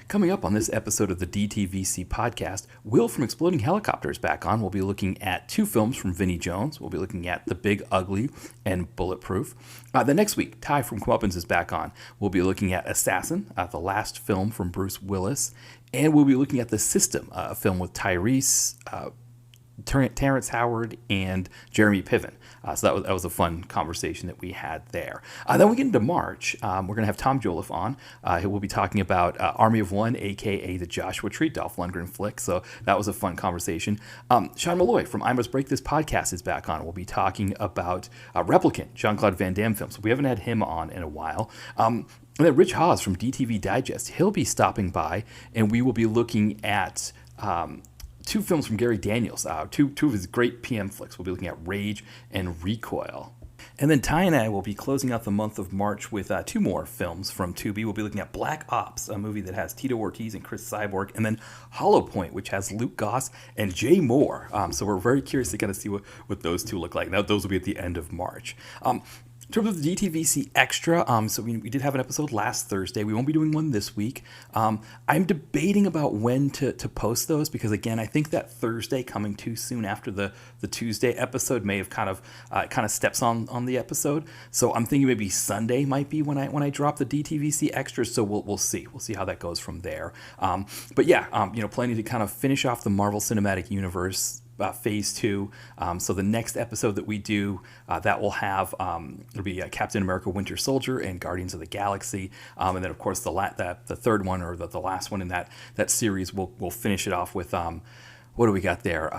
Coming up on this episode of the DTVC podcast, Will from Exploding Helicopter is back on. We'll be looking at two films from Vinnie Jones. We'll be looking at The Big Ugly and Bulletproof. The next week, Ty from Comeuppance is back on. We'll be looking at Assassin, the last film from Bruce Willis. And we'll be looking at The System, a film with Tyrese, Terrence Howard, and Jeremy Piven. So that was a fun conversation that we had there. Then we get into March. We're going to have Tom Jolliffe on. He will be talking about Army of One, a.k.a. the Joshua Tree, Dolph Lundgren flick. So that was a fun conversation. Sean Malloy from I Must Break This podcast is back on. We'll be talking about Replicant, Jean-Claude Van Damme film. So we haven't had him on in a while. And then Rich Hawes from DTV Digest, he'll be stopping by, and we will be looking at two films from Gary Daniels, two of his great PM flicks. We'll be looking at Rage and Recoil. And then Ty and I will be closing out the month of March with two more films from Tubi. We'll be looking at Black Ops, a movie that has Tito Ortiz and Chris Cyborg, and then Hollow Point, which has Luke Goss and Jay Moore. So we're very curious to kind of see what those two look like. Now, those will be at the end of March. In terms of the DTVC Extra, so we did have an episode last Thursday. We won't be doing one this week. I'm debating about when to post those because, again, I think that Thursday coming too soon after the Tuesday episode may have kind of steps on the episode. So I'm thinking maybe Sunday might be when I drop the DTVC Extras. So we'll see. We'll see how that goes from there. But yeah, planning to kind of finish off the Marvel Cinematic Universe phase 2. So the next episode that we do, that will have, it'll be Captain America Winter Soldier and Guardians of the Galaxy. And then, of course, the third one, or the last one in that series, we'll finish it off with, what do we got there?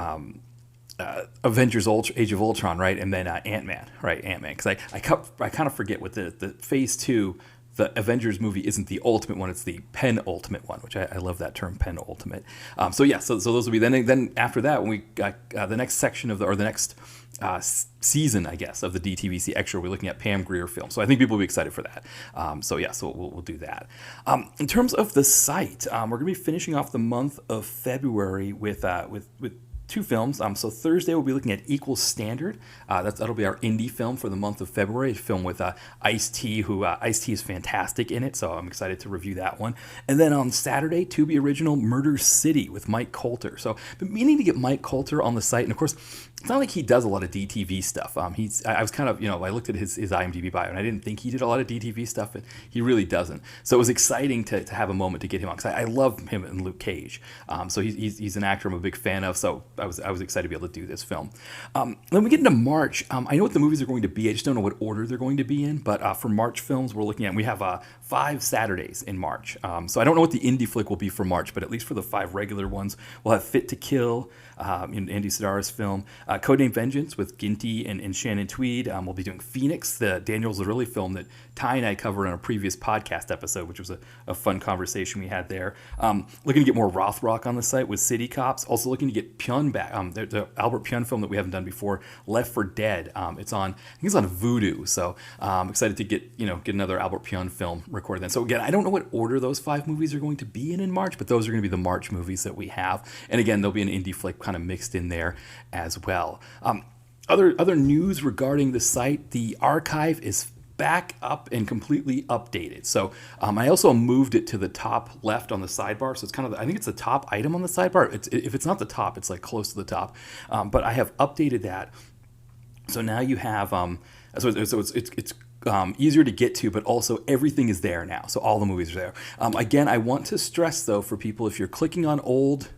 Avengers Age of Ultron, right? And then Ant-Man, right? Ant-Man. Because I kind of forget with the phase 2, the Avengers movie isn't the ultimate one; it's the penultimate one, which I love that term, penultimate. So those will be then after that when we got the next section of the next season, I guess, of the DTVC Extra. We're looking at Pam Grier films, so I think people will be excited for that. So we'll do that. In terms of the site, we're going to be finishing off the month of February with two films. So Thursday we'll be looking at Equal Standard. That'll be our indie film for the month of February. A film with Ice-T, who Ice-T is fantastic in it, so I'm excited to review that one. And then on Saturday, Tubi original Murder City with Mike Coulter. So I've been meaning to get Mike Coulter on the site, and of course, it's not like he does a lot of DTV stuff. I was kind of, I looked at his IMDb bio, and I didn't think he did a lot of DTV stuff, and he really doesn't. So it was exciting to have a moment to get him on, because I love him in Luke Cage. So he's an actor I'm a big fan of, so I was excited to be able to do this film. Then we get into March. I know what the movies are going to be. I just don't know what order they're going to be in. But for March films, we're looking at, we have 5 Saturdays in March. So I don't know what the indie flick will be for March, but at least for the 5 regular ones, we'll have Fit to Kill, Andy Sidara's film, Codename Vengeance with Ginty and Shannon Tweed. We'll be doing Phoenix, the Daniel Zarrilli film that Ty and I covered on a previous podcast episode, which was a fun conversation we had there. Looking to get more Rothrock on the site with City Cops. Also looking to get Pyun back. The Albert Pyun film that we haven't done before, Left for Dead. I think it's on Vudu. So I'm excited to get another Albert Pyun film recorded then. So again, I don't know what order those 5 movies are going to be in March, but those are going to be the March movies that we have. And again, there'll be an indie flick kind of mixed in there as well. Other news regarding the site, the archive is back up and completely updated. So I also moved it to the top left on the sidebar. So it's kind of, I think it's the top item on the sidebar. If it's not the top, it's like close to the top. But I have updated that. So now you have, so it's easier to get to, but also everything is there now. So all the movies are there. Again, I want to stress though, for people, if you're clicking on old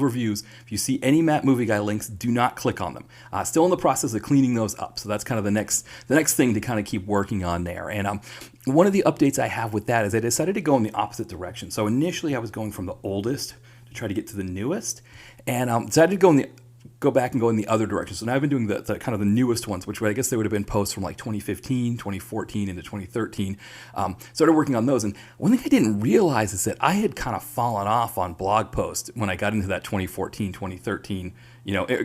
reviews, if you see any Matt Movie Guy links, do not click on them. Still in the process of cleaning those up, so that's kind of the next thing to kind of keep working on there. And one of the updates I have with that is I decided to go in the opposite direction. So initially I was going from the oldest to try to get to the newest, and decided to go back and go in the other direction. So now I've been doing the kind of the newest ones, which I guess they would have been posts from like 2015, 2014 into 2013. Started working on those. And one thing I didn't realize is that I had kind of fallen off on blog posts when I got into that 2014, 2013,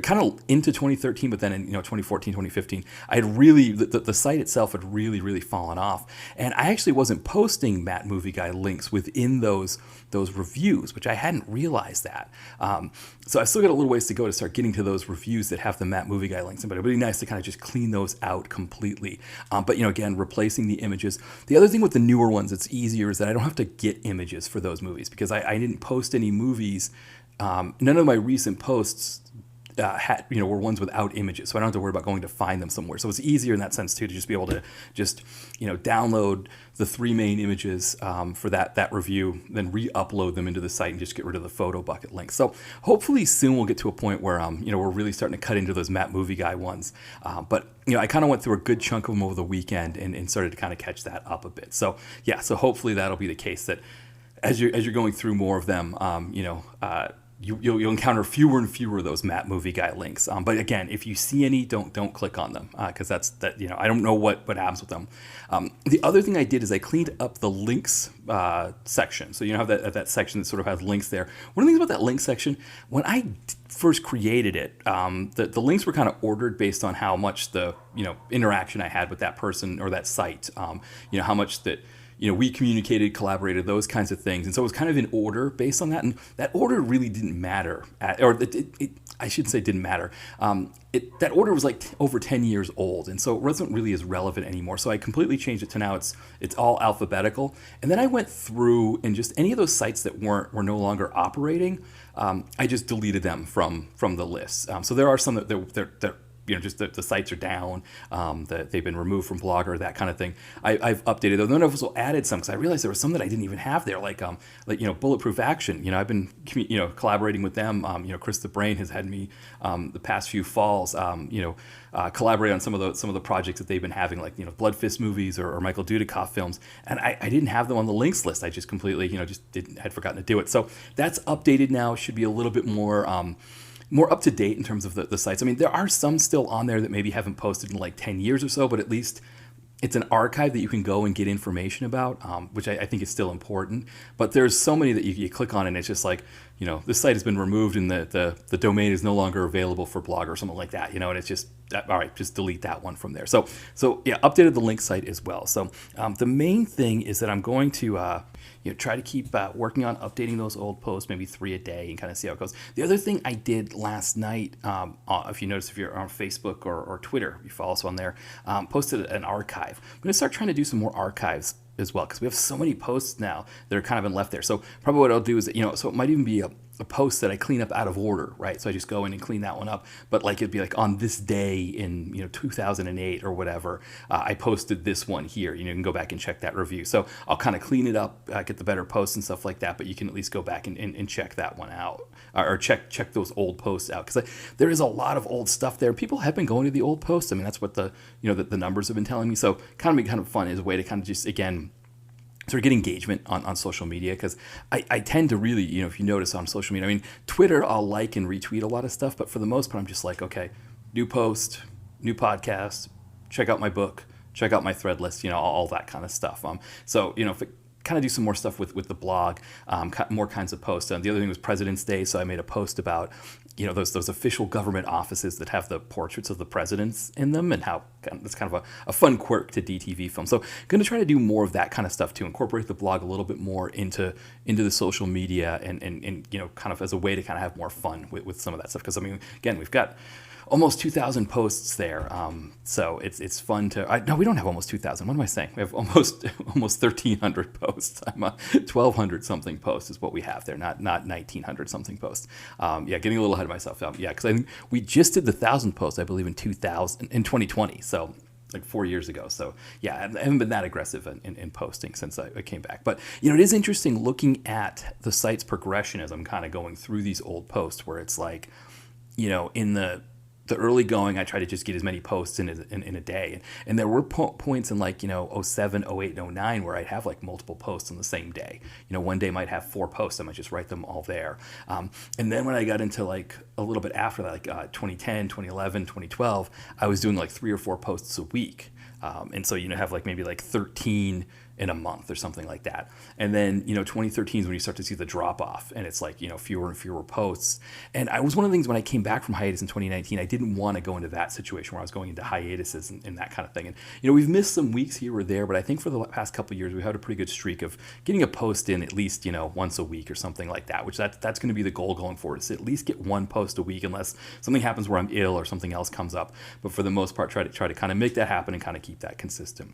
kind of into 2013, but then in 2014, 2015, I had really, the site itself had really, really fallen off. And I actually wasn't posting Matt Movie Guy links within those reviews, which I hadn't realized that. So I still got a little ways to go to start getting to those reviews that have the Matt Movie Guy links, but it'd be nice to kind of just clean those out completely. But again, replacing the images. The other thing with the newer ones, it's easier is that I don't have to get images for those movies because I didn't post any movies. None of my recent posts were ones without images, so I don't have to worry about going to find them somewhere. So it's easier in that sense too to just be able to just download the 3 main images for that review, then re-upload them into the site and just get rid of the photo bucket links. So hopefully soon we'll get to a point where we're really starting to cut into those Matt Movie Guy ones. But I kind of went through a good chunk of them over the weekend and started to kind of catch that up a bit. So yeah, so hopefully that'll be the case that as you're going through more of them, you'll encounter fewer and fewer of those Matt Movie Guy links. But again, if you see any, don't click on them because I don't know what happens with them. The other thing I did is I cleaned up the links section. So have that section that sort of has links there. One of the things about that link section, when I first created it, the links were kind of ordered based on how much the interaction I had with that person or that site. How much that we communicated, collaborated, those kinds of things. And so it was kind of in order based on that. And that order really didn't matter. I shouldn't say didn't matter. That order was like over 10 years old. And so it wasn't really as relevant anymore. So I completely changed it to now it's all alphabetical. And then I went through and just any of those sites that were no longer operating, I just deleted them from the list. So there are some that they're just the sites are down, that they've been removed from Blogger, that kind of thing. I've updated those. Then I've also added some because I realized there were some that I didn't even have there, like Bulletproof Action. I've been collaborating with them. Chris the Brain has had me the past few falls, collaborate on some of the projects that they've been having, like Blood Fist movies or Michael Dudikoff films, and I didn't have them on the links list. I just completely had forgotten to do it. So that's updated now. Should be a little bit more up to date in terms of the sites. I mean, there are some still on there that maybe haven't posted in like 10 years or so, but at least it's an archive that you can go and get information about, which I think is still important. But there's so many that you click on and it's just like, this site has been removed and the domain is no longer available for Blogger or something like that, and it's just, all right, just delete that one from there. So yeah, updated the link site as well. So the main thing is that I'm going to try to keep working on updating those old posts, maybe 3 a day, and kind of see how it goes. The other thing I did last night, if you notice, if you're on Facebook or Twitter, you follow us on there, posted an archive. I'm going to start trying to do some more archives as well because we have so many posts now that are kind of been left there. So probably what I'll do is, so it might even be a post that I clean up out of order, right? So I just go in and clean that one up. But like it'd be like on this day in 2008 or whatever, I posted this one here. You can go back and check that review. So I'll kind of clean it up, get the better posts and stuff like that. But you can at least go back and check that one out, or check those old posts out because there is a lot of old stuff there. People have been going to the old posts. I mean, that's what the numbers have been telling me. So kind of fun is a way to kind of just again sort of get engagement on social media because I tend to really, if you notice on social media, I mean, Twitter, I'll like and retweet a lot of stuff, but for the most part, I'm just like, okay, new post, new podcast, check out my book, check out my thread list, all that kind of stuff. So, if it kind of do some more stuff with the blog, more kinds of posts. The other thing was President's Day, so I made a post about those official government offices that have the portraits of the presidents in them, and how that's kind of a fun quirk to DTV film. So going to try to do more of that kind of stuff to incorporate the blog a little bit more into the social media and kind of as a way to kind of have more fun with some of that stuff. Because I mean, again, we've got almost 2,000 posts there, so it's fun to. No, we don't have almost 2,000. What am I saying? We have almost 1,300 posts. I'm 1,200 something posts is what we have there, not 1,900 something posts. Getting a little ahead of myself. Because I think we just did the 1,000 posts, I believe, in 2020. So like 4 years ago. So yeah, I haven't been that aggressive in posting since I came back. But it is interesting looking at the site's progression as I'm kind of going through these old posts, where it's like, in the early going, I try to just get as many posts in a day. And there were points in like, 07, 08, and 09 where I'd have like multiple posts on the same day. One day might have 4 posts. I might just write them all there. And then when I got into like a little bit after that, like 2010, 2011, 2012, I was doing like 3 or 4 posts a week. And so, have like maybe like 13 in a month or something like that. And then, 2013 is when you start to see the drop off, and it's like, fewer and fewer posts. And I was one of the things when I came back from hiatus in 2019, I didn't want to go into that situation where I was going into hiatuses and that kind of thing. And, we've missed some weeks here or there, but I think for the past couple of years, we had a pretty good streak of getting a post in at least, once a week or something like that, which that's going to be the goal going forward, is to at least get one post a week, unless something happens where I'm ill or something else comes up. But for the most part, try to kind of make that happen and kind of keep that consistent.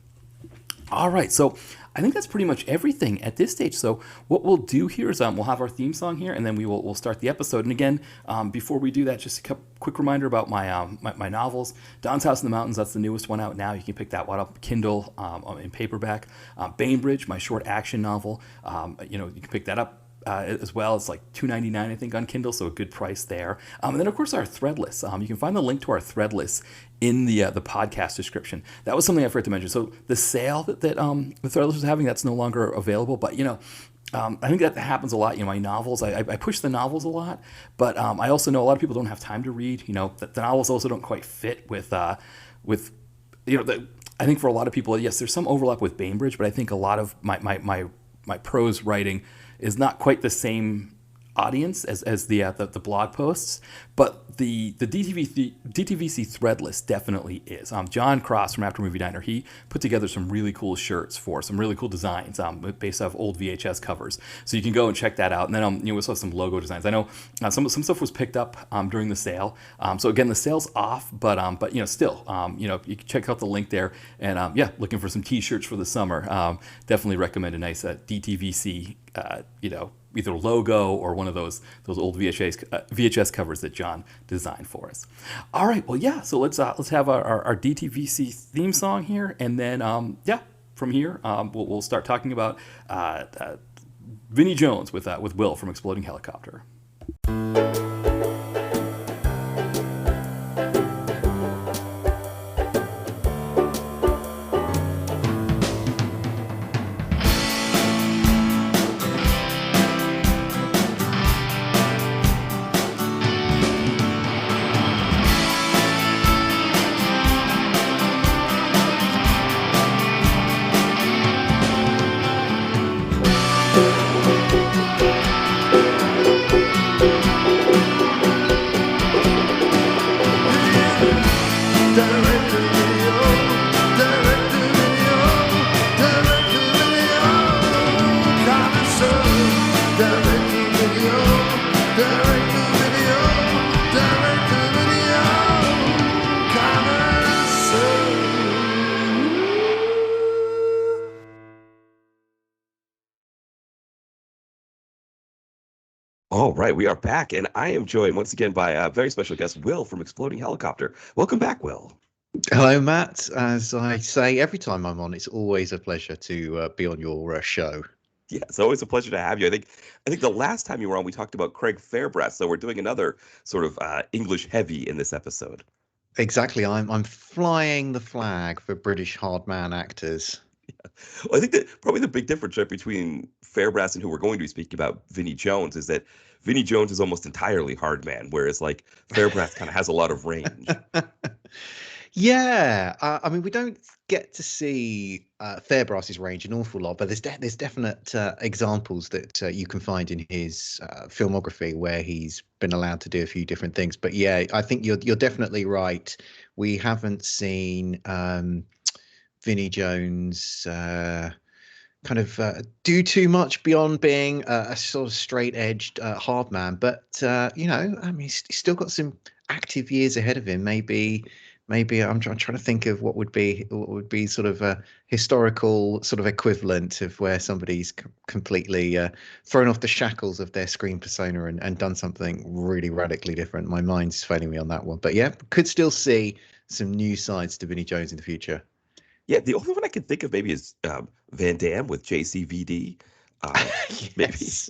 All right, so I think that's pretty much everything at this stage. So what we'll do here is we'll have our theme song here, and then we'll start the episode. And again, before we do that, just a quick reminder about my novels. Don's House in the Mountains, that's the newest one out now. You can pick that one up, Kindle, in paperback. Bainbridge, my short action novel, you can pick that up as well. It's like $2.99, I think, on Kindle, so a good price there. And then, of course, our Threadless. You can find the link to our Threadless in the podcast description. That was something I forgot to mention. So the sale that the Threadless was having, that's no longer available. But I think that happens a lot. My novels, I push the novels a lot, but I also know a lot of people don't have time to read. The novels also don't quite fit with I think for a lot of people, yes, there's some overlap with Bainbridge, but I think a lot of my prose writing is not quite the same audience as the blog posts, but the DTVC Threadless definitely is. John Cross from After Movie Diner, he put together some really cool shirts for some really cool designs based off old VHS covers. So you can go and check that out. And then we also have some logo designs. I know some stuff was picked up during the sale. So again, the sale's off, but still, you can check out the link there. And looking for some T-shirts for the summer. Definitely recommend a nice DTVC either logo or one of those old VHS covers that John designed for us. All right, well, yeah. So let's have our DTVC theme song here, and then from here we'll start talking about Vinnie Jones with Will from Exploding Helicopter. All right, we are back, and I am joined once again by a very special guest, Will from Exploding Helicopter. Welcome back, Will. Hello, Matt. As I say every time I'm on, it's always a pleasure to be on your show. Yeah, it's always a pleasure to have you. I think the last time you were on, we talked about Craig Fairbrass, so we're doing another sort of English heavy in this episode. Exactly. I'm flying the flag for British hard man actors. Yeah. Well, I think that probably the big difference between Fairbrass and who we're going to be speaking about, Vinnie Jones, is that Vinnie Jones is almost entirely hard man, whereas like Fairbrass kind of has a lot of range. Yeah, I mean, we don't get to see Fairbrass's range an awful lot, but there's definite examples that you can find in his filmography where he's been allowed to do a few different things. But yeah, I think you're definitely right. We haven't seen Vinnie Jones kind of do too much beyond being a sort of straight-edged hard man. But I mean, he's still got some active years ahead of him. Maybe I'm trying to think of what would be sort of a historical sort of equivalent of where somebody's completely thrown off the shackles of their screen persona and done something really radically different. My mind's failing me on that one, but yeah, could still see some new sides to Vinnie Jones in the future. Yeah, the only one I can think of maybe is Van Damme with JCVD. Maybe. Yes.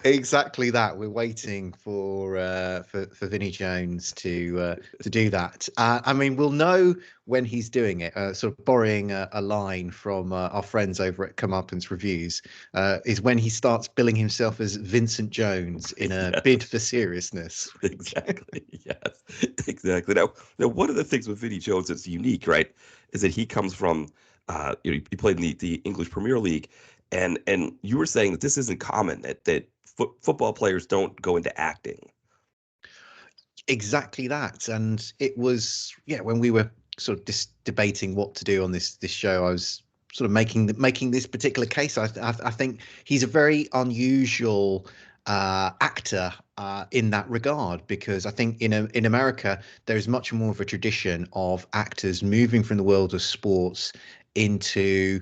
Exactly that. We're waiting for Vinnie Jones to do that. I mean, we'll know when he's doing it. Sort of borrowing a line from our friends over at Comeuppance Reviews, is when he starts billing himself as Vincent Jones in a bid for seriousness. Exactly. Yes. Exactly. Now, one of the things with Vinnie Jones that's unique, right, is that he comes from He played in the English Premier League, and you were saying that this isn't common, that football players don't go into acting. Exactly that. And it was, yeah, when we were sort of debating what to do on this show, I was sort of making this particular case. I think he's a very unusual actor in that regard, because I think in America there is much more of a tradition of actors moving from the world of sports into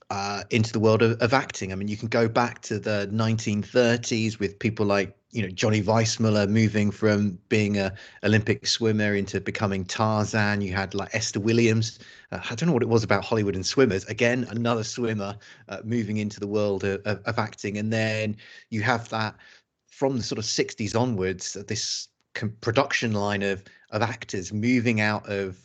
the world of acting. I mean, you can go back to the 1930s with people like, Johnny Weissmuller moving from being a Olympic swimmer into becoming Tarzan. You had like Esther Williams. I don't know what it was about Hollywood and swimmers. Again, another swimmer moving into the world of acting. And then you have that from the sort of 60s onwards, this production line of actors moving out of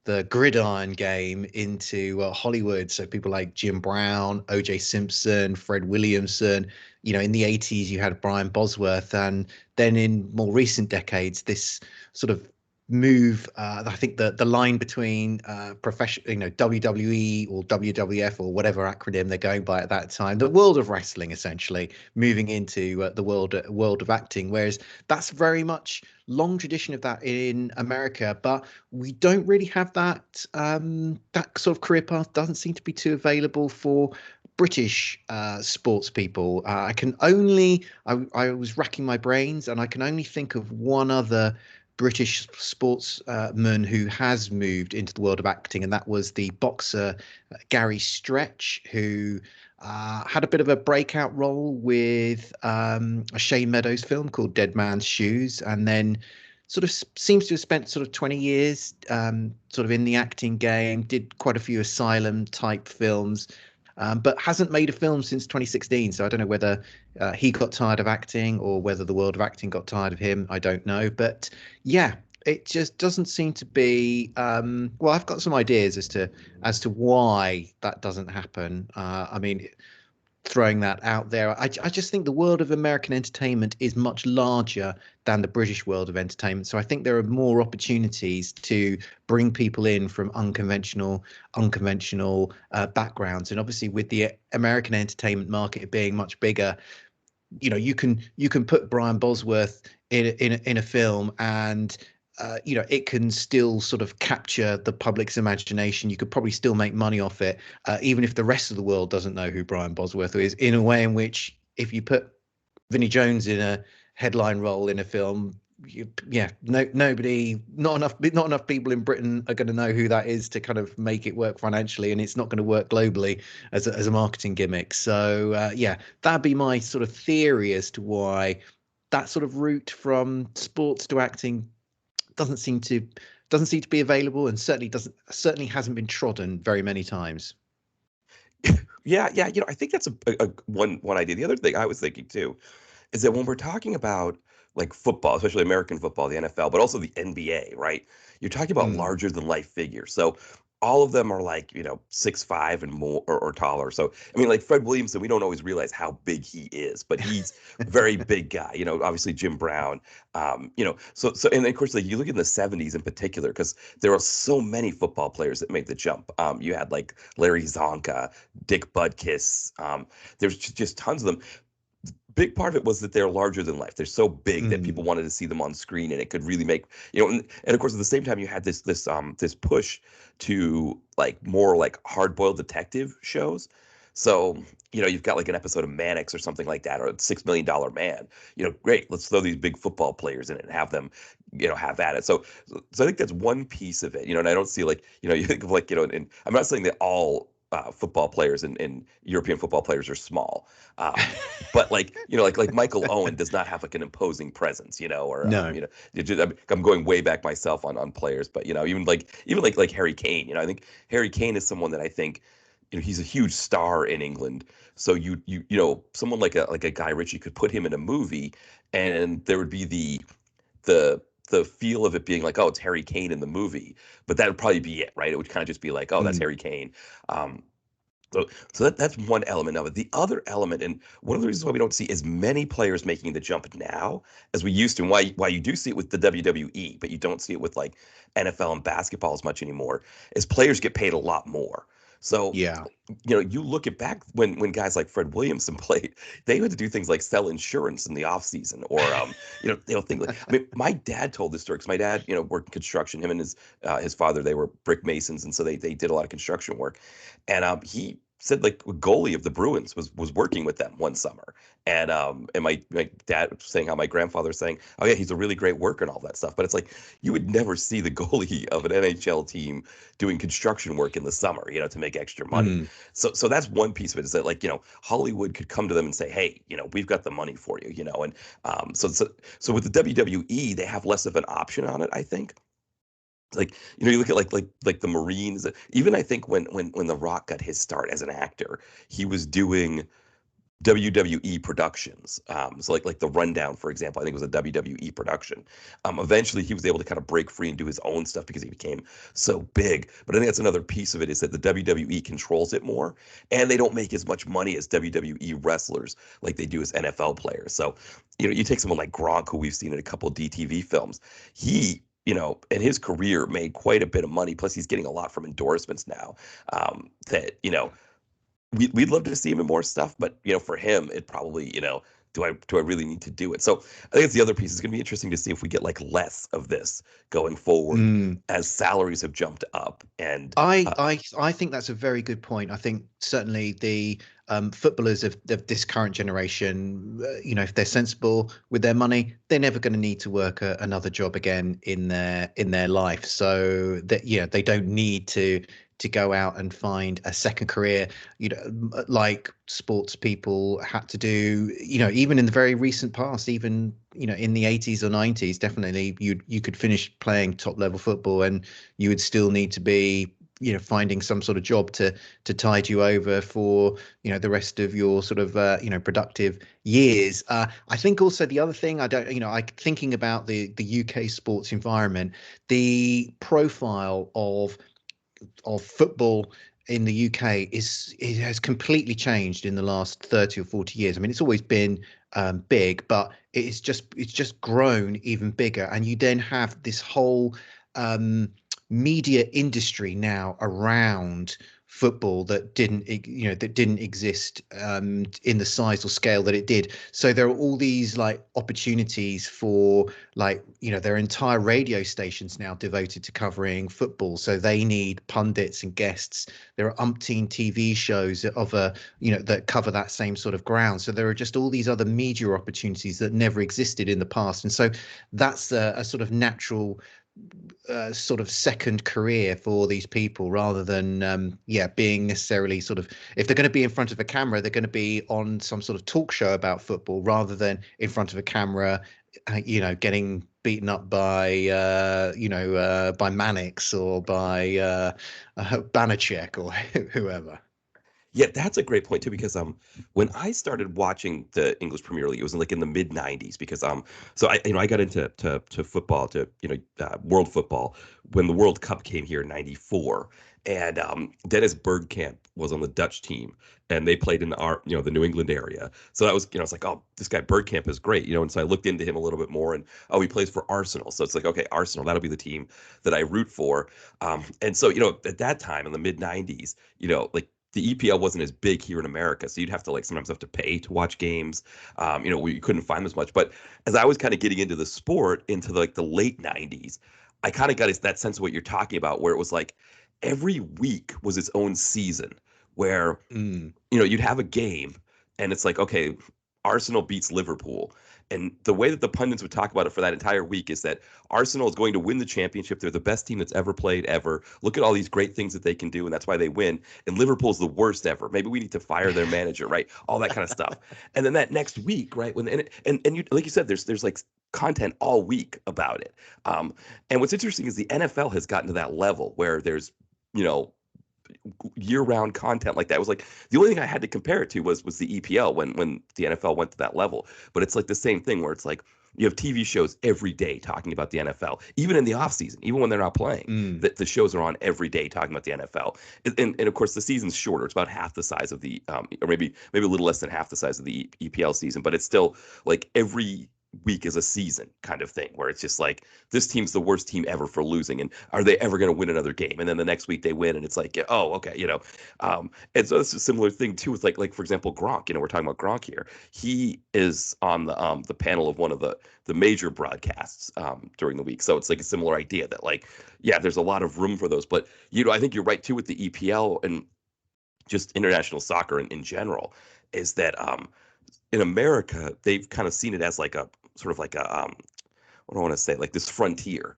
the gridiron game into Hollywood. So people like Jim Brown, O.J. Simpson, Fred Williamson. In the 80s, you had Brian Bosworth. And then in more recent decades, this sort of move, I think the line between professional, WWE or WWF or whatever acronym they're going by at that time, the world of wrestling, essentially moving into the world of acting, whereas that's very much long tradition of that in America, but we don't really have that that sort of career path doesn't seem to be too available for British sports people. I was racking my brains, and I can only think of one other British sportsman who has moved into the world of acting, and that was the boxer Gary Stretch, who had a bit of a breakout role with a Shane Meadows film called Dead Man's Shoes, and then sort of seems to have spent sort of 20 years sort of in the acting game, did quite a few asylum type films, but hasn't made a film since 2016. So I don't know whether he got tired of acting or whether the world of acting got tired of him. I don't know. But yeah, it just doesn't seem to be. Well, I've got some ideas as to why that doesn't happen. I mean, throwing that out there, I just think the world of American entertainment is much larger than the British world of entertainment. So I think there are more opportunities to bring people in from unconventional backgrounds. And obviously, with the American entertainment market being much bigger, you can put Brian Bosworth in a film, and it can still sort of capture the public's imagination. You could probably still make money off it, even if the rest of the world doesn't know who Brian Bosworth is, in a way in which if you put Vinnie Jones in a headline role in a film, nobody, not enough people in Britain are going to know who that is to kind of make it work financially, and it's not going to work globally as a marketing gimmick. So that'd be my sort of theory as to why that sort of route from sports to acting doesn't seem to be available, and certainly hasn't been trodden very many times. Yeah. I think that's a one idea. The other thing I was thinking too is that when we're talking about like football, especially American football, the NFL, but also the NBA, right? You're talking about Mm. larger than life figures. So all of them are like, 6'5" and more or taller. So I mean, like Fred Williamson, we don't always realize how big he is, but he's a very big guy. Obviously Jim Brown. So and then, of course, like you look in the '70s in particular, because there are so many football players that made the jump. You had like Larry Zonka, Dick Butkus. There's just tons of them. Big part of it was that they're larger than life. They're so big that people wanted to see them on screen, and it could really make, and of course at the same time you had this push to like more like hard-boiled detective shows. So, you've got like an episode of Mannix or something like that, or $6 Million Man. Great, let's throw these big football players in it and have them, have at it. So I think that's one piece of it, and I don't see like, you think of like, and I'm not saying that all football players and European football players are small. But like, like Michael Owen does not have like an imposing presence, or No. I'm going way back myself on players, but even like Harry Kane, I think Harry Kane is someone that I think, he's a huge star in England. So someone like a Guy Ritchie could put him in a movie, and there would be the feel of it being like, oh, it's Harry Kane in the movie, but that would probably be it, right? It would kind of just be like, oh, that's Harry Kane. So that's one element of it. The other element, and one of the reasons why we don't see as many players making the jump now as we used to, and why you do see it with the WWE, but you don't see it with like NFL and basketball as much anymore, is players get paid a lot more. So, Yeah. you look at back when guys like Fred Williamson played, they had to do things like sell insurance in the off season, or things like. I mean, my dad told this story because my dad, worked in construction. Him and his father, they were brick masons, and so they did a lot of construction work. And he said like a goalie of the Bruins was working with them one summer, and my dad was saying how my grandfather was saying, oh yeah, he's a really great worker and all that stuff. But it's like you would never see the goalie of an NHL team doing construction work in the summer, to make extra money. Mm. So that's one piece of it, is that like, Hollywood could come to them and say, hey, we've got the money for you, and so with the WWE, they have less of an option on it, I think. Like, you look at like the Marines, even I think when The Rock got his start as an actor, he was doing WWE productions. So like the Rundown, for example, I think was a WWE production. Eventually, he was able to kind of break free and do his own stuff because he became so big. But I think that's another piece of it, is that the WWE controls it more, and they don't make as much money as WWE wrestlers like they do as NFL players. So, you take someone like Gronk, who we've seen in a couple of DTV films. He, in his career, made quite a bit of money. Plus, he's getting a lot from endorsements now. That we'd love to see him in more stuff, but for him, it probably, do I really need to do it? So I think it's the other piece. It's going to be interesting to see if we get like less of this going forward Mm. as salaries have jumped up. And I think that's a very good point. I think certainly the footballers of this current generation, if they're sensible with their money, they're never going to need to work another job again in their life. So that they don't need to go out and find a second career, like sports people had to do, even in the very recent past, even in the 80s or 90s. Definitely you could finish playing top level football and you would still need to be finding some sort of job to tide you over for the rest of your sort of productive years. I think also the other thing, I thinking about the UK sports environment, the profile of football in the UK it has completely changed in the last 30 or 40 years. I mean, it's always been big, but it's just grown even bigger. And you then have this whole media industry now around football that didn't exist in the size or scale that it did. So there are all these like opportunities for there are entire radio stations now devoted to covering football, so they need pundits and guests. There are umpteen TV shows that cover that same sort of ground. So there are just all these other media opportunities that never existed in the past, and so that's a sort of natural sort of second career for these people, rather than being necessarily sort of, if they're going to be in front of a camera, they're going to be on some sort of talk show about football, rather than in front of a camera getting beaten up by by Mannix or by Banachek or whoever. yeah, that's a great point too, because when I started watching the English Premier League, it was like in the mid '90s, because so I got into to football, to world football, when the World Cup came here in '94. And Dennis Bergkamp was on the Dutch team, and they played in the New England area. So that was, it's like, oh, this guy Bergkamp is great, and so I looked into him a little bit more, and oh, he plays for Arsenal. So it's like, okay, Arsenal, that'll be the team that I root for. And so, at that time in the mid '90s, like the EPL wasn't as big here in America, so you'd have to sometimes have to pay to watch games. We couldn't find them as much. But as I was kind of getting into the sport, into the late '90s, I kind of got that sense of what you're talking about, where it was like every week was its own season, where Mm. you'd have a game, and it's like, okay, Arsenal beats Liverpool. And the way that the pundits would talk about it for that entire week is that Arsenal is going to win the championship. They're the best team that's ever played ever. Look at all these great things that they can do, and that's why they win. And Liverpool's the worst ever. Maybe we need to fire their manager, right? All that kind of stuff. And then that next week, right, and you, like you said, there's like content all week about it. And what's interesting is the NFL has gotten to that level where there's you know year-round content like that. It was like the only thing I had to compare it to was the EPL when the NFL went to that level. But it's like the same thing, where it's like you have TV shows every day talking about the NFL, even in the off season, even when they're not playing. Mm. The shows are on every day talking about the NFL, and of course the season's shorter. It's about half the size of the or maybe a little less than half the size of the EPL season, but it's still like every week is a season kind of thing, where it's just like this team's the worst team ever for losing, and are they ever going to win another game? And then the next week they win, and it's like, oh, okay, and so it's a similar thing too with like for example Gronk. We're talking about Gronk here. He is on the panel of one of the major broadcasts during the week, so it's like a similar idea that like, yeah, there's a lot of room for those, but I think you're right too with the EPL and just international soccer in general, is that in America, they've kind of seen it as like a sort of like a what do I want to say, like this frontier.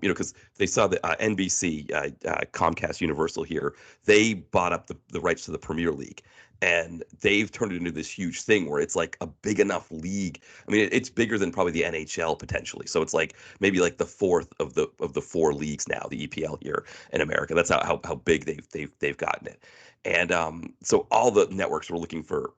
Because they saw the NBC, Comcast Universal here, they bought up the rights to the Premier League, and they've turned it into this huge thing where it's like a big enough league. I mean, it's bigger than probably the NHL potentially. So it's like maybe like the fourth of the four leagues now, the EPL here in America. That's how big they've gotten it, and so all the networks were looking for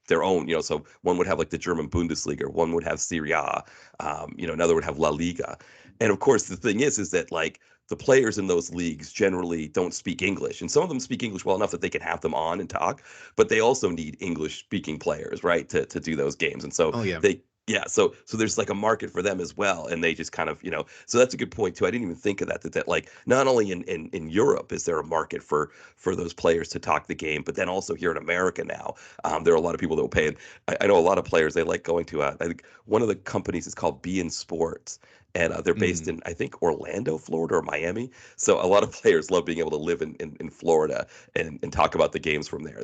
their own, so one would have like the German Bundesliga, one would have Serie A, another would have La Liga. And of course, the thing is that like the players in those leagues generally don't speak English. And some of them speak English well enough that they can have them on and talk, but they also need English speaking players, right, to do those games. And so Oh yeah. yeah, so there's like a market for them as well, and they just kind of, so that's a good point too. I didn't even think of that like not only in Europe is there a market for those players to talk the game, but then also here in America now, there are a lot of people that will pay. And I know a lot of players, they like going to, I think one of the companies is called Be Sports, and they're based in, I think, Orlando, Florida, or Miami. So a lot of players love being able to live in Florida and talk about the games from there.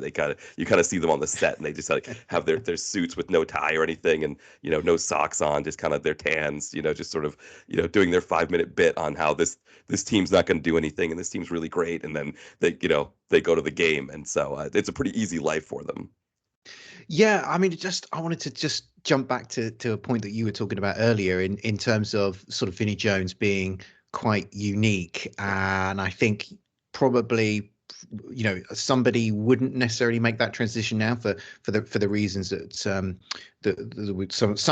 You kind of see them on the set, and they just like have their suits with no tie or anything, and no socks on, just kind of their tans, just sort of, doing their 5-minute bit on how this team's not going to do anything, and this team's really great, and then they go to the game, and so it's a pretty easy life for them. Yeah, I mean, I wanted to just jump back to a point that you were talking about earlier in terms of sort of Vinnie Jones being quite unique, and I think probably somebody wouldn't necessarily make that transition now for the reasons that some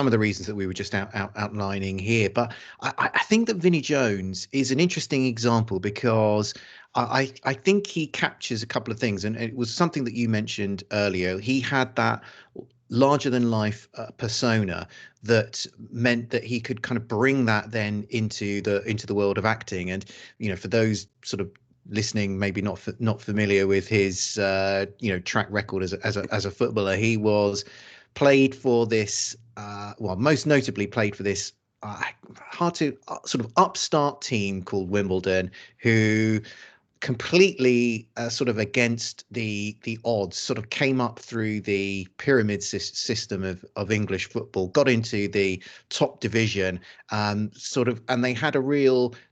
of the reasons that we were just outlining here. But I think that Vinnie Jones is an interesting example because I think he captures a couple of things, and it was something that you mentioned earlier. He had that larger than life persona that meant that he could kind of bring that then into the world of acting. And for those sort of listening, maybe not familiar with his track record as a footballer, he was played for this most notably played for this hard to sort of upstart team called Wimbledon, who completely sort of against the odds, sort of came up through the pyramid system of English football, got into the top division, and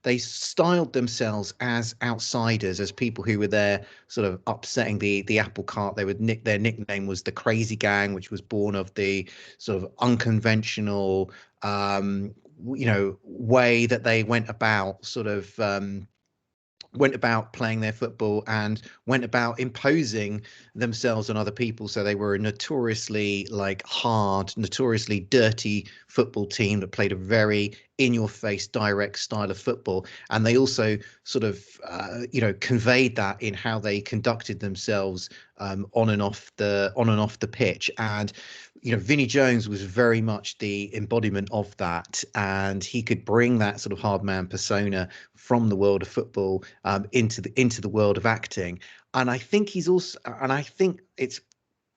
they styled themselves as outsiders, as people who were there sort of upsetting the apple cart. Their nickname was the Crazy Gang, which was born of the sort of unconventional way that they went about playing their football and went about imposing themselves on other people. So they were a notoriously hard, notoriously dirty football team that played a very in-your-face, direct style of football. And they also sort of, conveyed that in how they conducted themselves on and off the pitch. And Vinnie Jones was very much the embodiment of that, and he could bring that sort of hard man persona from the world of football into the world of acting. And I think it's,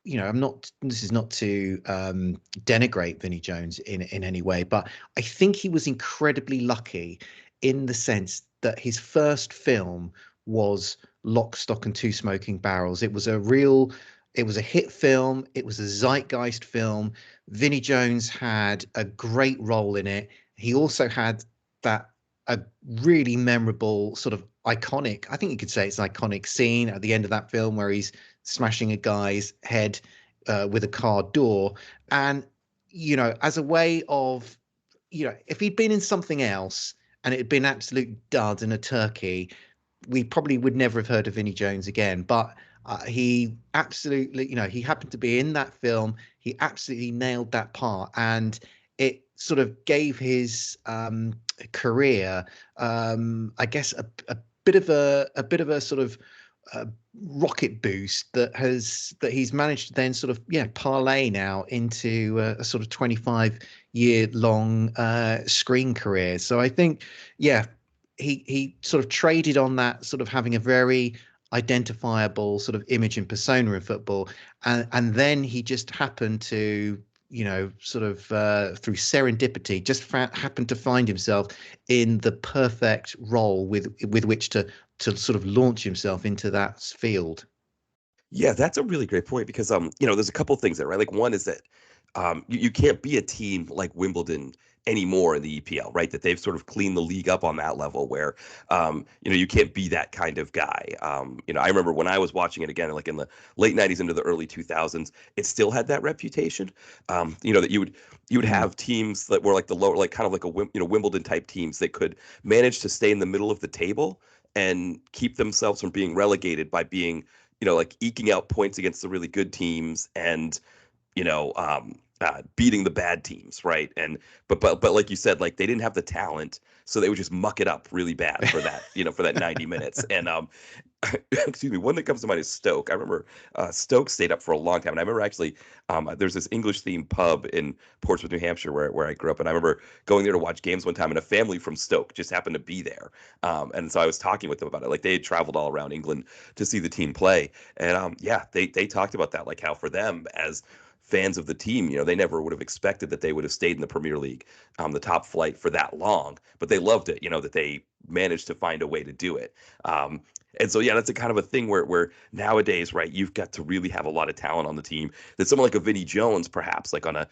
this is not to denigrate Vinnie Jones in any way, but I think he was incredibly lucky in the sense that his first film was Lock, Stock and Two Smoking Barrels. It was a hit film. It was a zeitgeist film. Vinnie Jones had a great role in it. He also had a really memorable sort of iconic, I think you could say it's an iconic scene at the end of that film where he's smashing a guy's head with a car door. And, as a way of, if he'd been in something else and it had been absolute dud and a turkey, we probably would never have heard of Vinnie Jones again. But he absolutely, he happened to be in that film. He absolutely nailed that part, and it sort of gave his career, I guess, a bit of a sort of rocket boost that he's managed to then sort of parlay now into a sort of 25 year long screen career. So I think, yeah, he sort of traded on that sort of having a very identifiable sort of image and persona in football, and then he just happened to, sort of through serendipity, just happened to find himself in the perfect role with which to sort of launch himself into that field. Yeah, that's a really great point because there's a couple things there, right? Like one is that you can't be a team like Wimbledon anymore in the EPL, right? That they've sort of cleaned the league up on that level where you can't be that kind of guy. I remember when I was watching it again, like in the late 90s into the early 2000s, it still had that reputation. That you would Mm. have teams that were like the lower, like kind of like Wimbledon type teams that could manage to stay in the middle of the table and keep themselves from being relegated by being like eking out points against the really good teams and beating the bad teams, right? And but like you said, like they didn't have the talent, so they would just muck it up really bad for that, for that 90 minutes. And excuse me, one that comes to mind is Stoke. I remember Stoke stayed up for a long time, and I remember actually there's this English themed pub in Portsmouth, New Hampshire, where I grew up, and I remember going there to watch games one time, and a family from Stoke just happened to be there, and so I was talking with them about it. Like they had traveled all around England to see the team play, and yeah, they talked about that, like how for them as fans of the team, they never would have expected that they would have stayed in the Premier League, the top flight for that long, but they loved it, that they managed to find a way to do it. And so, yeah, that's a kind of a thing where nowadays, right, you've got to really have a lot of talent on the team. That someone like a Vinnie Jones, perhaps, like on a,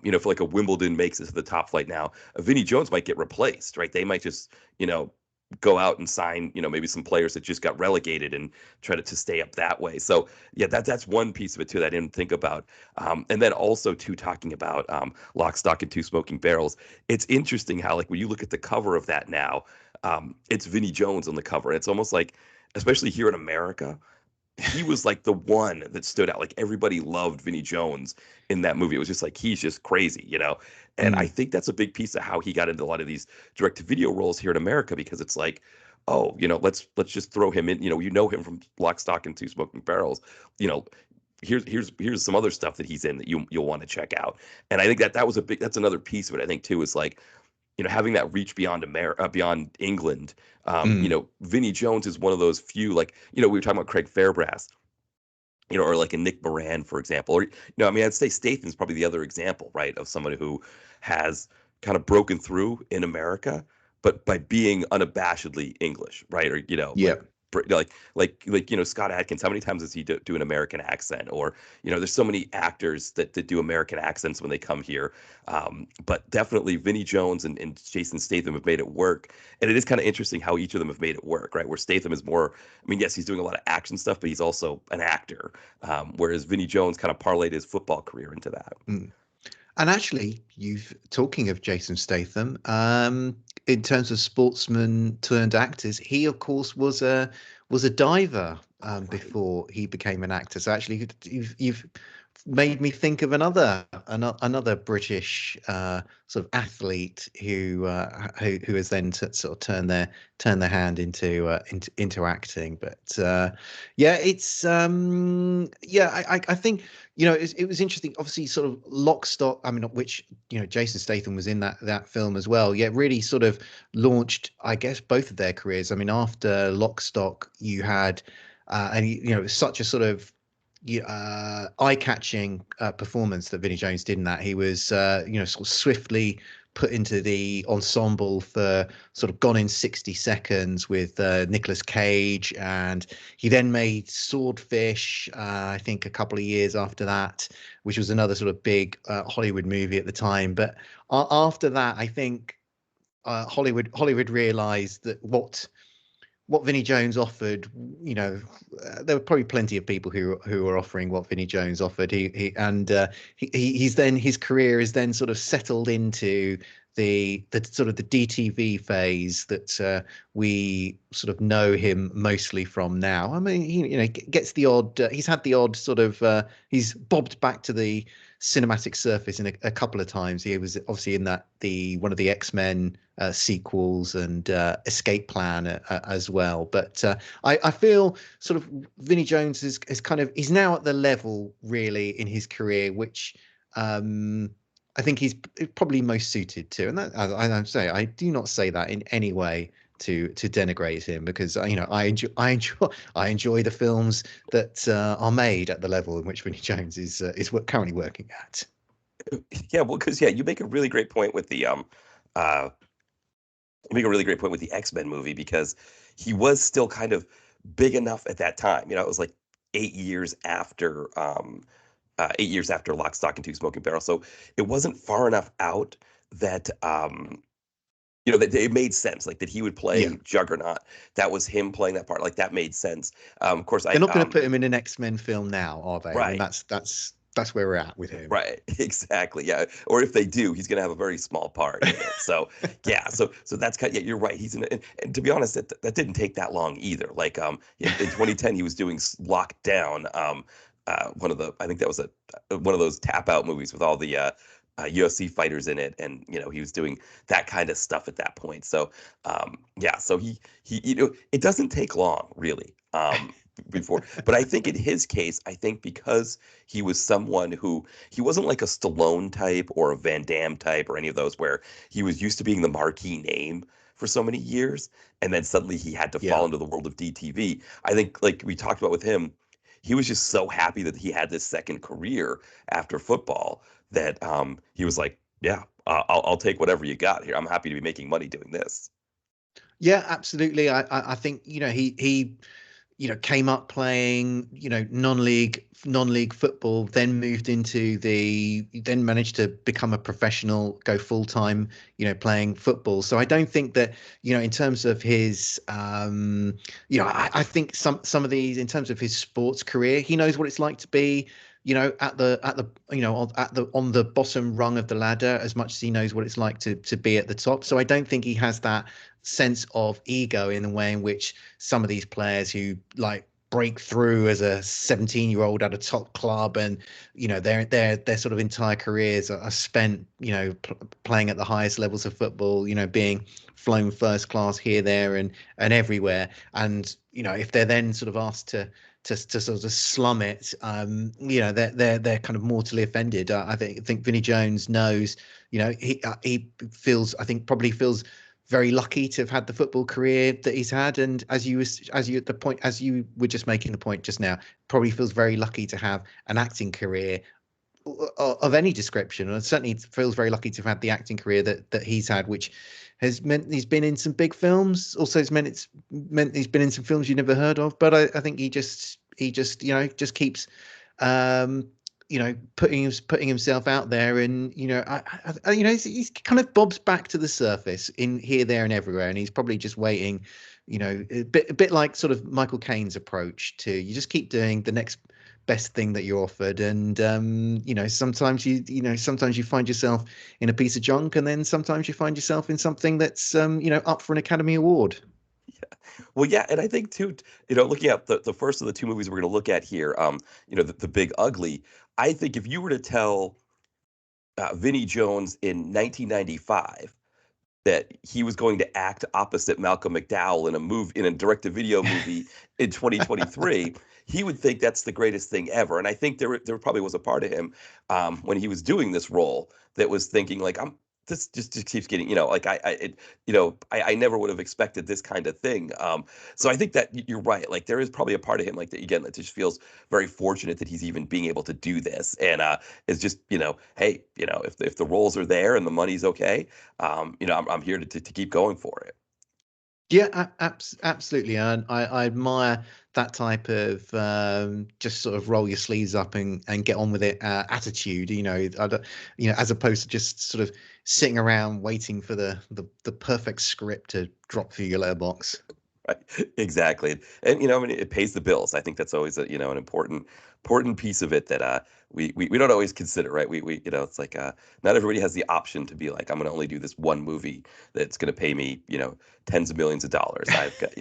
if like a Wimbledon makes it to the top flight now, a Vinnie Jones might get replaced, right? They might just, go out and sign, maybe some players that just got relegated and try to stay up that way. So, yeah, that's one piece of it too that I didn't think about. And then also too talking about Lock, Stock, and Two Smoking Barrels. It's interesting how like when you look at the cover of that now, it's Vinnie Jones on the cover. And it's almost like, especially here in America, he was like the one that stood out. Like everybody loved Vinnie Jones in that movie. It was just like he's just crazy. And I Mm. think that's a big piece of how he got into a lot of these direct to video roles here in America because it's like, oh, let's just throw him in. You know him from Lock, Stock, and Two Smoking Barrels. You know, here's some other stuff that he's in that you'll want to check out. And I think that was that's another piece of it. I think too is like having that reach beyond America, beyond England. Mm. Vinnie Jones is one of those few, like, we were talking about Craig Fairbrass, or like a Nick Moran, for example. Or, I mean, I'd say Statham's probably the other example, right, of someone who has kind of broken through in America, but by being unabashedly English, right? Or, Yeah. Scott Adkins, how many times does he do an American accent? Or, there's so many actors that do American accents when they come here. But definitely Vinnie Jones and Jason Statham have made it work. And it is kind of interesting how each of them have made it work, right? Where Statham is more, I mean, yes, he's doing a lot of action stuff, but he's also an actor. Whereas Vinnie Jones kind of parlayed his football career into that. Mm. And actually, you've talking of Jason Statham, in terms of sportsman turned actors, he of course was a diver Right. before he became an actor. So actually, you've made me think of another British sort of athlete who has then sort of turned their hand into acting. But yeah, it's yeah, I think it was interesting. Obviously, sort of Lock, Stock. I mean, which Jason Statham was in that film as well. Yeah, really sort of launched, I guess, both of their careers. I mean, after Lock, Stock, you had, and it was such a sort of eye-catching performance that Vinnie Jones did in that. He was, sort of swiftly put into the ensemble for sort of Gone in 60 Seconds with Nicolas Cage, and he then made Swordfish, I think a couple of years after that, which was another sort of big Hollywood movie at the time. But after that, I think Hollywood realized that what Vinnie Jones offered, there were probably plenty of people who were offering what Vinnie Jones offered. He's then, his career is then sort of settled into the sort of the DTV phase that we sort of know him mostly from now. I mean, he gets the odd. He's had the odd sort of. He's bobbed back to the cinematic surface in a couple of times. He was obviously in the one of the X-Men sequels and Escape Plan as well. But I feel sort of Vinnie Jones is kind of, he's now at the level really in his career which I think he's probably most suited to, and that I say I do not say that in any way to denigrate him, because I enjoy the films that are made at the level in which Vinnie Jones is currently working at. Yeah, well, because you make a really great point with the uh, you make a really great point with the X-Men movie, because he was still kind of big enough at that time. It was like 8 years after 8 years after Lock, Stock, and Two Smoking Barrels. So it wasn't far enough out that that it made sense, like that he would Yeah, play Juggernaut. That was him playing that part. Like that made sense. Of course, they're not going to put him in an X-Men film now, are they? I mean, right. that's where we're at with him. Right, exactly. Yeah. Or if they do, he's going to have a very small part in it. So, yeah, so that's kind of, yeah, you're right. He's in it. And to be honest, that didn't take that long either. Like in 2010 he was doing Lockdown, one of the, I think that was one of those tap out movies with all the UFC fighters in it, and he was doing that kind of stuff at that point. So, yeah, so he it doesn't take long really. Before, but I think in his case, I think because he was someone who, he wasn't like a Stallone type or a Van Damme type or any of those, where he was used to being the marquee name for so many years, and then suddenly he had to fall Yeah. into the world of DTV. I think, like we talked about with him, he was just so happy that he had this second career after football, that he was like, yeah, I'll take whatever you got here. I'm happy to be making money doing this. Yeah, absolutely. I think he came up playing non-league football, then then managed to become a professional, go full-time, playing football. So I don't think that, in terms of his I think some of these, in terms of his sports career, he knows what it's like to be, at the on the bottom rung of the ladder, as much as he knows what it's like to be at the top. So I don't think he has that sense of ego in the way in which some of these players who like break through as a 17-year-old at a top club, and their sort of entire careers are spent playing at the highest levels of football, being flown first class here, there, and everywhere. And if they're then sort of asked to sort of slum it, they're kind of mortally offended. I think Vinnie Jones knows, he feels, I think probably feels very lucky to have had the football career that he's had, and as you were just making the point just now, probably feels very lucky to have an acting career of any description, and certainly feels very lucky to have had the acting career that he's had, which has meant he's been in some big films. Also, it's meant he's been in some films you never heard of. But I think he just just keeps putting himself out there, and he's kind of bobs back to the surface in here, there, and everywhere, and he's probably just waiting, a bit like sort of Michael Caine's approach to, you just keep doing the next best thing that you're offered, and sometimes sometimes you find yourself in a piece of junk, and then sometimes you find yourself in something that's up for an Academy Award. Well, yeah, and I think too, looking at the first of the two movies we're going to look at here, the Big Ugly. I think if you were to tell Vinnie Jones in 1995 that he was going to act opposite Malcolm McDowell in a direct-to-video movie in 2023, he would think that's the greatest thing ever. And I think there probably was a part of him when he was doing this role that was thinking like, this just keeps getting, like I never would have expected this kind of thing. So I think that you're right. Like there is probably a part of him like that, again, that just feels very fortunate that he's even being able to do this, and it's just, hey, if the roles are there and the money's okay, I'm here to keep going for it. Yeah, absolutely, and I admire that type of just sort of roll your sleeves up and get on with it attitude. As opposed to just sort of sitting around waiting for the perfect script to drop through your letterbox. Right. Exactly. And I mean, it pays the bills. I think that's always an important piece of it that we don't always consider, right? We it's like not everybody has the option to be like, I'm going to only do this one movie that's going to pay me, tens of millions of dollars. I've got,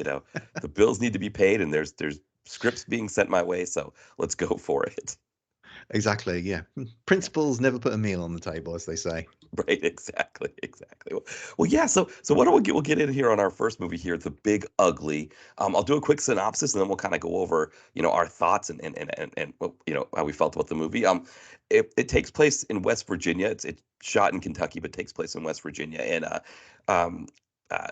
the bills need to be paid, and there's scripts being sent my way, so let's go for it. Exactly. Yeah. Principals never put a meal on the table, as they say. Right, exactly. Well, yeah. So what do we'll get in here on our first movie here, The Big Ugly. I'll do a quick synopsis, and then we'll kind of go over, our thoughts and how we felt about the movie. It takes place in West Virginia. It's shot in Kentucky, but takes place in West Virginia, and um, uh,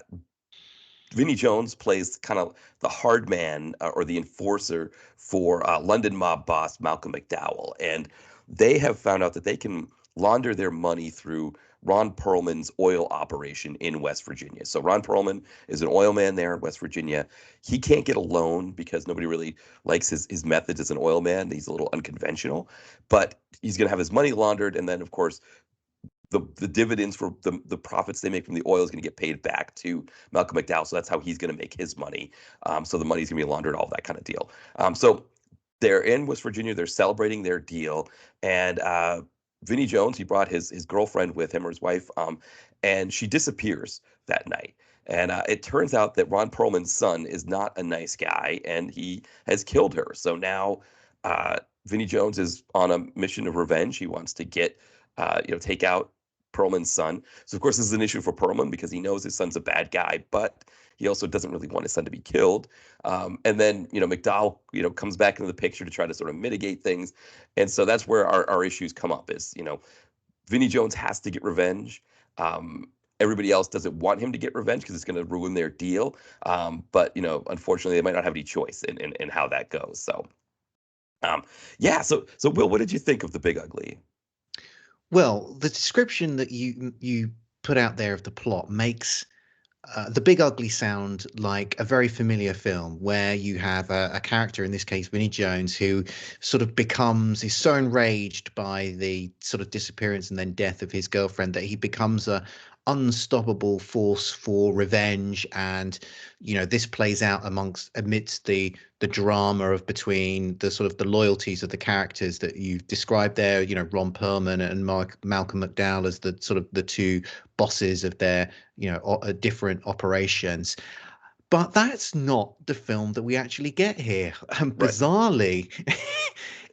Vinnie Jones plays kind of the hard man or the enforcer for London mob boss Malcolm McDowell. And they have found out that they can launder their money through Ron Perlman's oil operation in West Virginia. So Ron Perlman is an oil man there in West Virginia. He can't get a loan because nobody really likes his methods as an oil man. He's a little unconventional, but he's going to have his money laundered. And then, of course, the dividends for the profits they make from the oil is going to get paid back to Malcolm McDowell. So that's how he's going to make his money. So the money's going to be laundered, all that kind of deal. So they're in West Virginia. They're celebrating their deal. And Vinnie Jones, he brought his girlfriend with him, or his wife, and she disappears that night. And it turns out that Ron Perlman's son is not a nice guy, and he has killed her. So now Vinnie Jones is on a mission of revenge. He wants to take out Perlman's son. So of course this is an issue for Perlman because he knows his son's a bad guy, but he also doesn't really want his son to be killed. And then McDowell comes back into the picture to try to sort of mitigate things, and so that's where our issues come up. Is Vinnie Jones has to get revenge. Everybody else doesn't want him to get revenge because it's going to ruin their deal. But unfortunately, they might not have any choice in how that goes. So yeah. So Will, what did you think of The Big Ugly? Well, the description that you put out there of the plot makes The Big Ugly sound like a very familiar film where you have a character, in this case Vinnie Jones, who sort of is so enraged by the sort of disappearance and then death of his girlfriend that he becomes a unstoppable force for revenge. And this plays out amidst the drama of between the sort of the loyalties of the characters that you've described there, Ron Perlman and Malcolm McDowell as the sort of the two bosses of their different operations. But that's not the film that we actually get here. And Right. bizarrely,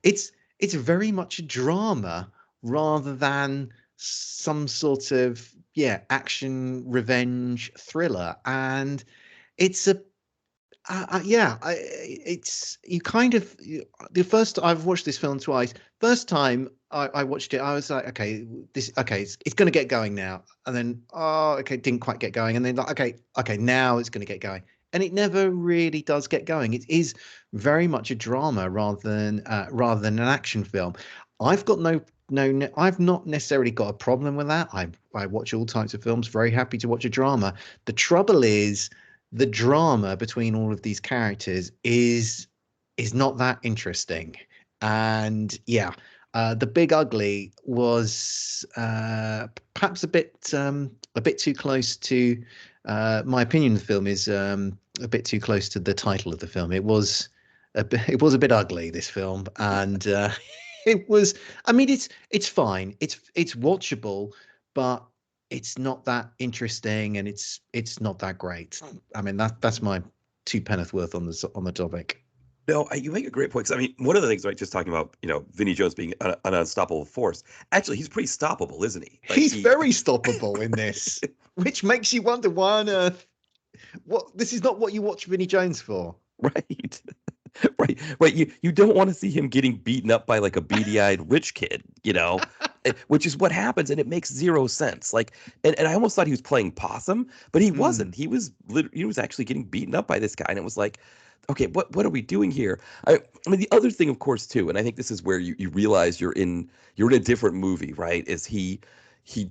it's very much a drama rather than some sort of action revenge thriller. And it's a it's you kind of the first I've watched this film twice. First time I watched it, I was like, okay, it's going to get going now, and then didn't quite get going, and then like, okay, now it's going to get going, and it never really does get going. It is very much a drama rather than an action film. I've got I've not necessarily got a problem with that. I watch all types of films. Very happy to watch a drama. The trouble is the drama between all of these characters is not that interesting. And The Big Ugly was perhaps a bit too close to my opinion of the film is a bit too close to the title of the film. It was a bit ugly, this film, and it was. I mean, it's fine. It's watchable, but it's not that interesting, and it's not that great. I mean, that's my two penneth worth on the topic. No, you make a great point. 'Cause, I mean, one of the things, right, just talking about, Vinnie Jones being an unstoppable force. Actually, he's pretty stoppable, isn't he? Like, He's very stoppable in this, which makes you wonder why on earth. This is not what you watch Vinnie Jones for. Right. Right. You don't want to see him getting beaten up by like a beady-eyed rich kid, which is what happens, and it makes zero sense. Like, and I almost thought he was playing possum, but he wasn't. He was actually getting beaten up by this guy, and it was like, okay, what are we doing here? I mean, the other thing, of course, too, and I think this is where you realize you're in a different movie, right? Is he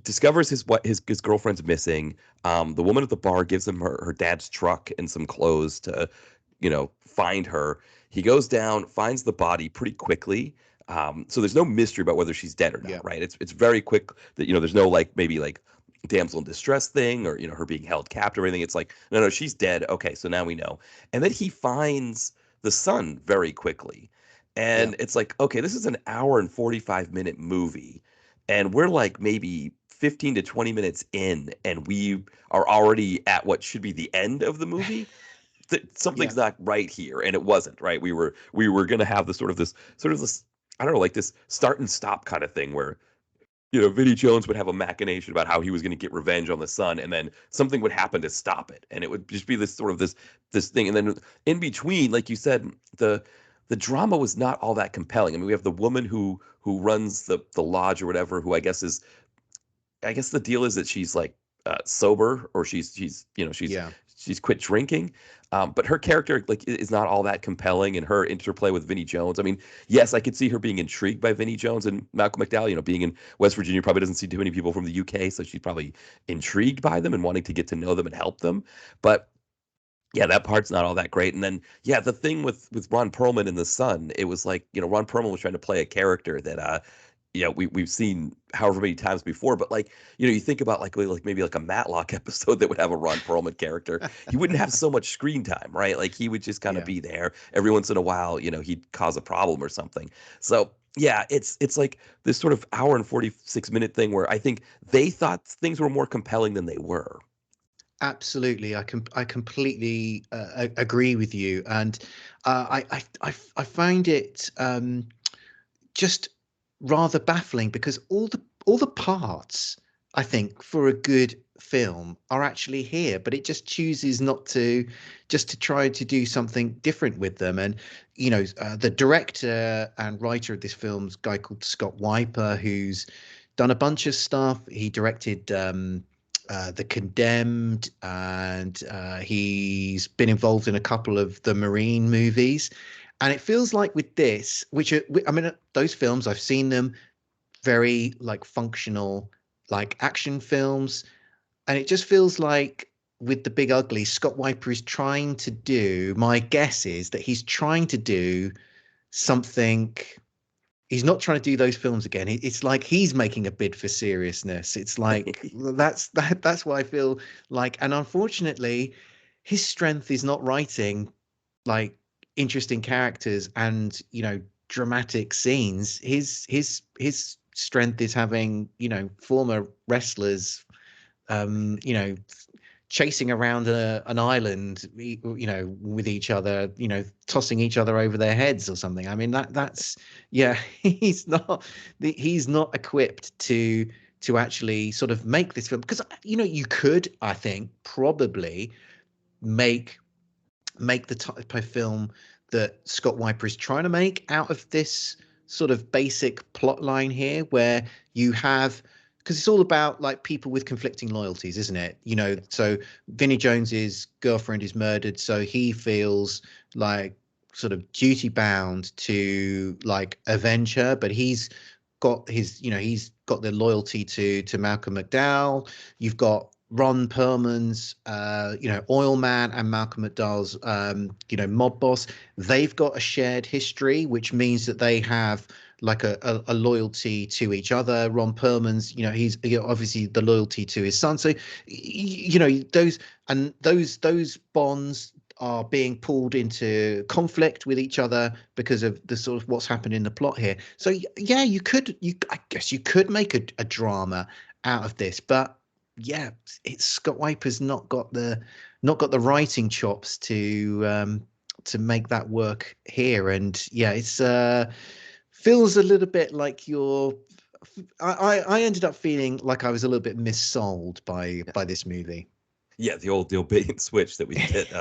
discovers his girlfriend's missing. The woman at the bar gives him her dad's truck and some clothes to find her. He goes down, finds the body pretty quickly. So there's no mystery about whether she's dead or not, right? It's very quick that there's no maybe damsel in distress thing or her being held captive or anything. It's like, no, she's dead. Okay, so now we know. And then he finds the son very quickly. And it's like, okay, this is an hour and 45-minute movie. And we're like maybe 15 to 20 minutes in, and we are already at what should be the end of the movie. Something's not right here, and it wasn't right. We were going to have this I don't know, like this start and stop kind of thing where, Vinnie Jones would have a machination about how he was going to get revenge on the son, and then something would happen to stop it, and it would just be this sort of this thing, and then in between, like you said, the drama was not all that compelling. I mean, we have the woman who runs the lodge or whatever, who I guess the deal is that she's like sober, or Yeah. she's quit drinking. But her character like is not all that compelling, and her interplay with Vinnie Jones. I mean, yes, I could see her being intrigued by Vinnie Jones and Malcolm McDowell. Being in West Virginia, probably doesn't see too many people from the UK, so she's probably intrigued by them and wanting to get to know them and help them. But yeah, that part's not all that great. And then yeah, the thing with Ron Perlman and the son, it was like, Ron Perlman was trying to play a character that we've seen however many times before, but like, you think about like maybe like a Matlock episode that would have a Ron Perlman character. He wouldn't have so much screen time, right? Like he would just kind of Yeah. be there every once in a while, he'd cause a problem or something. So yeah, it's like this sort of hour and 46-minute thing where I think they thought things were more compelling than they were. Absolutely, I completely agree with you, and I find it just rather baffling because all the parts I think for a good film are actually here, but it just chooses not to, just to try to do something different with them. And the director and writer of this film's a guy called Scott Weiper, who's done a bunch of stuff. He directed The Condemned, and he's been involved in a couple of the Marine movies. And it feels like with this, which are, I mean, those films, I've seen them, very like functional, like action films. And it just feels like with The Big Ugly, Scott Weiper is trying to do, my guess is that he's trying to do something. He's not trying to do those films again. It's like he's making a bid for seriousness. It's like that's what I feel like. And unfortunately, his strength is not writing like interesting characters and dramatic scenes. His strength is having former wrestlers chasing around an island, with each other, tossing each other over their heads or something. I mean, that's yeah, he's not equipped to actually sort of make this film, because you could, I think, probably make the type of film that Scott Weiper is trying to make out of this sort of basic plot line here, where you have, because it's all about like people with conflicting loyalties, isn't it? So Vinnie Jones's girlfriend is murdered, so he feels like sort of duty bound to like avenge her, but he's got he's got the loyalty to Malcolm McDowell. You've got Ron Perlman's, oil man, and Malcolm McDowell's, mob boss. They've got a shared history, which means that they have like a loyalty to each other. Ron Perlman's, he's obviously the loyalty to his son. So, those bonds are being pulled into conflict with each other because of the sort of what's happened in the plot here. So yeah, I guess you could make a drama out of this, but yeah, it's Scott Weiper's not got the writing chops to make that work here. And yeah, it's feels a little bit like I ended up feeling like I was a little bit missold by this movie. Yeah, the old bait and switch that we get.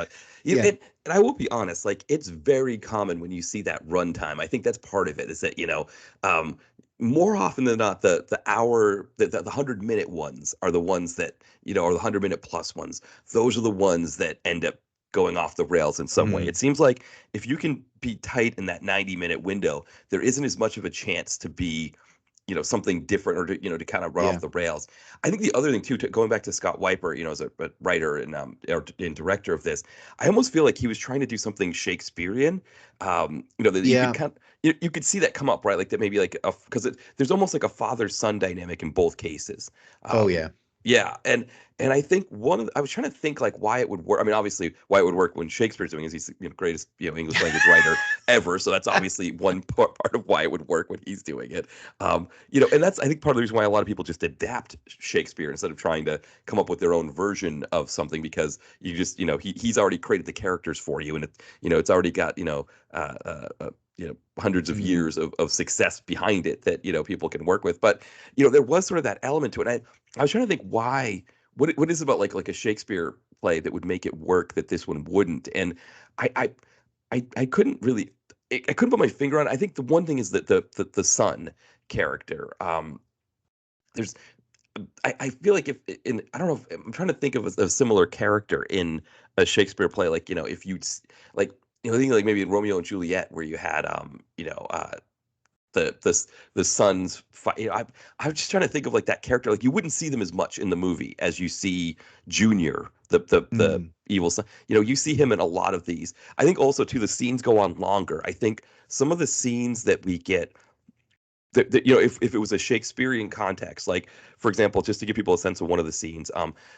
Yeah. And I will be honest, like it's very common when you see that runtime. I think that's part of it, is that more often than not, the hour, the 100-minute ones are the ones that or the 100-minute plus ones. Those are the ones that end up going off the rails in some way. Mm. It seems like if you can be tight in that 90-minute window, there isn't as much of a chance to be something different, or to kind of run Yeah. off the rails. I think the other thing too, going back to Scott Weiper, as a writer and director of this, I almost feel like he was trying to do something Shakespearean. That you could Yeah. kind you could see that come up, right? Like that, maybe like because there's almost like a father-son dynamic in both cases. Oh Um, yeah. yeah, and I think I was trying to think like why it would work. I mean, obviously why it would work when Shakespeare's doing it is he's greatest English language writer ever. So that's obviously one part of why it would work when he's doing it. And that's, I think, part of the reason why a lot of people just adapt Shakespeare instead of trying to come up with their own version of something, because you just he's already created the characters for you, and it's already got hundreds of Mm. years of success behind it that people can work with. But there was sort of that element to it. I was trying to think why. What is it about like a Shakespeare play that would make it work that this one wouldn't? And I I I couldn't really. I couldn't put my finger on it. I think the one thing is that the son character. There's I feel like if in I don't know if I'm trying to think of a similar character in a Shakespeare play, like if like thinking like maybe in Romeo and Juliet where you had the sons fight. I'm just trying to think of like that character. Like you wouldn't see them as much in the movie as you see Junior, the Mm. evil son. You see him in a lot of these. I think also too the scenes go on longer. I think some of the scenes that we get if it was a Shakespearean context, like for example, just to give people a sense of one of the scenes,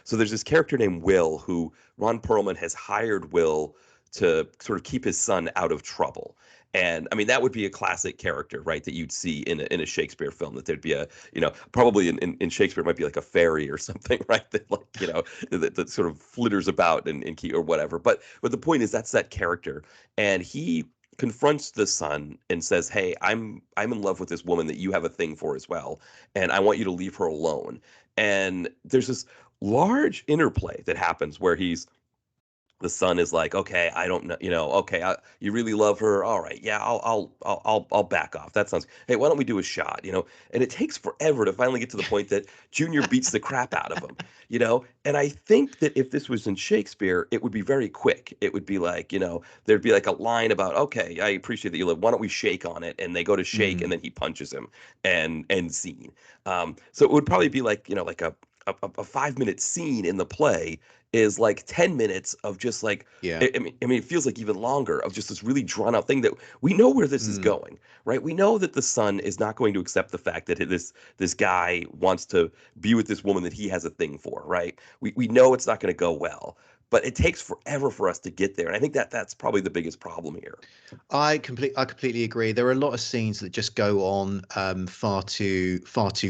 so there's this character named Will who Ron Perlman has hired Will to sort of keep his son out of trouble. And I mean, that would be a classic character, right? That you'd see in a Shakespeare film, that there'd be probably in Shakespeare, it might be like a fairy or something, right? That like, that sort of flitters about and key or whatever. But the point is that's that character. And he confronts the son and says, "Hey, I'm in love with this woman that you have a thing for as well, and I want you to leave her alone." And there's this large interplay that happens where the son is like, "Okay, I don't know, okay, you really love her. All right, yeah, I'll back off. That sounds. Hey, why don't we do a shot? And it takes forever to finally get to the point that Junior beats the crap out of him. And I think that if this was in Shakespeare, it would be very quick. It would be like, there'd be like a line about, okay, I appreciate that you live. Why don't we shake on it? And they go to shake, and Mm. then he punches him, and end scene. So it would probably be like, like a 5-minute scene in the play is like 10 minutes of just like Yeah. I mean it feels like even longer of just this really drawn out thing that we know where this is Mm. going, right? We know that the son is not going to accept the fact that this guy wants to be with this woman that he has a thing for, right? We know it's not going to go well, but it takes forever for us to get there, and I think that's probably the biggest problem here. I completely agree. There are a lot of scenes that just go on far too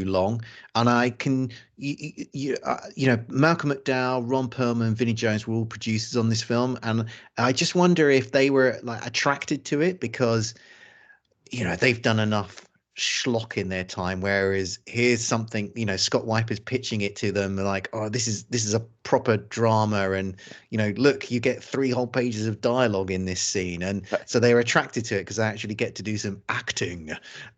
long, and I can Malcolm McDowell, Ron Perlman, Vinnie Jones were all producers on this film, and I just wonder if they were like attracted to it because they've done enough schlock in their time, whereas here's something, Scott Weiper's pitching it to them like, oh, this is a proper drama, and look, you get 3 whole pages of dialogue in this scene, and so they're attracted to it because they actually get to do some acting.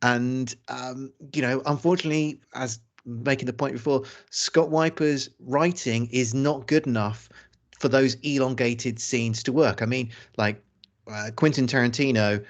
And unfortunately, as making the point before, Scott Weiper's writing is not good enough for those elongated scenes to work. I mean, like Quentin Tarantino,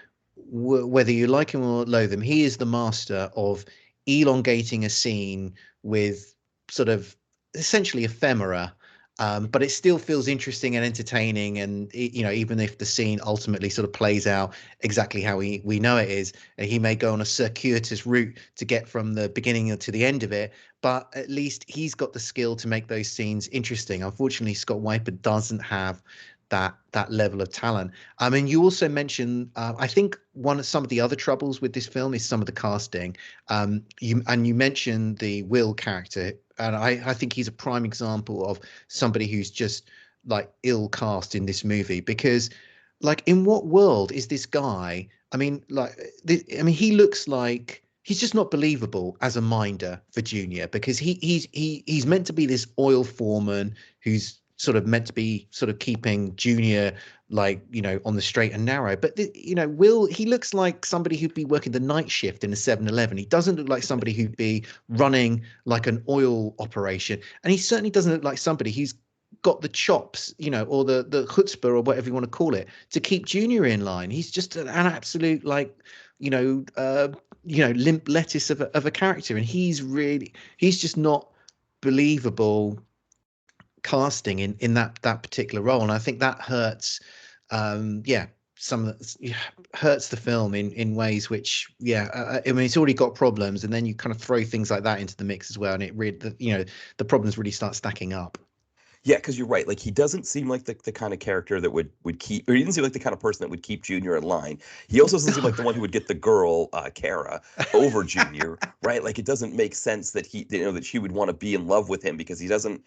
whether you like him or loathe him, he is the master of elongating a scene with sort of essentially ephemera, but it still feels interesting and entertaining. And even if the scene ultimately sort of plays out exactly how we know it is, he may go on a circuitous route to get from the beginning to the end of it. But at least he's got the skill to make those scenes interesting. Unfortunately, Scott Weiper doesn't have that level of talent. I mean, you also mentioned, I think some of the other troubles with this film is some of the casting. You mentioned the Will character, and I think he's a prime example of somebody who's just like ill cast in this movie because, like, in what world is this guy? I mean, like, he looks like he's just not believable as a minder for Junior because he's meant to be this oil foreman who's sort of meant to be sort of keeping Junior like on the straight and narrow, but Will, he looks like somebody who'd be working the night shift in a 7-Eleven. He doesn't look like somebody who'd be running like an oil operation, and he certainly doesn't look like somebody who's got the chops, or the chutzpah or whatever you want to call it, to keep Junior in line. He's just an absolute like limp lettuce of a character, and he's just not believable casting in that particular role, and I think that hurts. Yeah, hurts the film in ways which, I mean, it's already got problems, and then you kind of throw things like that into the mix as well, and it really, the problems really start stacking up. Yeah, because you're right. Like he doesn't seem like the kind of character that would keep, or he didn't seem like the kind of person that would keep Junior in line. He also doesn't seem like the one who would get the girl, Kara, over Junior, right? Like it doesn't make sense that that she would want to be in love with him because he doesn't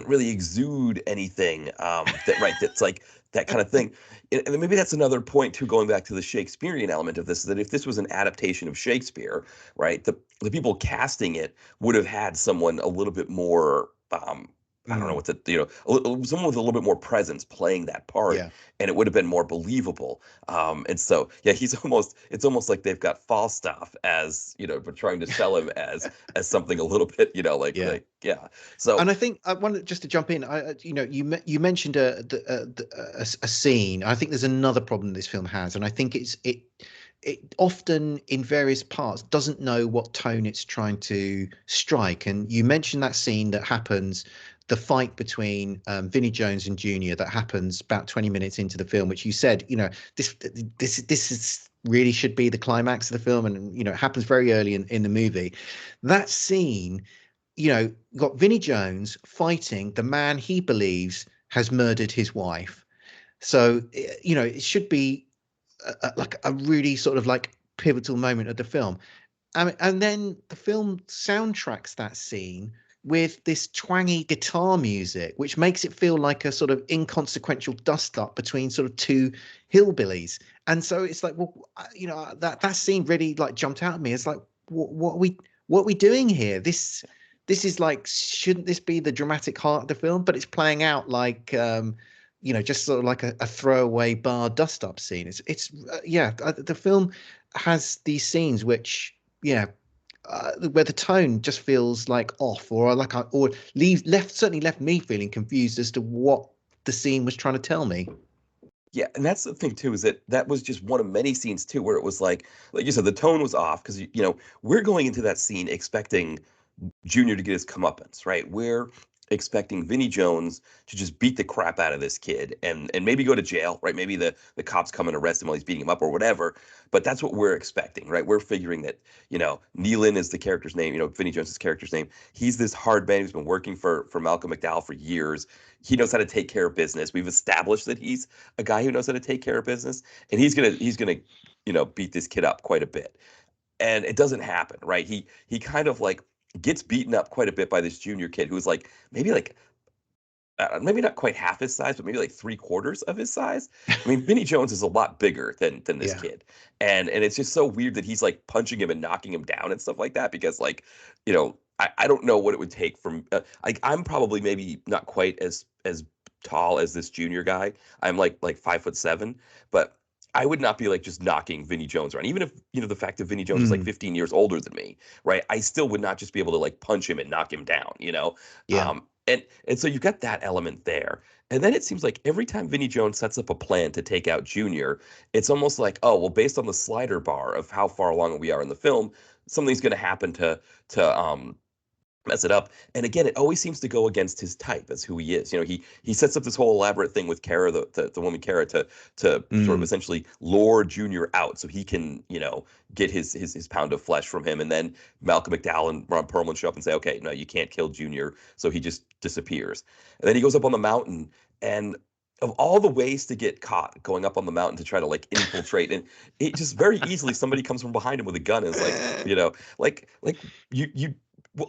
really exude anything. That's like that kind of thing. And maybe that's another point too, going back to the Shakespearean element of this, is that if this was an adaptation of Shakespeare, right, the people casting it would have had someone a little bit more, I don't know Mm, what someone with a little bit more presence playing that part, yeah. and it would have been more believable. And so, yeah, it's almost like they've got Falstaff as, but trying to sell him as something a little bit, Yeah. yeah. So And I think I wanted just to jump in. You mentioned a scene. I think there's another problem this film has, and I think it often in various parts doesn't know what tone it's trying to strike. And you mentioned that scene that happens, the fight between Vinnie Jones and Junior, that happens about 20 minutes into the film, which you said, this is really should be the climax of the film, and it happens very early in the movie. That scene, got Vinnie Jones fighting the man he believes has murdered his wife. So, it should be like a really sort of like pivotal moment of the film. And then the film soundtracks that scene with this twangy guitar music, which makes it feel like a sort of inconsequential dust up between sort of two hillbillies. And so it's like, well, that scene really like jumped out at me. It's like, what are we doing here? This is like, shouldn't this be the dramatic heart of the film? But it's playing out like, just sort of like a throwaway bar dust up scene. The film has these scenes which, yeah, where the tone just feels like off, or like certainly left me feeling confused as to what the scene was trying to tell me. yeah, and that's the thing too, is that was just one of many scenes too, where it was like you said, the tone was off because we're going into that scene expecting Junior to get his comeuppance, right? We're expecting Vinnie Jones to just beat the crap out of this kid and maybe go to jail, right? Maybe the cops come and arrest him while he's beating him up or whatever. But that's what we're expecting, right? We're figuring that, Nealon is the character's name, Vinnie Jones's character's name. He's this hard man who's been working for Malcolm McDowell for years. He knows how to take care of business. We've established that he's a guy who knows how to take care of business, and he's gonna beat this kid up quite a bit. And it doesn't happen, right? He kind of like gets beaten up quite a bit by this junior kid who's like maybe not quite half his size, but maybe like three quarters of his size. I mean, Vinnie Jones is a lot bigger than this Yeah. kid, and it's just so weird that he's like punching him and knocking him down and stuff like that, because like, I don't know what it would take from I'm probably maybe not quite as tall as this junior guy. I'm like 5'7", but I would not be like just knocking Vinnie Jones around. Even if, the fact that Vinnie Jones is like Mm, 15 years older than me, right? I still would not just be able to like punch him and knock him down. yeah. And so you've got that element there. And then it seems like every time Vinnie Jones sets up a plan to take out Junior, it's almost like, oh, well, based on the slider bar of how far along we are in the film, something's going to happen to mess it up. And again, it always seems to go against his type as who he is. He sets up this whole elaborate thing with Kara, the woman Kara, to sort of Mm, essentially lure Junior out so he can, get his pound of flesh from him. And then Malcolm McDowell and Ron Perlman show up and say, okay, no, you can't kill Junior. So he just disappears. And then he goes up on the mountain, and of all the ways to get caught going up on the mountain to try to like infiltrate, and it just very easily somebody comes from behind him with a gun and is like, like you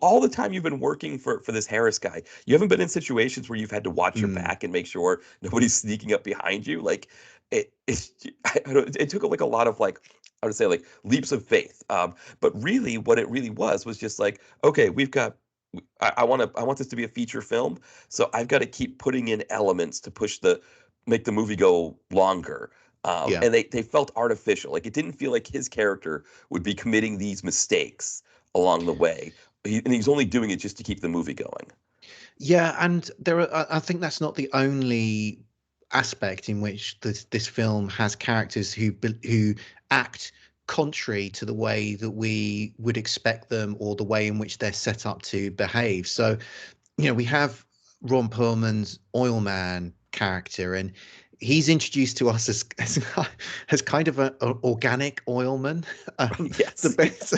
all the time you've been working for this Harris guy, you haven't been in situations where you've had to watch your mm. back and make sure nobody's sneaking up behind you. Like it took like a lot of like, I would say like leaps of faith. But really, what it really was just like, okay, we've got. I want this to be a feature film, so I've got to keep putting in elements to make the movie go longer. Yeah. And they felt artificial. Like it didn't feel like his character would be committing these mistakes along the way. And he's only doing it just to keep the movie going. Yeah, and there are. I think that's not the only aspect in which this film has characters who act contrary to the way that we would expect them, or the way in which they're set up to behave. So, we have Ron Perlman's oil man character, and he's introduced to us as kind of an organic oilman. The Yes. best.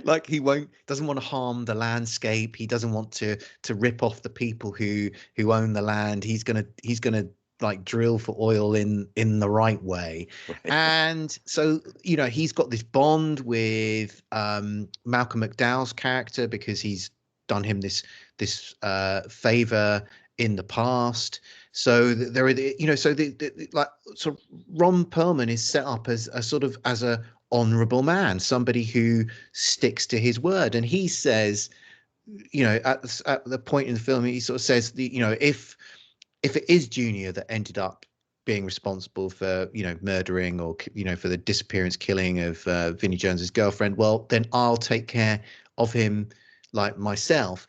Like he doesn't want to harm the landscape. He doesn't want to rip off the people who own the land. He's gonna like drill for oil in the right way. Right. And so he's got this bond with Malcolm McDowell's character, because he's done him this favor in the past. So there are so like so Ron Perlman is set up as a sort of as a honorable man, somebody who sticks to his word, and he says, at the point in the film, he sort of says, if it is Junior that ended up being responsible for murdering or for the disappearance, killing of Vinnie Jones's girlfriend, well, then I'll take care of him like myself.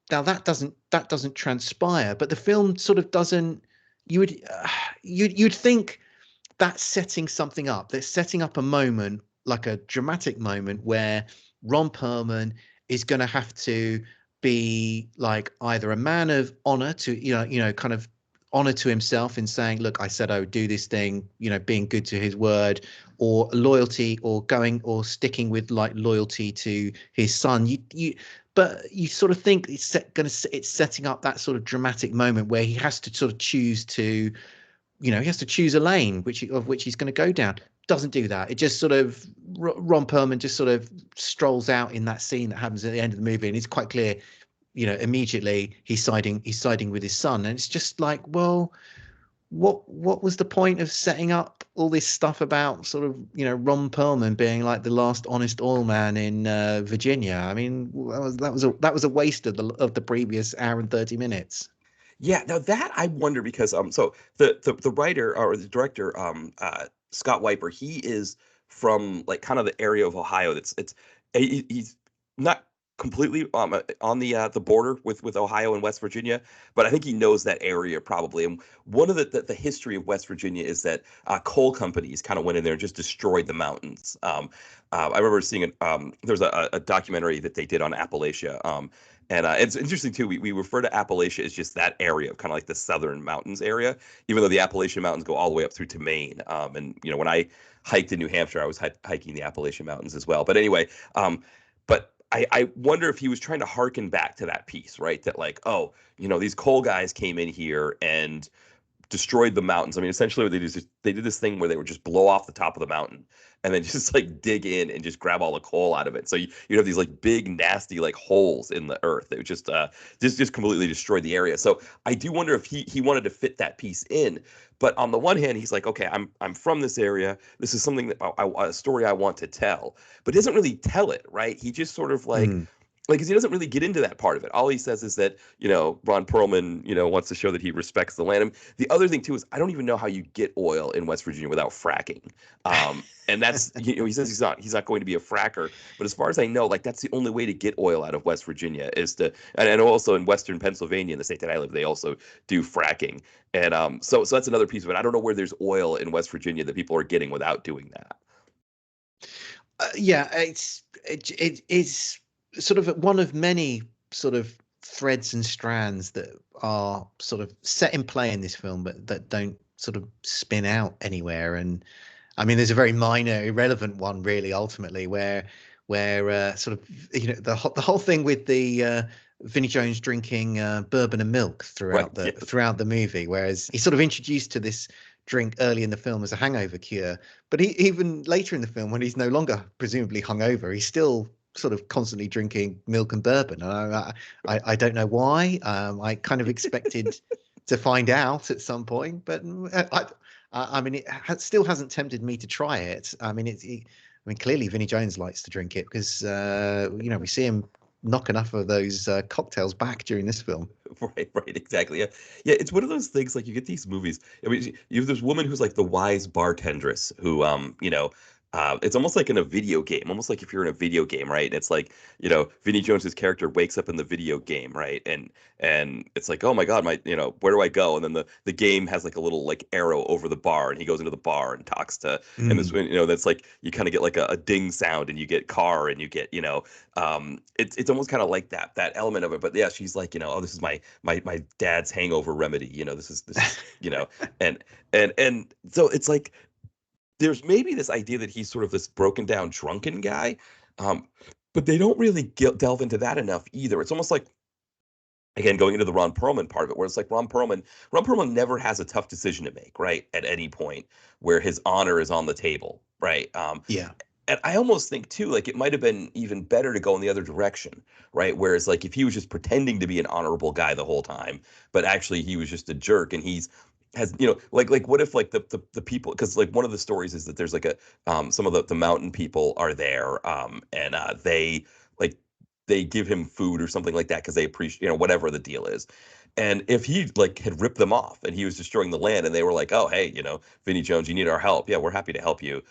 Now that doesn't transpire, but the film sort of doesn't. You'd think that's setting something up. That's setting up a moment, like a dramatic moment, where Ron Perlman is going to have to be like either a man of honor to kind of honor to himself in saying, look, I said I would do this thing, being good to his word, or loyalty, or going or sticking with like loyalty to his son. But you sort of think it's setting up that sort of dramatic moment where he has to sort of choose to, he has to choose a lane of which he's going to go down. Doesn't do that. It just sort of Ron Perlman just sort of strolls out in that scene that happens at the end of the movie, and it's quite clear, immediately he's siding with his son, and it's just like, well, what was the point of setting up all this stuff about sort of Ron Perlman being like the last honest oil man in Virginia? I mean, that was a waste of the previous hour and 30 minutes. Yeah, now that I wonder because so the writer or the director Scott Weiper, he is from like kind of the area of Ohio he's not completely on the border with Ohio and West Virginia, but I think he knows that area probably. And one of the history of West Virginia is that coal companies kind of went in there and just destroyed the mountains. I remember seeing there's a documentary that they did on Appalachia. And it's interesting too. We refer to Appalachia as just that area, kind of like the southern mountains area, even though the Appalachian Mountains go all the way up through to Maine. And when I hiked in New Hampshire, I was hiking the Appalachian Mountains as well. But anyway, but I wonder if he was trying to harken back to that piece, right? That like, oh, these coal guys came in here and destroyed the mountains. I mean, essentially what they did this thing where they would just blow off the top of the mountain and then just like dig in and just grab all the coal out of it. So you have these like big nasty like holes in the earth that would just completely destroy the area. So I do wonder if he wanted to fit that piece in. But on the one hand, he's like, okay, I'm from this area. This is something that a story I want to tell, but he doesn't really tell it, right? He just sort of like. Like, because he doesn't really get into that part of it. All he says is that, Ron Perlman, wants to show that he respects the land. And the other thing, too, is I don't even know how you get oil in West Virginia without fracking. And that's, he says he's not going to be a fracker. But as far as I know, like, that's the only way to get oil out of West Virginia is to, and also in Western Pennsylvania, in the state that I live, they also do fracking. And so that's another piece of it. I don't know where there's oil in West Virginia that people are getting without doing that. Yeah, it is sort of one of many sort of threads and strands that are sort of set in play in this film, but that don't sort of spin out anywhere. And I mean, there's a very minor, irrelevant one, really, ultimately, where sort of the whole thing with the Vinnie Jones drinking bourbon and milk throughout the movie, whereas he's sort of introduced to this drink early in the film as a hangover cure, but even later in the film, when he's no longer presumably hungover, he's still sort of constantly drinking milk and bourbon. I don't know why. I kind of expected to find out at some point, but I mean, still hasn't tempted me to try it. I mean, clearly Vinnie Jones likes to drink it because we see him knock enough of those cocktails back during this film. Right, exactly. Yeah. It's one of those things, like, you get these movies. I mean, you have this woman who's like the wise bartendress who, it's almost like in a video game, almost like if you're in a video game, right? It's like, Vinnie Jones's character wakes up in the video game, right? And it's like, oh my God, where do I go? And then the game has like a little like arrow over the bar, and he goes into the bar and talks to, and this, that's like, you kind of get like a ding sound, and you get car, and you get, it's almost kind of like that element of it. But yeah, she's like, oh, this is my dad's hangover remedy. This is and so it's like, there's maybe this idea that he's sort of this broken down drunken guy, but they don't really delve into that enough either. It's almost like, again, going into the Ron Perlman part of it, where it's like Ron Perlman never has a tough decision to make, right? At any point where his honor is on the table, right? Yeah. And I almost think too, like it might have been even better to go in the other direction, right? Whereas like if he was just pretending to be an honorable guy the whole time, but actually he was just a jerk, and he's has like what if like the people, because like one of the stories is that there's like a some of the mountain people are there, and they like they give him food or something like that because they appreciate, whatever the deal is. And if he like had ripped them off and he was destroying the land, and they were like, oh hey, Vinnie Jones, you need our help, yeah, we're happy to help you,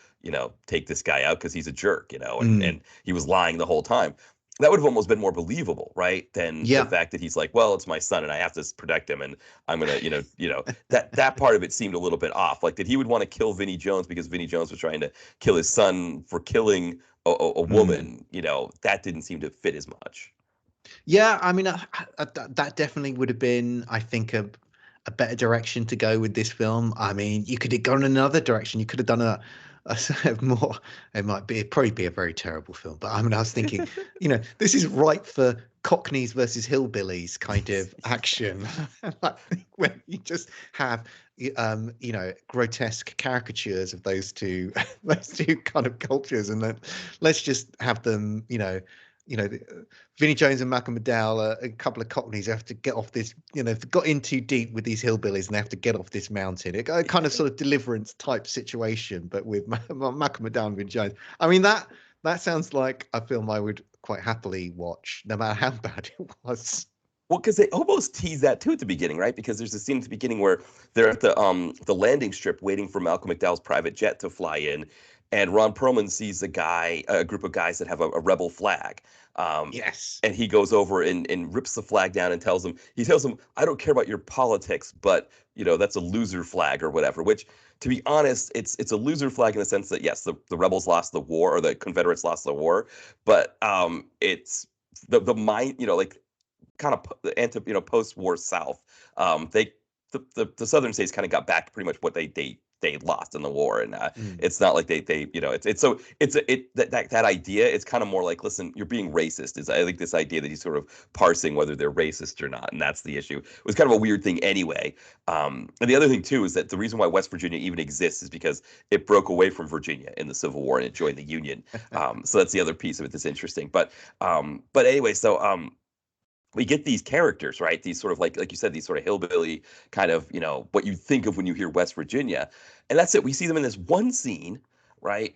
take this guy out because he's a jerk, and Mm. and he was lying the whole time. That would have almost been more believable, right? Than the Yeah. fact that he's like, well, it's my son and I have to protect him, and I'm gonna, that part of it seemed a little bit off. Like that he would want to kill Vinnie Jones because Vinnie Jones was trying to kill his son for killing a Mm. woman. That didn't seem to fit as much. Yeah, I mean, that definitely would have been, I think, a better direction to go with this film. I mean, you could have gone another direction. You could have done a sort of more. It'd probably be a very terrible film. But I mean, I was thinking, this is right for Cockneys versus hillbillies kind of action. Like, when you just have, grotesque caricatures of those two, those two kind of cultures, and then let's just have them, Vinnie Jones and Malcolm McDowell are a couple of Cockneys who have to get off this, they've got in too deep with these hillbillies and they have to get off this mountain. A kind of sort of Deliverance type situation, but with Malcolm McDowell and Vinnie Jones. I mean, that sounds like a film I would quite happily watch, no matter how bad it was. Well, because they almost tease that too at the beginning, right? Because there's a scene at the beginning where they're at the landing strip waiting for Malcolm McDowell's private jet to fly in, and Ron Perlman sees a group of guys that have a rebel flag. Yes. And he goes over and rips the flag down and tells them, I don't care about your politics, but that's a loser flag or whatever. Which, to be honest, it's a loser flag in the sense that yes, the rebels lost the war, or the Confederates lost the war, but it's the mind, like kind of anti, post-war South. They the southern states kind of got back pretty much what they lost in the war, and Mm. it's not like they it's so it's that idea. It's kind of more like, listen, you're being racist. Is I think this idea that he's sort of parsing whether they're racist or not, and that's the issue. It was kind of a weird thing anyway. And the other thing too is that the reason why West Virginia even exists is because it broke away from Virginia in the Civil War and it joined the Union. So that's the other piece of it that's interesting. But anyway, so we get these characters, right? These sort of like you said, these sort of hillbilly kind of, what you think of when you hear West Virginia. And that's it. We see them in this one scene, right?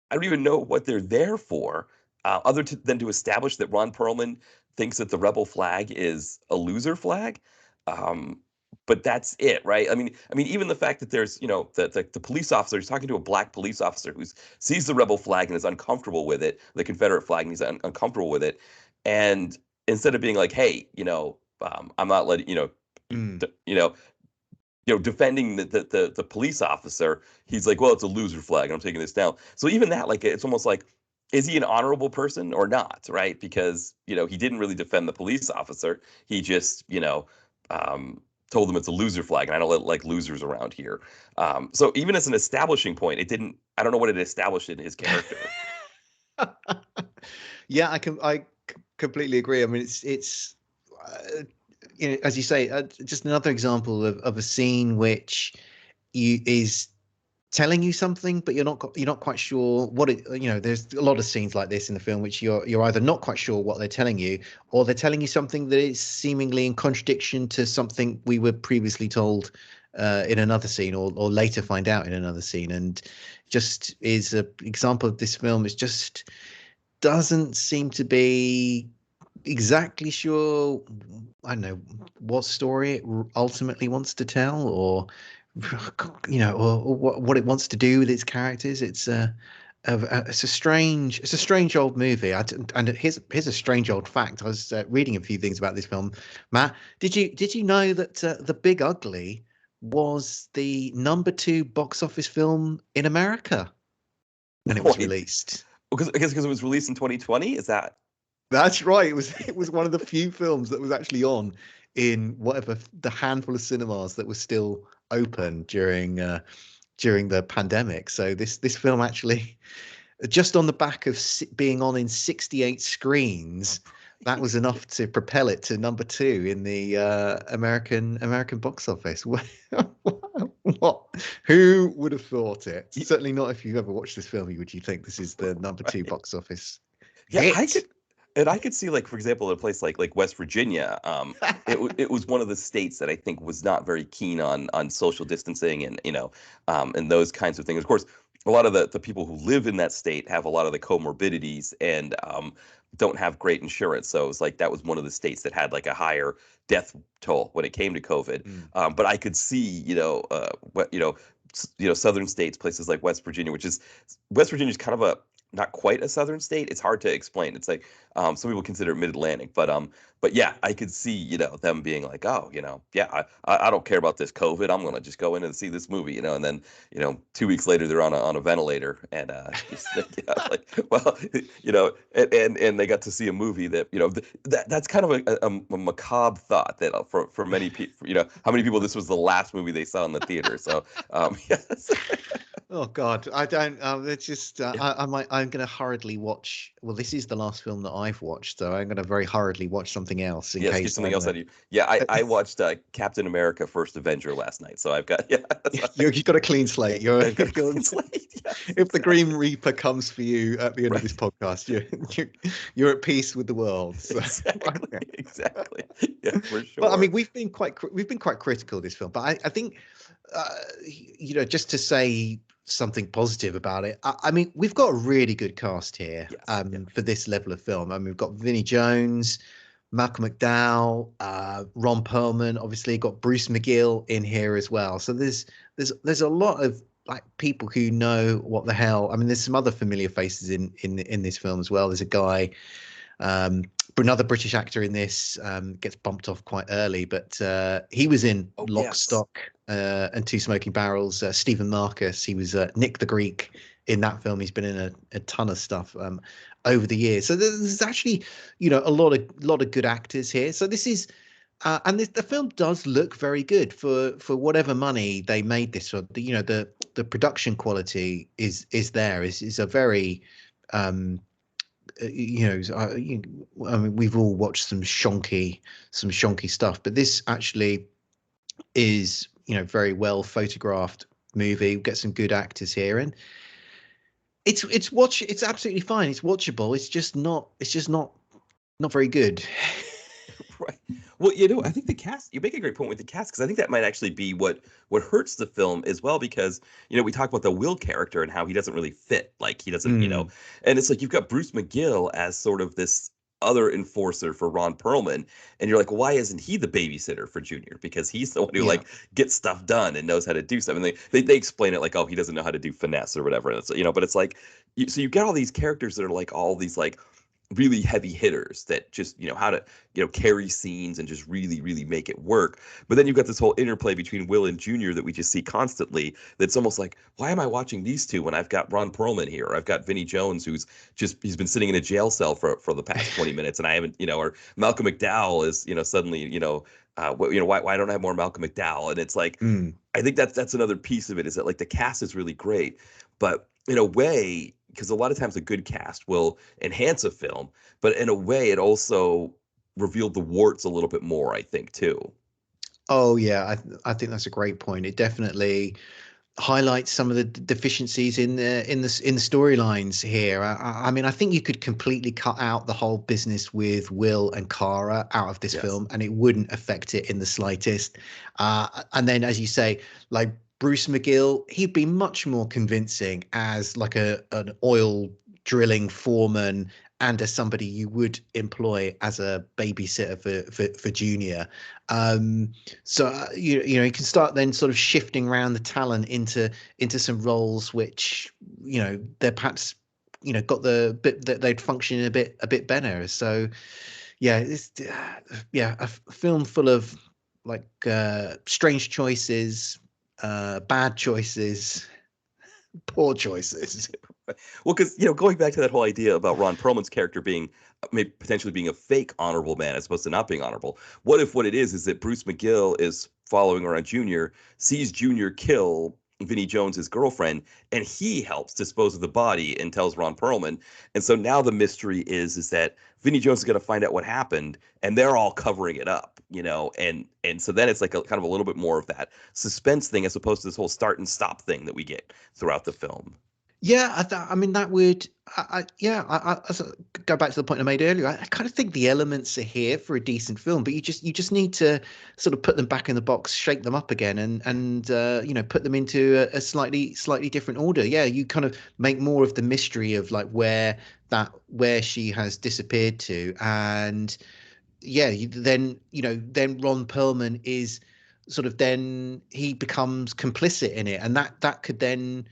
I don't even know what they're there for, than to establish that Ron Perlman thinks that the rebel flag is a loser flag. Um, but that's it, right? I mean, even the fact that there's, the police officer is talking to a black police officer who sees the rebel flag and is uncomfortable with it, the Confederate flag, and he's uncomfortable with it. And instead of being like, hey, I'm not letting, Mm. defending the police officer, he's like, well, it's a loser flag. I'm taking this down. So even that, like, it's almost like, is he an honorable person or not, right? Because he didn't really defend the police officer. He just told them it's a loser flag, and I don't like losers around here. So even as an establishing point, it didn't. I don't know what it established in his character. Yeah, I completely agree. I mean, it's as you say, just another example of a scene which is telling you something, but you're not quite sure what it. There's a lot of scenes like this in the film which you're either not quite sure what they're telling you, or they're telling you something that is seemingly in contradiction to something we were previously told in another scene, or later find out in another scene. And just is an example of this film. It just doesn't seem to be exactly sure, I don't know, what story it ultimately wants to tell, or or what it wants to do with its characters. It's a strange old movie. And here's a strange old fact. I was reading a few things about this film. Matt, did you know that The Big Ugly was the #2 box office film in America when it was Wait, released? because I guess because it was released in 2020. Is that? That's right. It was one of the few films that was actually on in whatever the handful of cinemas that were still open during the pandemic. So this film actually, just on the back of being on in 68 screens, that was enough to propel it to #2 in the American box office. What? Who would have thought it? Y- Certainly not if you've ever watched this film. Would you think this is the number two Right. box office Yeah, I hit? could, and I could see like, for example, a place like West Virginia. It was one of the states that I think was not very keen on social distancing and and those kinds of things. Of course, a lot of the people who live in that state have a lot of the comorbidities and don't have great insurance. So it was like that was one of the states that had like a higher death toll when it came to COVID. Mm. But I could see what southern states, places like West Virginia is kind of a not quite a southern state. It's hard to explain. It's like some people consider it mid-Atlantic, but yeah, I could see them being like, oh, yeah, I don't care about this COVID. I'm gonna just go in and see this movie, and then 2 weeks later they're on a ventilator and just like, yeah, like well, and they got to see a movie that that's kind of a macabre thought that for many people, how many people this was the last movie they saw in the theater. So yes. Oh God, I don't. It's just Yeah. I'm going to hurriedly watch. Well, this is the last film that I've watched, so I'm going to very hurriedly watch something else in Yes, get case something I'm. else out of you. Yeah, I watched Captain America: First Avenger last night, so I've got You've got a clean slate. I've got a clean slate. Yes, If the exactly. Green Reaper comes for you at the end of this Right. podcast, you're at peace with the world. So, Exactly. okay. Exactly. Yeah, for Well, I sure. mean, we've been quite critical of this film, but I think uh, just to say something positive about it, I mean, we've got a really good cast here Yes. Yeah. for this level of film. I mean, we've got Vinnie Jones, Malcolm McDowell, Ron Perlman, obviously got Bruce McGill in here as well. So there's a lot of like people who know what the hell. I mean, there's some other familiar faces in this film as well. There's a guy, um, another British actor in this, gets bumped off quite early, but he was in Oh Lock, yes. Stock, and Two Smoking Barrels. Stephen Marcus, he was Nick the Greek in that film. He's been in a ton of stuff over the years. So there's actually, a lot of good actors here. So this is. And the film does look very good for whatever money they made this. Or the production quality is there. Is a very I mean, we've all watched some shonky stuff, but this actually is, very well photographed movie. We get some good actors here, and it's absolutely fine. It's watchable. It's just not very good. Right. Well, I think the cast, you make a great point with the cast, because I think that might actually be what hurts the film as well, because, we talk about the Will character and how he doesn't really fit. Like he doesn't, Mm, and it's like you've got Bruce McGill as sort of this other enforcer for Ron Perlman, and you're like, why isn't he the babysitter for Junior? Because he's the one who yeah. like gets stuff done and knows how to do stuff. And they explain it like, oh, he doesn't know how to do finesse or whatever. And it's, but it's like, so you get all these characters that are like all these like really heavy hitters that just how to carry scenes and just really really make it work. But then you've got this whole interplay between Will and Junior that we just see constantly, that's almost like, why am I watching these two when I've got Ron Perlman here, or I've got Vinnie Jones, who's he's been sitting in a jail cell for the past 20 minutes, and I haven't, or Malcolm McDowell is suddenly why don't I have more Malcolm McDowell? And it's like, Mm. I think that's another piece of it, is that like the cast is really great, but in a way, because a lot of times a good cast will enhance a film, but in a way it also revealed the warts a little bit more, I think, too. Oh yeah, I think that's a great point. It definitely highlights some of the deficiencies in the storylines here. I mean, I think you could completely cut out the whole business with Will and Cara out of this Yes. film, and it wouldn't affect it in the slightest. And then, as you say, like Bruce McGill, he'd be much more convincing as like an oil drilling foreman and as somebody you would employ as a babysitter for Junior. So you can start then sort of shifting around the talent into some roles which they're perhaps got the bit that they'd function a bit better. So yeah, it's a film full of like strange choices, bad choices, poor choices. Well, because going back to that whole idea about Ron Perlman's character being maybe potentially being a fake honorable man as opposed to not being honorable. What if what it is that Bruce McGill is following around Junior, sees Junior kill Vinnie Jones, his girlfriend, and he helps dispose of the body and tells Ron Perlman. And so now the mystery is that Vinnie Jones is going to find out what happened, and they're all covering it up, and so then it's like a kind of a little bit more of that suspense thing as opposed to this whole start and stop thing that we get throughout the film. Yeah, I mean that would, as go back to the point I made earlier. I kind of think the elements are here for a decent film, but you just need to sort of put them back in the box, shake them up again, and put them into a slightly different order. Yeah, you kind of make more of the mystery of like where she has disappeared to, and yeah, then Ron Perlman is sort of, then he becomes complicit in it, and that could then,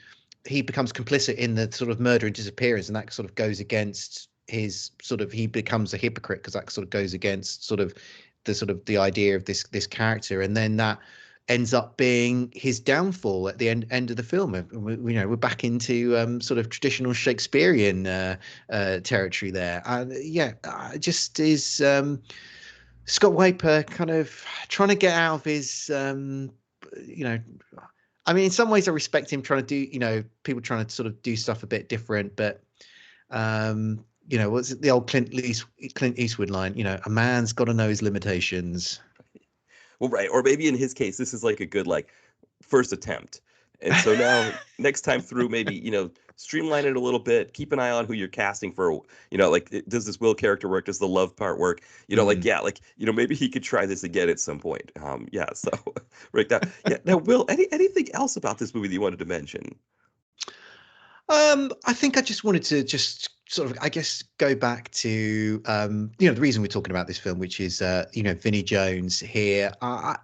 he becomes complicit in the sort of murder and disappearance, and that sort of goes against his sort of, he becomes a hypocrite because that sort of goes against sort of the idea of this character, and then that ends up being his downfall at the end of the film. We're back into sort of traditional Shakespearean territory there, and just is Scott Waper kind of trying to get out of his I mean, in some ways I respect him trying to do, people trying to sort of do stuff a bit different, but what's it, the old Clint Eastwood line, a man's got to know his limitations. Well, right. Or maybe in his case, this is like a good like first attempt. And so now next time through, maybe, streamline it a little bit, keep an eye on who you're casting for, like, does this Will character work? Does the love part work? Maybe he could try this again at some point. So right now. Yeah. Now, Will, anything else about this movie that you wanted to mention? I think I just wanted to just sort of, I guess, go back to the reason we're talking about this film, which is Vinnie Jones here. I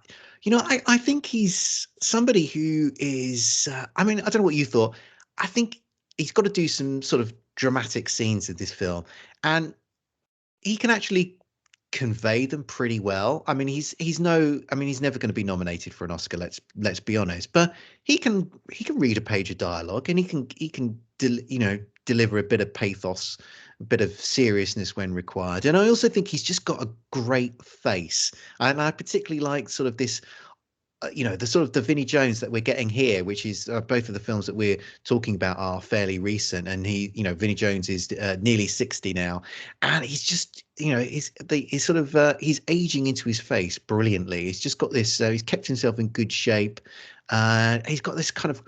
think he's somebody who is. I mean, I don't know what you thought. I think he's got to do some sort of dramatic scenes in this film, and he can actually convey them pretty well. I mean, he's never going to be nominated for an Oscar. Let's be honest, but he can read a page of dialogue, and he can deliver a bit of pathos, a bit of seriousness when required. And I also think he's just got a great face, and I particularly like sort of this. The sort of the Vinnie Jones that we're getting here, which is both of the films that we're talking about are fairly recent, and Vinnie Jones is nearly 60 now, and he's just he's aging into his face brilliantly. He's just got this. He's kept himself in good shape. He's got this kind of.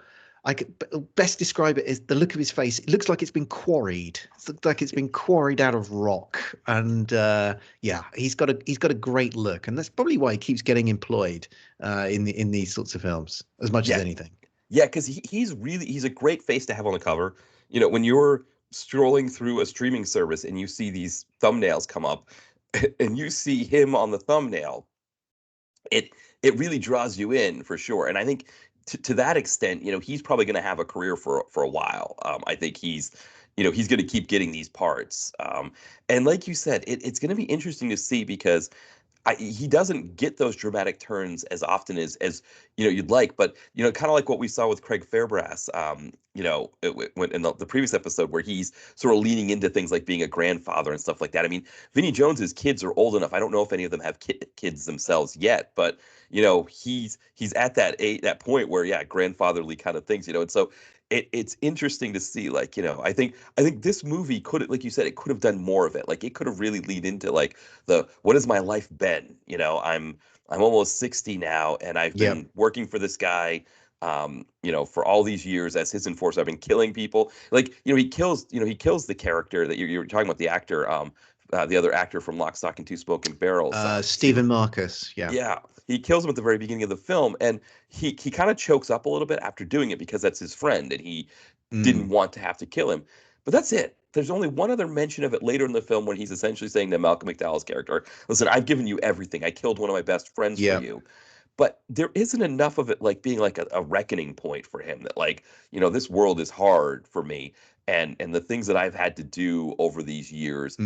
I could best describe it as the look of his face. It looks like it's been quarried. It looks like it's been quarried out of rock. And he's got a great look, and that's probably why he keeps getting employed in these sorts of films as much as anything. Yeah, because he's a great face to have on the cover. When you're scrolling through a streaming service and you see these thumbnails come up, and you see him on the thumbnail, it really draws you in for sure. And I think to that extent, he's probably going to have a career for a while. I think he's going to keep getting these parts. And like you said, it's going to be interesting to see because he doesn't get those dramatic turns as often as you'd like, but kind of like what we saw with Craig Fairbrass, when in the previous episode where he's sort of leaning into things like being a grandfather and stuff like that. I mean, Vinnie Jones's kids are old enough. I don't know if any of them have kids themselves yet, but he's at that point where grandfatherly kind of things, and so it's interesting to see, like, I think this movie could, like you said, it could have done more of it. Like, it could have really leaned into like what has my life been? I'm almost 60 now, and I've been working for this guy, for all these years as his enforcer. I've been killing people. Like, he kills the character that you're talking about, the actor, the other actor from Lock, Stock, and Two Smoking Barrels, Stephen Marcus. Yeah. He kills him at the very beginning of the film, and he kind of chokes up a little bit after doing it because that's his friend, and he didn't want to have to kill him. But that's it. There's only one other mention of it later in the film when he's essentially saying to Malcolm McDowell's character, "Listen, I've given you everything. I killed one of my best friends for you." But there isn't enough of it like being like a reckoning point for him that, like, this world is hard for me, and the things that I've had to do over these years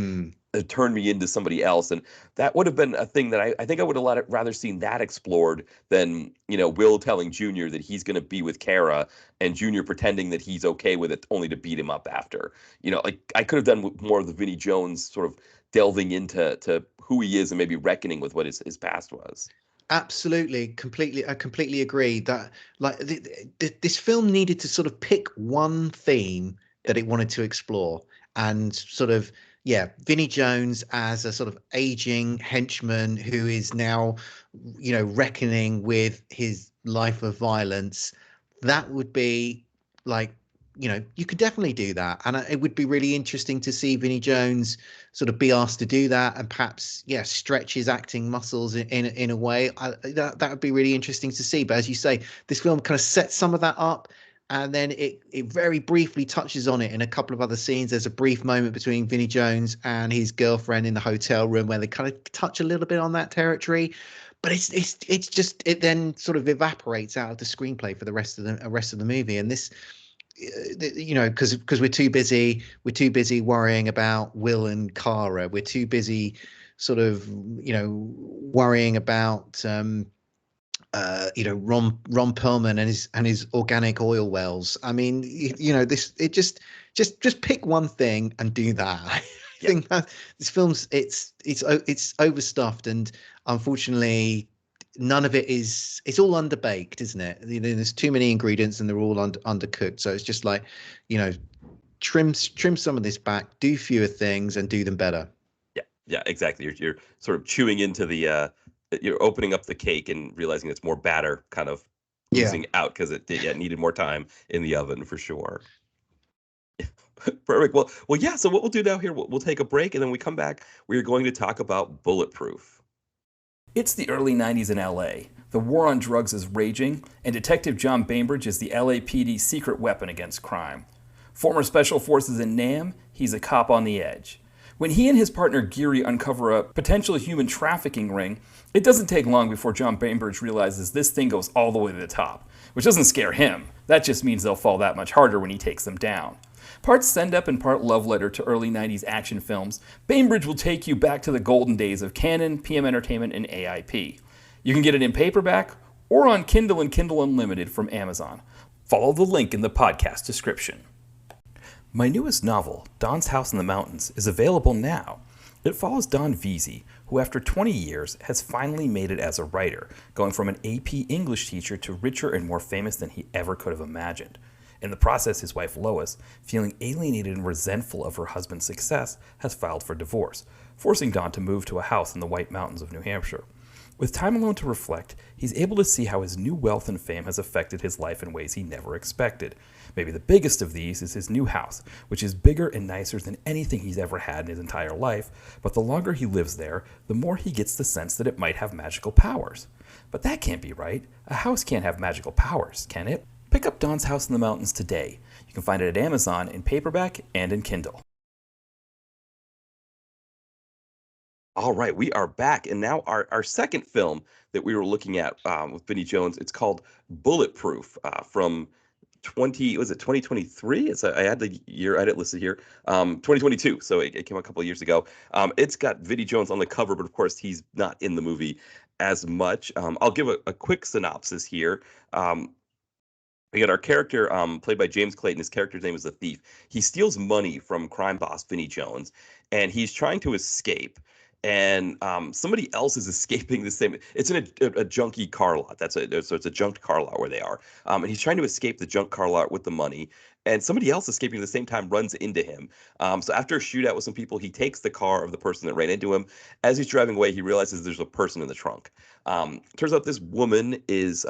turned me into somebody else. And that would have been a thing that I think I would have rather seen that explored than, Will telling Junior that he's going to be with Kara and Junior pretending that he's okay with it only to beat him up after. Like, I could have done more of the Vinnie Jones sort of delving into who he is and maybe reckoning with what his past was. Absolutely, I completely agree that like this film needed to sort of pick one theme Yeah, that it wanted to explore, and sort of, yeah, Vinnie Jones as a sort of aging henchman who is now, reckoning with his life of violence. That would be like, you could definitely do that, and it would be really interesting to see Vinnie Jones sort of be asked to do that, and perhaps, yeah, stretch his acting muscles in a way. That would be really interesting to see. But as you say, this film kind of sets some of that up, and then it very briefly touches on it in a couple of other scenes. There's a brief moment between Vinnie Jones and his girlfriend in the hotel room where they kind of touch a little bit on that territory. But it's just, it then sort of evaporates out of the screenplay for the rest of the movie. And this, because we're too busy worrying about Will and Kara. We're too busy sort of, worrying about Ron Perlman and his organic oil wells. I mean, this, it just pick one thing and do that. I yeah, think that this film's, it's overstuffed, and unfortunately none of it is, it's all underbaked, isn't it? There's too many ingredients and they're all undercooked. So it's just like, you know, trim some of this back, do fewer things and do them better. yeah, exactly. You're sort of chewing into the you're opening up the cake and realizing it's more batter, kind of Yeah. oozing out because it needed more time in the oven for sure. Perfect. Well, yeah. So what we'll do now here, we'll take a break, and then when we come back, we're going to talk about Bulletproof. It's the early 90s in LA. The war on drugs is raging, and Detective John Bainbridge is the LAPD's secret weapon against crime. Former special forces in Nam, he's a cop on the edge. When he and his partner Geary uncover a potential human trafficking ring, it doesn't take long before John Bainbridge realizes this thing goes all the way to the top, which doesn't scare him. That just means they'll fall that much harder when he takes them down. Part send-up and part love letter to early 90s action films, Bainbridge will take you back to the golden days of Canon, PM Entertainment, and AIP. You can get it in paperback or on Kindle and Kindle Unlimited from Amazon. Follow the link in the podcast description. My newest novel, Don's House in the Mountains, is available now. It follows Don Veazey, who after 20 years has finally made it as a writer, going from an AP English teacher to richer and more famous than he ever could have imagined. In the process, his wife Lois, feeling alienated and resentful of her husband's success, has filed for divorce, forcing Don to move to a house in the White Mountains of New Hampshire. With time alone to reflect, he's able to see how his new wealth and fame has affected his life in ways he never expected. Maybe the biggest of these is his new house, which is bigger and nicer than anything he's ever had in his entire life, but the longer he lives there, the more he gets the sense that it might have magical powers. But that can't be right. A house can't have magical powers, can it? Pick up Don's House in the Mountains today. You can find it at Amazon in paperback and in Kindle. All right, we are back, and now our second film that we were looking at with Vinnie Jones. It's called Bulletproof from 2023? I had the year edit listed here, 2022. So it came out a couple of years ago. It's got Vinnie Jones on the cover, but of course he's not in the movie as much. I'll give a quick synopsis here. We got our character played by James Clayton. His character's name is the Thief. He steals money from crime boss Vinnie Jones, and he's trying to escape. And somebody else is escaping the same. It's in a junky car lot. So it's a junked car lot where they are. And he's trying to escape the junk car lot with the money. And somebody else escaping at the same time runs into him. So after a shootout with some people, he takes the car of the person that ran into him. As he's driving away, he realizes there's a person in the trunk. Turns out this woman is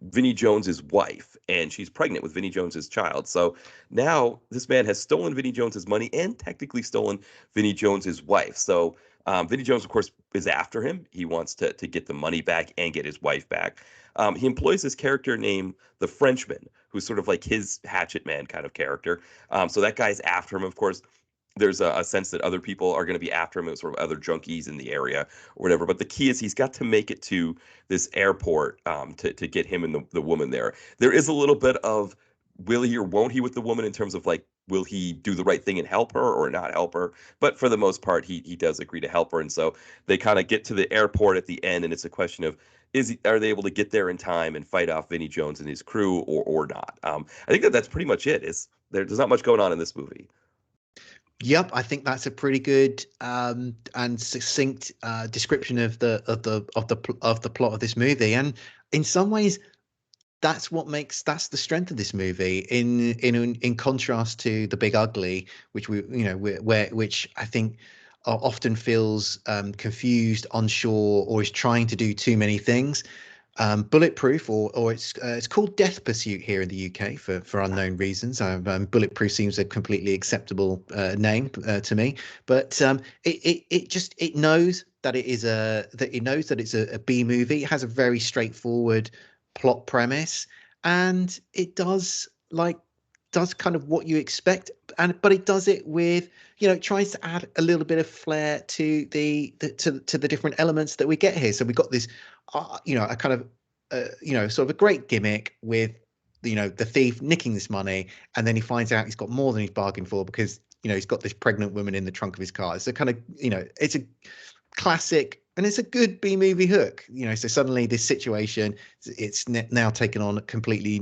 Vinnie Jones's wife, and she's pregnant with Vinnie Jones's child. So now this man has stolen Vinnie Jones's money and technically stolen Vinnie Jones's wife. So Vinnie Jones, of course, is after him. He wants to get the money back and get his wife back. He employs this character named the Frenchman, who's sort of like his hatchet man kind of character. So that guy's after him, of course. There's a sense that other people are going to be after him, sort of other junkies in the area or whatever. But the key is he's got to make it to this airport to get him and the woman there. There is a little bit of will he or won't he with the woman in terms of like, will he do the right thing and help her or not help her? But for the most part, he does agree to help her. And so they kind of get to the airport at the end, and it's a question of are they able to get there in time and fight off Vinnie Jones and his crew or not? I think that's pretty much it. There's not much going on in this movie. Yep, I think that's a pretty good and succinct description of the plot of this movie. And in some ways, that's the strength of this movie. In contrast to The Big Ugly, which which I think often feels confused, unsure, or is trying to do too many things. Bulletproof, or it's called Death Pursuit here in the UK for unknown reasons. Bulletproof seems a completely acceptable name to me, but it knows that it knows that it's a B movie. It has a very straightforward plot premise, and it does kind of what you expect, but it does it with, it tries to add a little bit of flair to to the different elements that we get here. So we got this a kind of sort of a great gimmick with the thief nicking this money, and then he finds out he's got more than he's bargained for, because he's got this pregnant woman in the trunk of his car. It's a kind of it's a classic, and it's a good B movie hook. So suddenly this situation, it's now taken on completely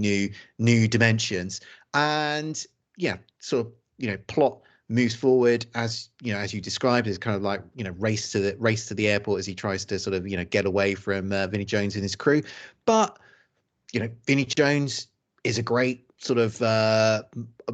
new dimensions. And yeah, sort of plot moves forward as as you described, is kind of like race to the airport as he tries to sort of get away from Vinnie Jones and his crew. But Vinnie Jones is a great sort of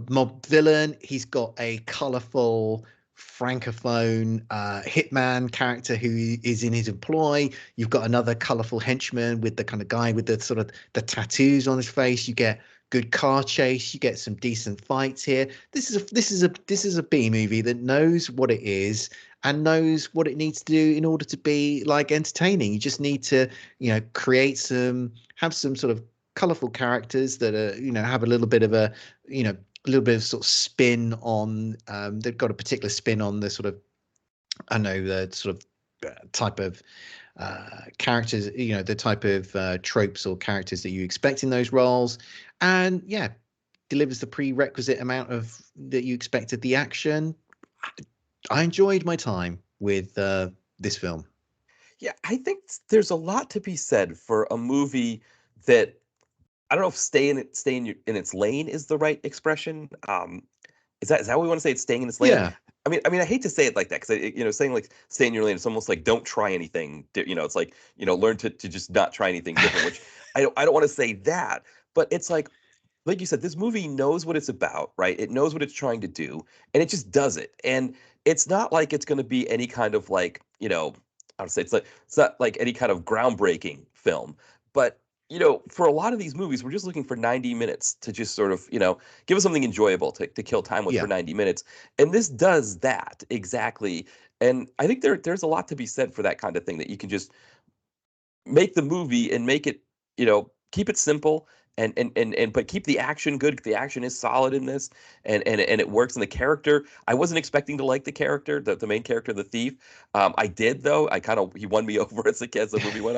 mob villain. He's got a colorful francophone hitman character who is in his employ. You've got another colorful henchman with the kind of guy with the sort of the tattoos on his face. You get good car chase. You get some decent fights here. This is a B movie that knows what it is and knows what it needs to do in order to be like entertaining. You just need to have some sort of colorful characters that are have a little bit of a sort of spin on they've got a particular spin on the sort of the sort of type of characters, the type of tropes or characters that you expect in those roles, and delivers the prerequisite amount of that you expected. The action, I enjoyed my time with this film. Yeah, I think there's a lot to be said for a movie that, I don't know if in its lane is the right expression. Is that what we want to say? It's staying in its lane. Yeah. I hate to say it like that, because saying like stay in your lane, it's almost like don't try anything. It's like learn to just not try anything different. Which I don't want to say that, but it's like you said, this movie knows what it's about, right? It knows what it's trying to do, and it just does it. And it's not like it's going to be any kind of like I would say it's not like any kind of groundbreaking film, but for a lot of these movies, we're just looking for 90 minutes to just sort of, give us something enjoyable to kill time with for 90 minutes. And this does that exactly. And I think there's a lot to be said for that kind of thing, that you can just make the movie and make it, keep it simple and but keep the action good. The action is solid in this, and it works. And the character, I wasn't expecting to like the character, the main character, the thief. I did, though. He won me over as the movie went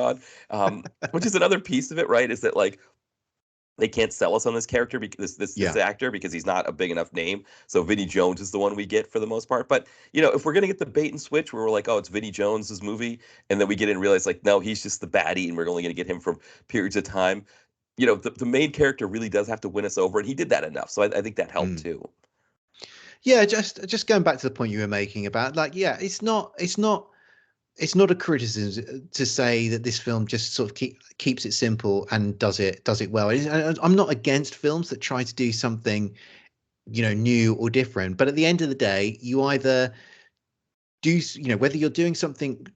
on. Which is another piece of it, right? Is that like they can't sell us on this character, because this actor, because he's not a big enough name. So Vinnie Jones is the one we get for the most part. But if we're gonna get the bait and switch where we're like, oh, it's Vinnie Jones's movie, and then we get in and realize like, no, he's just the baddie, and we're only gonna get him from periods of time. The main character really does have to win us over, and he did that enough. So I think that helped too. Yeah, just going back to the point you were making about like, it's not a criticism to say that this film just sort of keeps it simple and does it well. I'm not against films that try to do something new or different, but at the end of the day, you either do whether you're doing something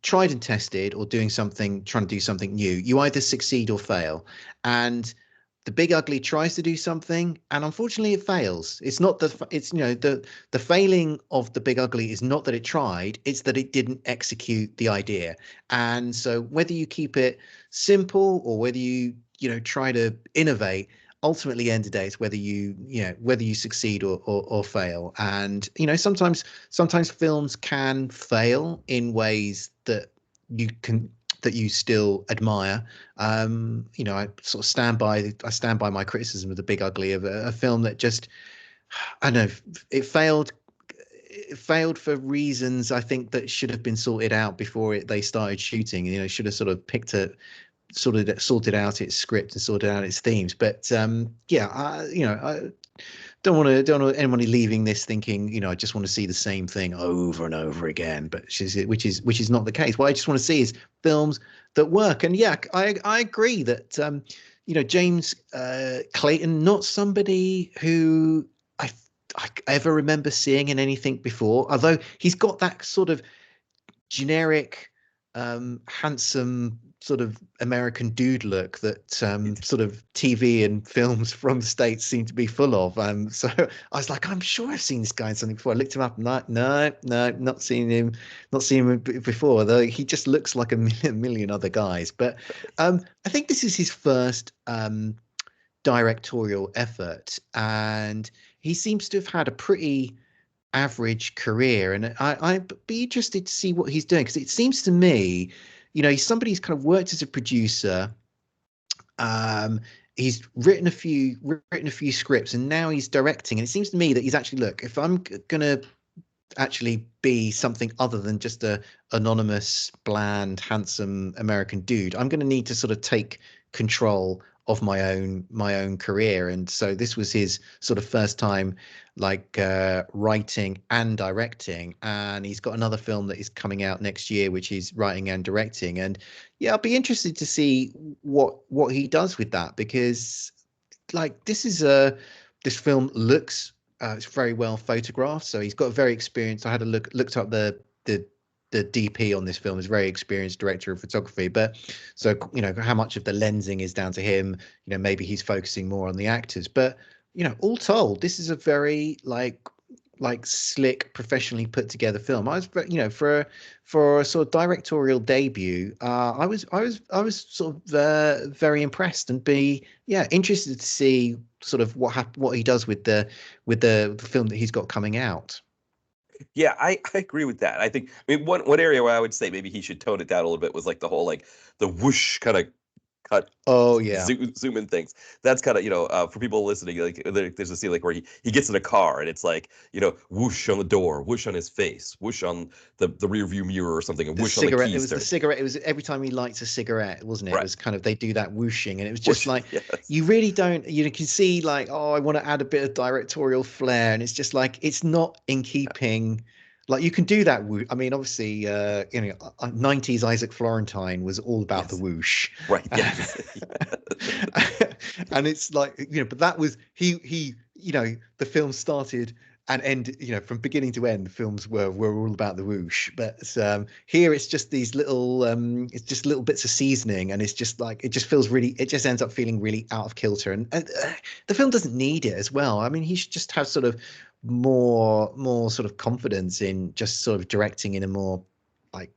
tried and tested or trying to do something new, you either succeed or fail. And The Big Ugly tries to do something, and unfortunately it fails. It's not the failing of The Big Ugly is not that it tried, it's that it didn't execute the idea. And so whether you keep it simple or whether you try to innovate, ultimately end of the day, it's whether you succeed or fail. And sometimes films can fail in ways that you still admire. I sort of stand by my criticism of The Big Ugly, of a film that just, I don't know, it failed for reasons I think that should have been sorted out before they started shooting. Should have sort of sorted out its script and sorted out its themes. But don't want anybody leaving this thinking, you know, I just want to see the same thing over and over again. But which is not the case. What I just want to see is films that work. And yeah, I agree that you know, James Clayton, not somebody who I ever remember seeing in anything before. Although he's got that sort of generic, handsome sort of American dude look that sort of TV and films from the States seem to be full of. So I was like, I'm sure I've seen this guy in something before. I looked him up. No, not seen him, before. Though he just looks like a million other guys. But I think this is his first directorial effort, and he seems to have had a pretty average career. And I'd be interested to see what he's doing, because it seems to me, you know, he's somebody who's kind of worked as a producer. He's written a few scripts, and now he's directing. And it seems to me that he's actually, look, if I'm gonna actually be something other than just a anonymous, bland, handsome American dude, I'm going to need to sort of take control of my own career. And so this was his sort of first time like writing and directing, and he's got another film that is coming out next year which he's writing and directing. And yeah, I'll be interested to see what he does with that, because like this film looks it's very well photographed. So he's got a very experienced. I had a looked up the DP on this film, is a very experienced director of photography. But so, you know, how much of the lensing is down to him? You know, maybe he's focusing more on the actors. But you know, all told, this is a very like slick, professionally put together film. I was, you know, for a sort of directorial debut, I was sort of very impressed, and interested to see sort of what he does with the film that he's got coming out. Yeah, I agree with that. I think, I mean, one area where I would say maybe he should tone it down a little bit was like the whole like the whoosh kind of cut. Oh yeah, zoom in things. That's kind of, you know, for people listening, like there's a scene like where he gets in a car and it's like, you know, whoosh on the door, whoosh on his face, whoosh on the rear view mirror or something, and whoosh on the cigarette. keys. It was the cigarette. It was every time he lights a cigarette, wasn't it? Right. It was kind of, they do that whooshing, and it was just Whoosh, like, yes. you really don't. You can see like, oh, I want to add a bit of directorial flair, and it's just like, it's not in keeping. Like, you can do that. I mean, obviously, you know, 90s Isaac Florentine was all about the whoosh. Right. Yes. And it's like, you know, but that was he. You know, the film started and end. You know, from beginning to end, the films were all about the whoosh. But here, it's just these little, it's just little bits of seasoning, and it's just like, it just feels really. It just ends up feeling really out of kilter, and the film doesn't need it as well. I mean, he should just have sort of more sort of confidence in just sort of directing in a more like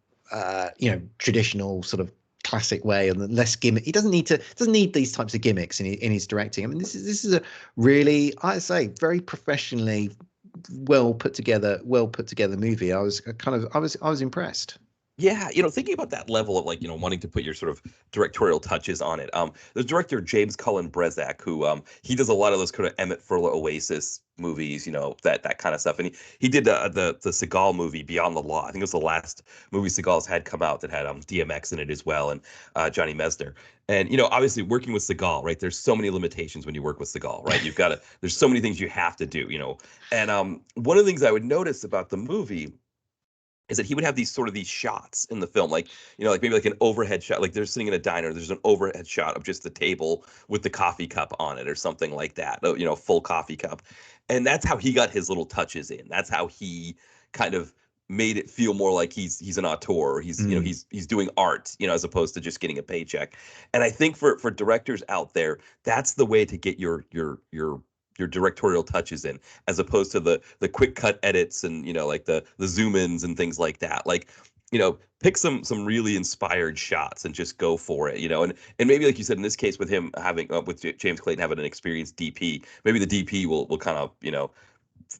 you know, traditional sort of classic way, and less gimmick. He doesn't need these types of gimmicks in his directing. I mean, this is a really, I say, very professionally well put together movie. I was impressed. Yeah, you know, thinking about that level of like, you know, wanting to put your sort of directorial touches on it. The director James Cullen Brezak, who he does a lot of those kind of Emmett Furler Oasis movies, you know, that kind of stuff. And he did the Seagal movie Beyond the Law. I think it was the last movie Seagal's had come out that had DMX in it as well, and Johnny Mesner. And, you know, obviously working with Seagal, right? There's so many limitations when you work with Seagal, right? You've got to, there's so many things you have to do, you know. And one of the things I would notice about the movie is that he would have these shots in the film, like, you know, like maybe like an overhead shot, like they're sitting in a diner, there's an overhead shot of just the table with the coffee cup on it or something like that, you know, full coffee cup. And that's how he got his little touches in. That's how he kind of made it feel more like he's an auteur, or he's you know, he's doing art, you know, as opposed to just getting a paycheck. And I think for directors out there, that's the way to get your directorial touches in, as opposed to the quick cut edits and, you know, like the zoom ins and things like that. Like, you know, pick some really inspired shots and just go for it, you know. And maybe, like you said, in this case with him having with James Clayton having an experienced DP, maybe the DP will kind of, you know,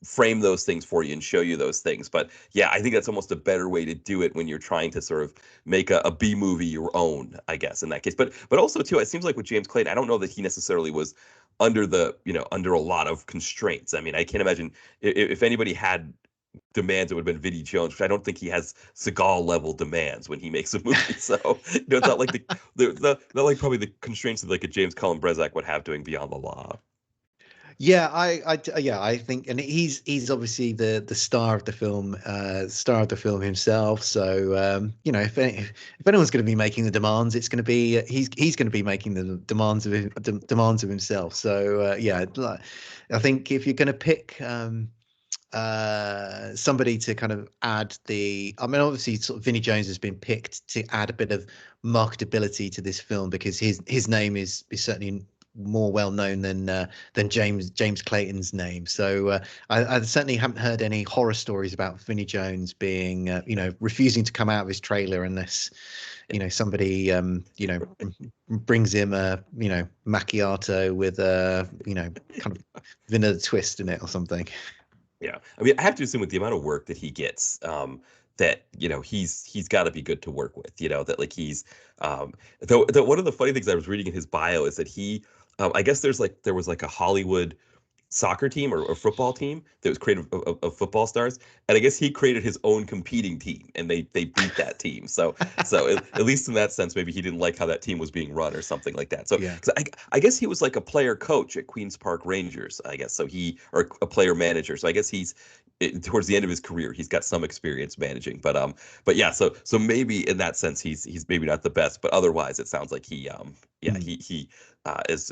frame those things for you and show you those things. But yeah, I think that's almost a better way to do it when you're trying to sort of make a B movie your own, I guess, in that case. But also too, it seems like with James Clayton, I don't know that he necessarily was under under a lot of constraints. I mean, I can't imagine if anybody had demands, it would have been Vinnie Jones, which I don't think he has Seagal level demands when he makes a movie. So, you know, it's not like not like probably the constraints that like a James Cullen Brezak would have doing Beyond the Law. Yeah, I think, and he's obviously the star of the film himself. So if anyone's going to be making the demands, it's going to be he's going to be making the demands of himself. So I think if you're going to pick somebody to kind of add I mean, obviously, sort of Vinnie Jones has been picked to add a bit of marketability to this film because his name is certainly more well known than James Clayton's name. So I certainly haven't heard any horror stories about Vinnie Jones being refusing to come out of his trailer unless somebody brings him a macchiato with a kind of vanilla twist in it or something. Yeah, I mean, I have to assume with the amount of work that he gets, that he's got to be good to work with. That like he's though one of the funny things I was reading in his bio is that I guess there was like a Hollywood soccer team or football team that was created of football stars, and I guess he created his own competing team, and they beat that team. So at least in that sense, maybe he didn't like how that team was being run or something like that. So Yeah. 'cause I guess he was like a player coach at Queens Park Rangers, I guess. Or a player manager. So I guess towards the end of his career, he's got some experience managing. But yeah, so maybe in that sense, he's maybe not the best, but otherwise, it sounds like he is.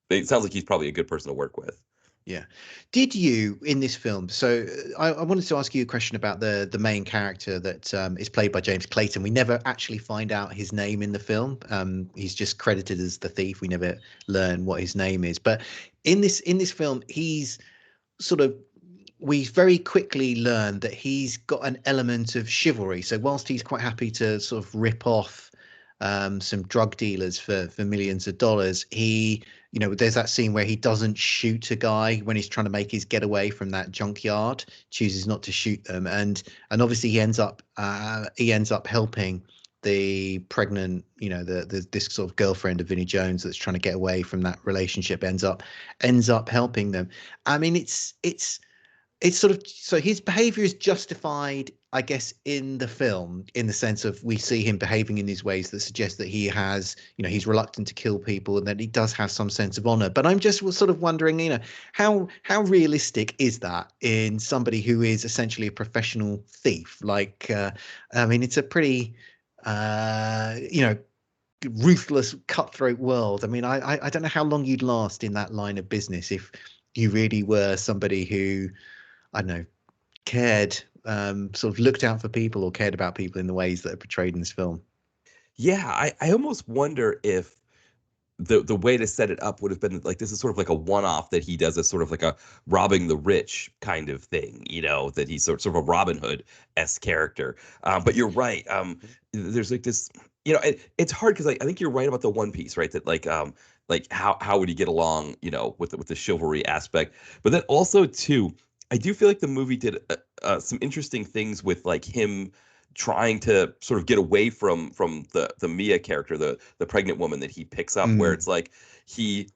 It sounds like he's probably a good person to work with. Yeah. Did you in this film? So I wanted to ask you a question about the main character that is played by James Clayton. We never actually find out his name in the film. He's just credited as the thief. We never learn what his name is. But in this film, he's sort of we very quickly learn that he's got an element of chivalry. So whilst he's quite happy to sort of rip off some drug dealers for millions of dollars, there's that scene where he doesn't shoot a guy when he's trying to make his getaway from that junkyard, chooses not to shoot them, and obviously he ends up helping the pregnant, this sort of girlfriend of Vinnie Jones that's trying to get away from that relationship, ends up helping them. I mean, it's sort of, so his behavior is justified, I guess, in the film, in the sense of we see him behaving in these ways that suggest that he has, he's reluctant to kill people and that he does have some sense of honor. But I'm just sort of wondering, how realistic is that in somebody who is essentially a professional thief? Like, I mean, it's a pretty, ruthless, cutthroat world. I mean, I don't know how long you'd last in that line of business if you really were somebody who, I don't know, cared, sort of looked out for people or cared about people in the ways that are portrayed in this film. Yeah, I almost wonder if the way to set it up would have been like this is sort of like a one-off that he does, a sort of like a robbing the rich kind of thing, that he's sort of a Robin Hood-esque character. But you're right. There's like this, it's hard because I think you're right about the One Piece, right? That like how would he get along, with the chivalry aspect, but then also too, I do feel like the movie did some interesting things with like him trying to sort of get away from the Mia character, the pregnant woman that he picks up, where it's like he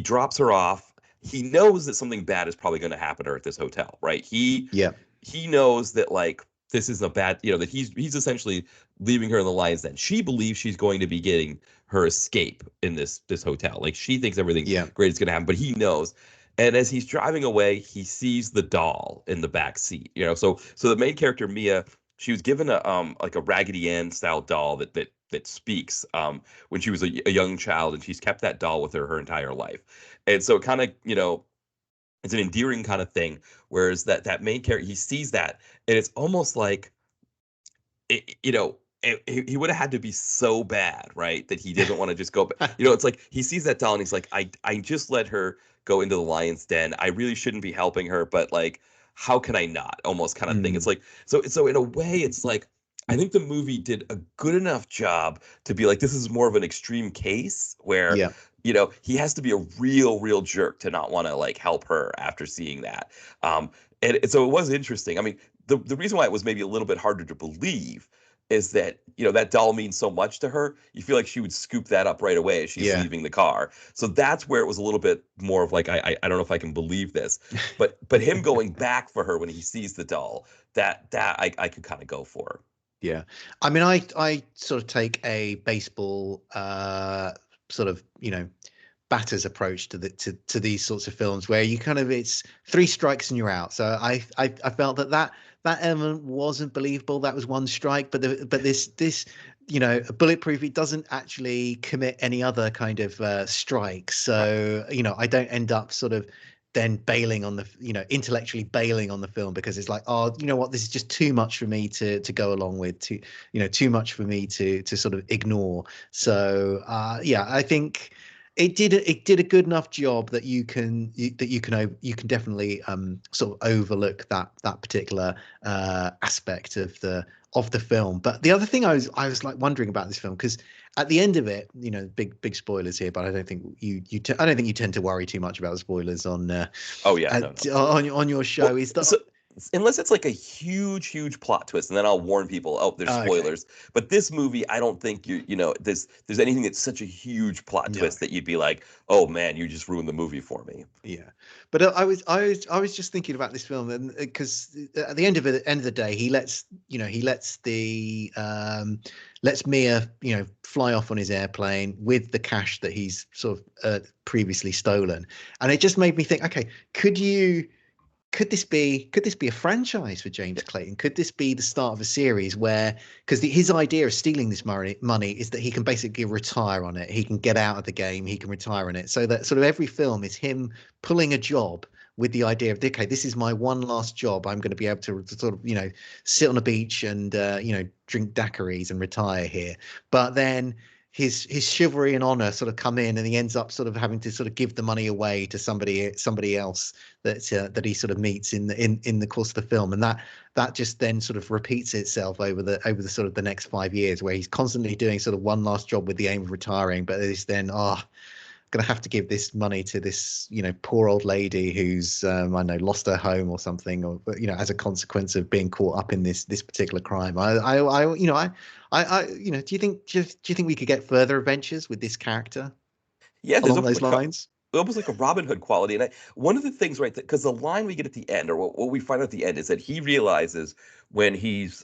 drops her off. He knows that something bad is probably going to happen to her at this hotel, right? Yeah. He knows that like this is a bad, that he's essentially leaving her in the lion's den. She believes she's going to be getting her escape in this hotel. Like she thinks everything Yeah. great is going to happen, but he knows. And as he's driving away, he sees the doll in the back seat. So the main character Mia, she was given a Raggedy Ann style doll that speaks when she was a young child, and she's kept that doll with her entire life. And so it kind of, it's an endearing kind of thing. Whereas that main character, he sees that, and it's almost like he would have had to be so bad, right, that he doesn't want to just go. It's like he sees that doll and he's like, I just let her go into the lion's den. I really shouldn't be helping her, but like, how can I not? Almost kind of thing. It's like so in a way, it's like I think the movie did a good enough job to be like, this is more of an extreme case where Yeah. he has to be a real jerk to not want to like help her after seeing that. And so it was interesting. I mean, the reason why it was maybe a little bit harder to believe is that that doll means so much to her. You feel like she would scoop that up right away as she's Yeah. leaving the car. So that's where it was a little bit more of like I don't know if I can believe this, but him going back for her when he sees the doll, that I could kind of go for. Yeah. I mean, I sort of take a baseball sort of, batter's approach to these sorts of films, where you kind of, it's three strikes and you're out. So I felt that element wasn't believable. That was one strike, but this Bulletproof, it doesn't actually commit any other kind of strikes. So I don't end up sort of then bailing on the intellectually bailing on the film, because it's like, oh, you know what, this is just too much for me to go along with, too much for me to sort of ignore. So yeah, I think it did a good enough job that you can definitely sort of overlook that particular aspect of the film. But the other thing I was like wondering about this film, because at the end of it, big spoilers here, but I don't think I don't think you tend to worry too much about spoilers on Oh yeah, no. on your show. Well, Is that so, unless it's like a huge plot twist, and then I'll warn people, oh, there's okay? spoilers. But this movie, I don't think there's anything that's such a huge plot No. twist that you'd be like, oh man, you just ruined the movie for me. Yeah, but I was just thinking about this film, and because at the end of the day, he lets lets Mia fly off on his airplane with the cash that he's sort of previously stolen, and it just made me think, okay, could this be a franchise for James Clayton? Could this be the start of a series where, because his idea of stealing this money is that he can basically retire on it. He can get out of the game. He can retire on it. So that sort of every film is him pulling a job with the idea of, okay, this is my one last job. I'm going to be able to sort of, sit on a beach and, drink daiquiris and retire here. But then his chivalry and honor sort of come in, and he ends up sort of having to sort of give the money away to somebody else that he sort of meets in the course of the film, and that just then sort of repeats itself over the sort of the next 5 years, where he's constantly doing sort of one last job with the aim of retiring, but he's then going to have to give this money to this poor old lady who's I don't know, lost her home or something, or as a consequence of being caught up in this particular crime. Do you think we could get further adventures with this character Yeah, there's along those lines? almost like a Robin Hood quality. And one of the things, right, because the line we get at the end, or what we find out at the end, is that he realizes when he's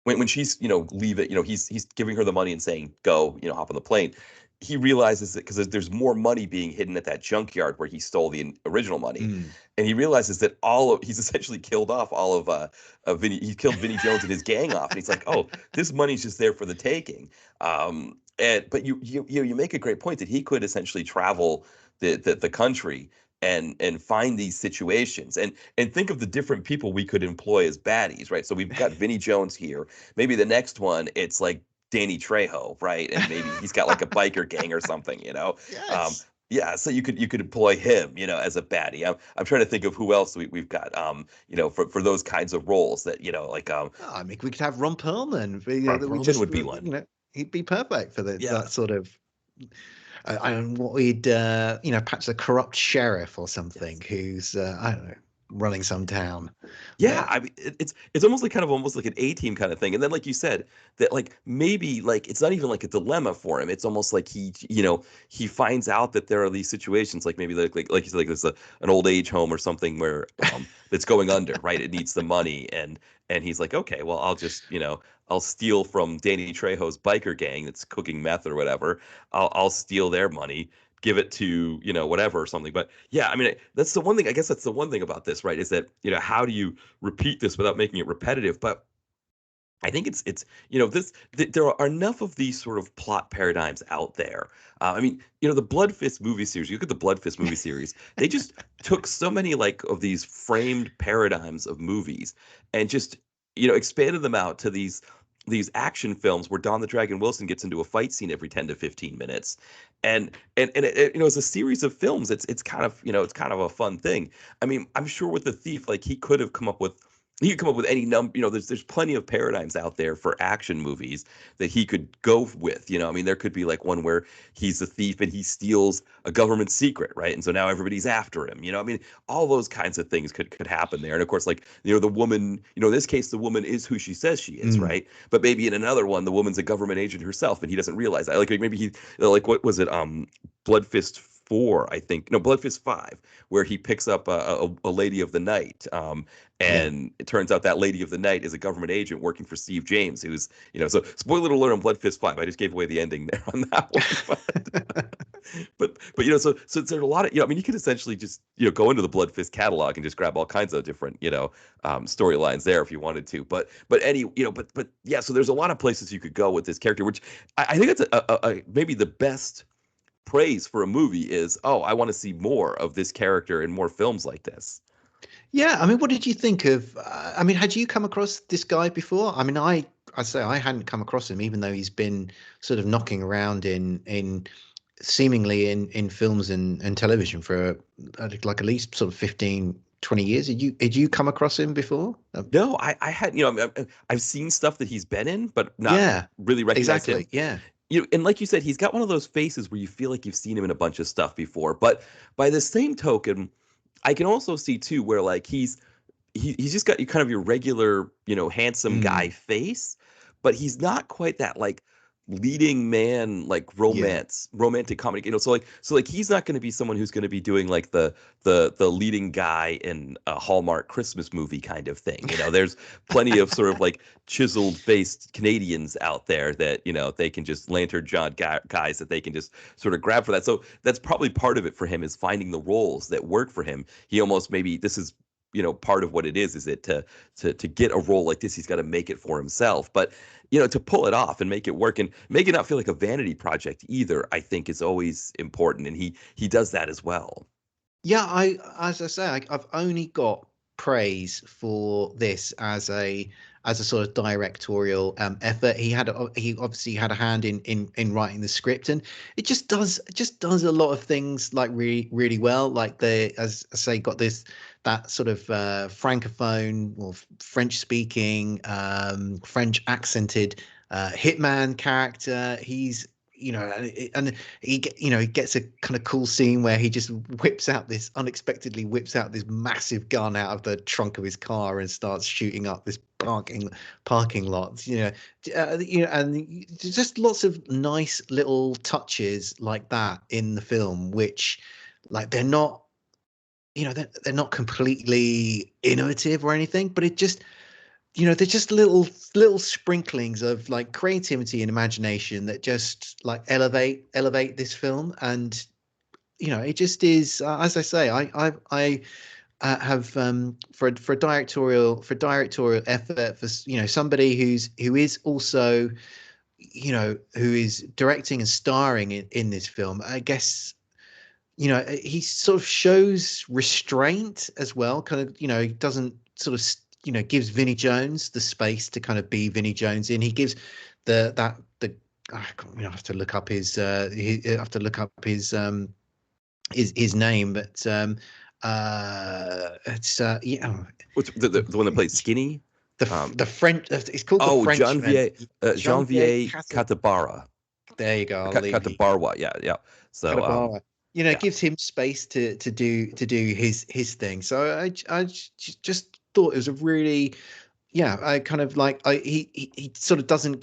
when she's leave it, he's giving her the money and saying go, hop on the plane. He realizes that because there's more money being hidden at that junkyard where he stole the original money, and he realizes that he's essentially killed off all of Vinnie. He killed Vinnie Jones and his gang off, and he's like, oh, this money's just there for the taking. But you make a great point that he could essentially travel the country and find these situations and think of the different people we could employ as baddies, right? So we've got Vinnie Jones here. Maybe the next one, it's like Danny Trejo, right? And maybe he's got like a biker gang or something, Yes. Yeah, so you could employ him, as a baddie. I'm trying to think of who else we've got, for those kinds of roles that, like I mean, we could have Ron Perlman. Ron Perlman would be one. He'd be perfect for Yeah. that sort of. What we'd perhaps a corrupt sheriff or something, who's I don't know, running some town. Yeah, I mean, it's almost like an A-team kind of thing. And then, like you said, that like maybe like it's not even like a dilemma for him. It's almost like he finds out that there are these situations, like maybe like you said, like there's an old age home or something where that's going under, right? It needs the money, and he's like, okay, well, I'll just I'll steal from Danny Trejo's biker gang that's cooking meth or whatever. I'll steal their money, give it to whatever or something. But yeah, I mean, that's the one thing. I guess that's the one thing about this, right? Is that how do you repeat this without making it repetitive? But I think it's there are enough of these sort of plot paradigms out there. I mean, the Blood Fist movie series. You look at the Blood Fist movie series. They just took so many like of these framed paradigms of movies and just expanded them out to these action films where Don the Dragon Wilson gets into a fight scene every 10 to 15 minutes. And it, as a series of films, it's kind of, it's kind of a fun thing. I mean, I'm sure with The Thief, like he could come up with any number, there's plenty of paradigms out there for action movies that he could go with, I mean, there could be like one where he's a thief and he steals a government secret, right? And so now everybody's after him, I mean, all those kinds of things could happen there. And of course, like, the woman, in this case, the woman is who she says she is, right? But maybe in another one, the woman's a government agent herself and he doesn't realize that. Like maybe he, like, what was it? Blood Fist 4, I think. No, Blood Fist 5, where he picks up a lady of the night. And it turns out that lady of the night is a government agent working for Steve James, who's, so spoiler alert on Blood Fist 5. I just gave away the ending there on that one. but so there's a lot of, I mean, you could essentially just go into the Blood Fist catalog and just grab all kinds of different storylines there if you wanted to. But any but yeah, so there's a lot of places you could go with this character, which I think it's maybe the best praise for a movie is, oh, I want to see more of this character in more films like this. Yeah, I mean, what did you think of? I mean, had you come across this guy before? I mean, I say I hadn't come across him, even though he's been sort of knocking around in seemingly in films and television for like at least sort of 15-20 years. Did you come across him before? No, I had, I've seen stuff that he's been in, but not Yeah, really recognized him. exactly. Yeah. And like you said, he's got one of those faces where you feel like you've seen him in a bunch of stuff before. But by the same token, I can also see too where like he's just got kind of your regular, handsome guy face, but he's not quite that like leading man, like romantic comedy. So like he's not going to be someone who's going to be doing like the leading guy in a Hallmark Christmas movie kind of thing. There's plenty of sort of like chiseled faced Canadians out there that they can just lantern jawed guys that they can just sort of grab for that. So that's probably part of it for him, is finding the roles that work for him. He almost, maybe this is part of what it is it to get a role like this, he's got to make it for himself. But to pull it off and make it work and make it not feel like a vanity project either, I think is always important, and he does that as well. Yeah, as I say, I've only got praise for this as a sort of directorial effort. He obviously had a hand in writing the script, and it just does a lot of things like really really well. Like as I say, got that sort of francophone or French speaking, French accented hitman character. He's and he gets a kind of cool scene where he just unexpectedly whips out this massive gun out of the trunk of his car and starts shooting up this parking lot. And just lots of nice little touches like that in the film, which like they're not they're not completely innovative or anything, but it just they're just little sprinklings of like creativity and imagination that just like elevate this film. And it just is, as I say, I have for directorial effort, for somebody who is also who is directing and starring in this film, I guess. He sort of shows restraint as well. Kind of, he doesn't sort of, gives Vinnie Jones the space to kind of be Vinnie Jones in. He gives I have to look up his his name, but it's What's the one that plays Skinny? The French. It's called the French. Janvier Catabara. There you go. Catabarwa. Yeah. So gives him space to do his thing. So I just thought it was a really, I kind of like, he sort of doesn't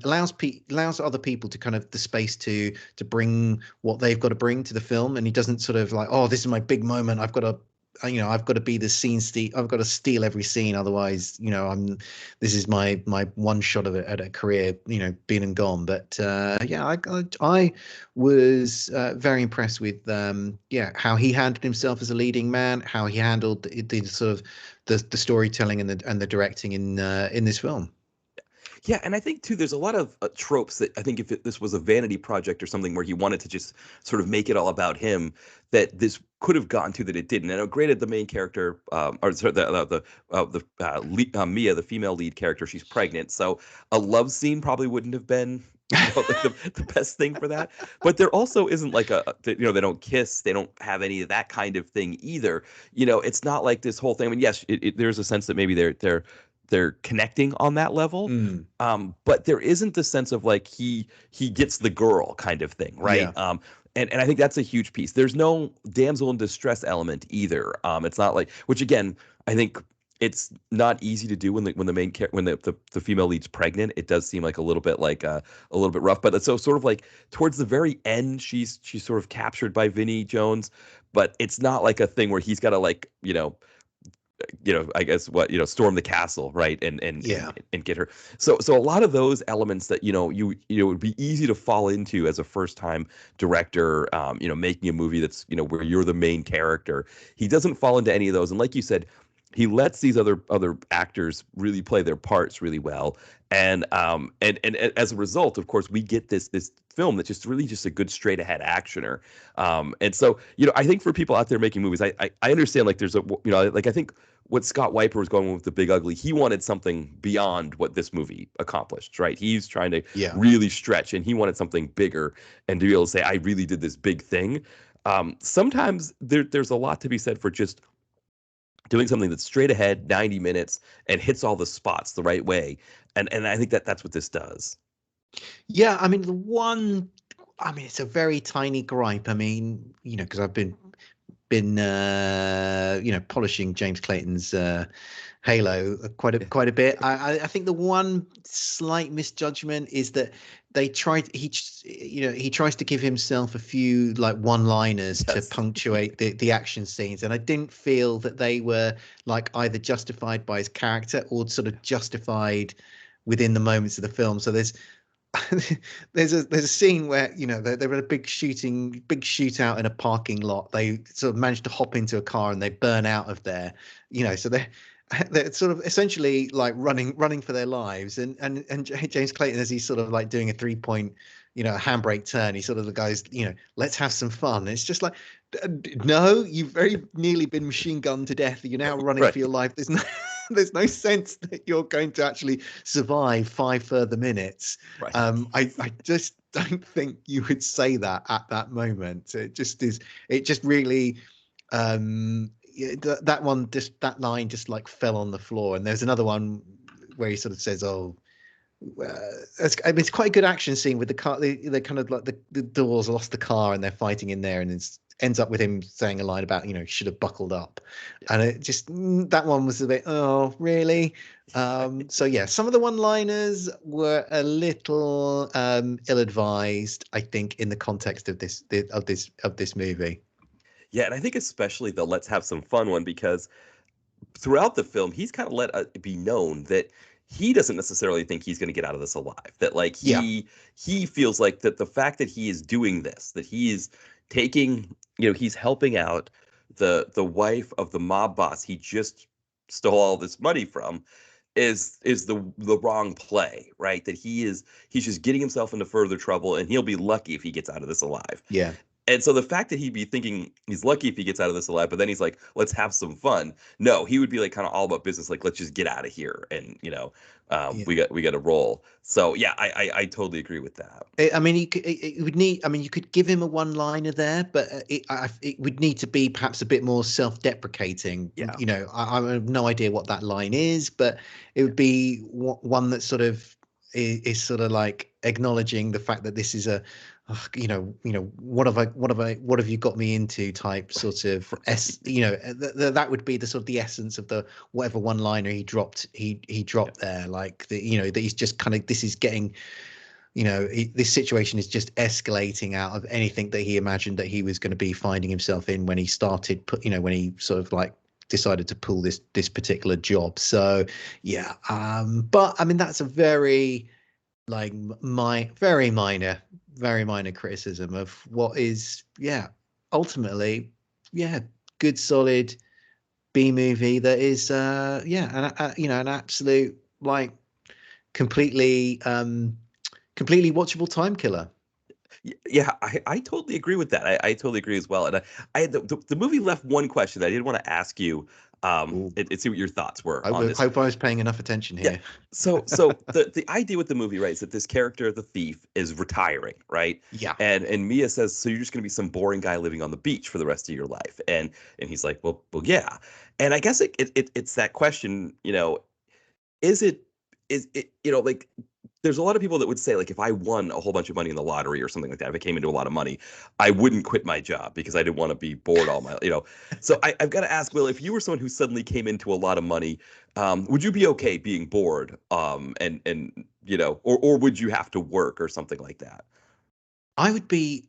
allows other people to kind of the space to bring what they've got to bring to the film, and he doesn't sort of like, oh, this is my big moment, I've got to be the scene I've got to steal every scene, otherwise this is my one shot of it at a career been and gone. But I was very impressed with how he handled himself as a leading man, how he handled the sort of the storytelling and the directing in this film. Yeah, and I think too, there's a lot of tropes that I think if this was a vanity project or something where he wanted to just sort of make it all about him, that this could have gotten to that it didn't. And granted, the main character, or sorry, Mia, the female lead character, she's pregnant, so a love scene probably wouldn't have been like the best thing for that. But there also isn't like they don't kiss, they don't have any of that kind of thing either. It's not like this whole thing. I mean, yes, there's a sense that maybe they're connecting on that level, but there isn't the sense of like he gets the girl kind of thing, right? Yeah. And I think that's a huge piece. There's no damsel in distress element either. It's not like, which again, I think it's not easy to do when the female lead's pregnant. It does seem like a little bit rough, but it's so sort of like towards the very end, she's sort of captured by Vinnie Jones, but it's not like a thing where he's got to like I guess storm the castle, right, Yeah. and get her. So a lot of those elements that it would be easy to fall into as a first time director, making a movie that's where you're the main character. He doesn't fall into any of those, and like you said, he lets these other actors really play their parts really well, and as a result, of course, we get this film that's just really just a good straight ahead actioner. And so I think for people out there making movies, I understand, like, there's like, I think what Scott Weiper was going with The Big Ugly, he wanted something beyond what this movie accomplished, right? He's trying to Yeah. really stretch, and he wanted something bigger, and to be able to say, I really did this big thing. Sometimes there's a lot to be said for just doing something that's straight ahead, 90 minutes, and hits all the spots the right way. And I think that's what this does. Yeah, I mean, it's a very tiny gripe. I mean, because I've been polishing James Clayton's Halo quite a bit. I think the one slight misjudgment is that he tries to give himself a few like one-liners to punctuate the action scenes, and I didn't feel that they were like either justified by his character or sort of justified within the moments of the film. So there's a scene where they're at a big shootout in a parking lot. They sort of manage to hop into a car and they burn out of there. So they're sort of essentially like running for their lives. And James Clayton, as he's sort of like doing a 3-point handbrake turn, he sort of the guy's let's have some fun. And it's just like, no, you've very nearly been machine gunned to death. You're now running for your life. There's no sense that you're going to actually survive 5 further minutes. Right. I just don't think you would say that at that moment. It just really that line just like fell on the floor. And there's another one where he sort of says, it's quite a good action scene with the car. They kind of like the doors lost the car and they're fighting in there, and it ends up with him saying a line about should have buckled up, and it just that one was a bit, oh really. So yeah, some of the one-liners were a little ill-advised, I think, in the context of this movie. Yeah, and I think especially the let's have some fun one, because throughout the film, he's kind of let it be known that he doesn't necessarily think he's going to get out of this alive. That like he feels like that the fact that he is doing this, that he is taking, he's helping out the wife of the mob boss he just stole all this money from, is the wrong play, right? That he's just getting himself into further trouble, and he'll be lucky if he gets out of this alive. Yeah. And so the fact that he'd be thinking he's lucky if he gets out of this alive, but then he's like, let's have some fun. No, he would be like kind of all about business. Like, let's just get out of here. And, we got to roll. So, yeah, I totally agree with that. I mean, you could give him a one-liner there, but it would need to be perhaps a bit more self-deprecating. Yeah. I have no idea what that line is, but it would be one that sort of is sort of like acknowledging the fact that this is what have you got me into type sort of that would be the sort of the essence of the whatever one liner he dropped there, like that he's just kind of, this is getting, this situation is just escalating out of anything that he imagined that he was going to be finding himself in when he started when he sort of like decided to pull this particular job. So yeah, but I mean, that's a very like very minor criticism of what is ultimately good solid B movie that is an absolute like completely watchable time killer. Yeah, I totally agree with that. I totally agree as well. And I had the movie left one question that I did want to ask you, and see what your thoughts were on this. I hope I was paying enough attention here. Yeah. So the idea with the movie, right, is that this character, the thief, is retiring, right? Yeah. And Mia says, so you're just going to be some boring guy living on the beach for the rest of your life. And he's like, well, yeah. And I guess it's that question, is it like, there's a lot of people that would say, like, if I won a whole bunch of money in the lottery or something like that, if it came into a lot of money, I wouldn't quit my job because I didn't want to be bored all my, So I've got to ask, Will, if you were someone who suddenly came into a lot of money, would you be okay being bored? Or would you have to work or something like that? I'd be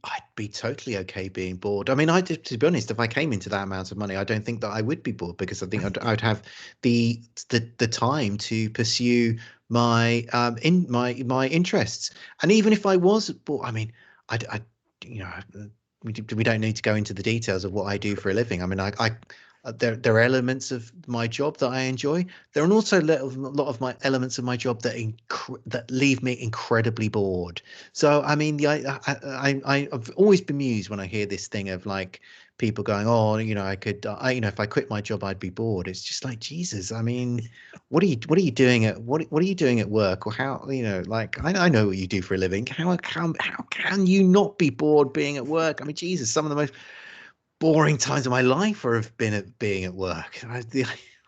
totally okay being bored. I mean, to be honest, if I came into that amount of money, I don't think that I would be bored, because I think I'd have the time to pursue my interests. And even if I was bored, I mean, I you know, we don't need to go into the details of what I do for a living. I mean, there are elements of my job that I enjoy. There are also a lot of my elements of my job that leave me incredibly bored. So I mean, I've always bemused when I hear this thing of like people going, "Oh, I could, if I quit my job, I'd be bored." It's just like, Jesus. I mean, what are you doing what are you doing at work, or how, like I know what you do for a living. How can you not be bored being at work? I mean, Jesus, some of the most boring times of my life have been at being at work.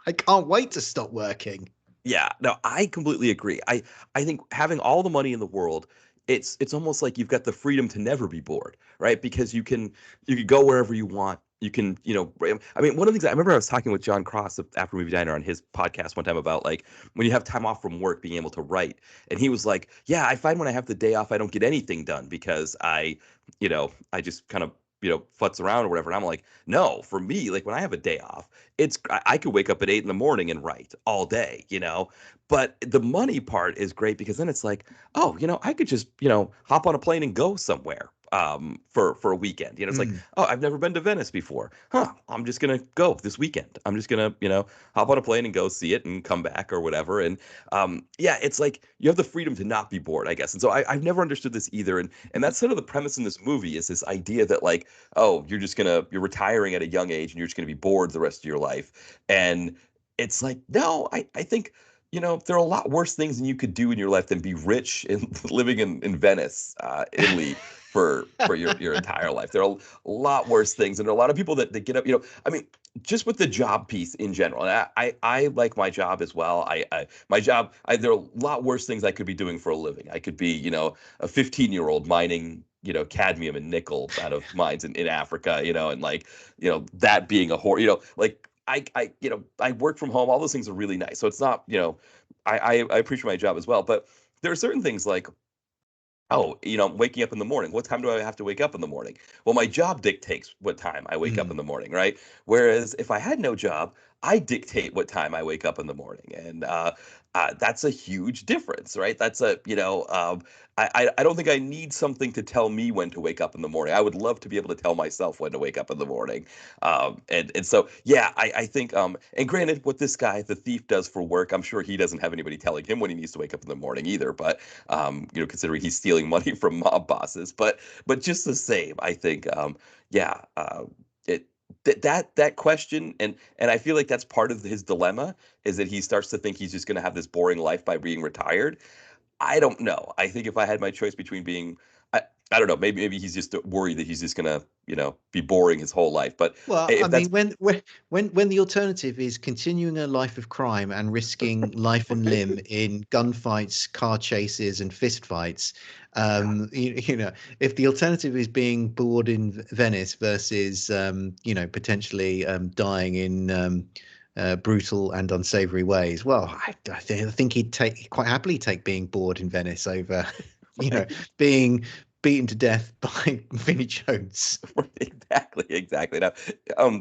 I can't wait to stop working. Yeah, no, I completely agree. I think having all the money in the world, it's almost like you've got the freedom to never be bored, right? Because you can go wherever you want. You can, I mean, one of the things I remember I was talking with John Cross of After Movie Diner on his podcast one time about like when you have time off from work, being able to write. And he was like, "Yeah, I find when I have the day off, I don't get anything done because I just kind of futz around or whatever." And I'm like, no, for me, like when I have a day off, I could wake up at 8 in the morning and write all day. But the money part is great because then it's like, oh, I could just hop on a plane and go somewhere for a weekend. It's like, Mm. oh, I've never been to Venice before. Huh, I'm just gonna go this weekend. I'm just gonna hop on a plane and go see it and come back or whatever. And yeah, it's like you have the freedom to not be bored, I guess. And so I've never understood this either. And that's sort of the premise in this movie, is this idea that like, oh, you're retiring at a young age and you're just gonna be bored the rest of your life. And it's like, no, I think there are a lot worse things than you could do in your life than be rich and living in Venice, Italy for your entire life. There are a lot worse things, and there are a lot of people that get up. I mean, just with the job piece in general. And I like my job as well. My job. There are a lot worse things I could be doing for a living. I could be a 15-year-old mining cadmium and nickel out of mines in Africa. And like that being a horror. Like I work from home. All those things are really nice. So it's not, I appreciate my job as well. But there are certain things like, oh, waking up in the morning. What time do I have to wake up in the morning? Well, my job dictates what time I wake up in Mm. the morning, right? Whereas if I had no job, I dictate what time I wake up in the morning, and that's a huge difference, right? That's I don't think I need something to tell me when to wake up in the morning. I would love to be able to tell myself when to wake up in the morning, and so yeah, I think and granted, what this guy, the thief, does for work, I'm sure he doesn't have anybody telling him when he needs to wake up in the morning either, but considering he's stealing money from mob bosses. But just the same, I think, yeah, it that question, and I feel like that's part of his dilemma, is that he starts to think he's just going to have this boring life by being retired. I don't know. I think if I had my choice between being, I don't know, maybe he's just worried that he's just gonna, be boring his whole life. But Well, I if that's mean, when the alternative is continuing a life of crime and risking life and limb in gunfights, car chases, and fistfights, if the alternative is being bored in Venice versus, potentially dying in brutal and unsavory ways, well, I think he'd quite happily take being bored in Venice over, being beaten to death by Vinnie Jones. Exactly. Now,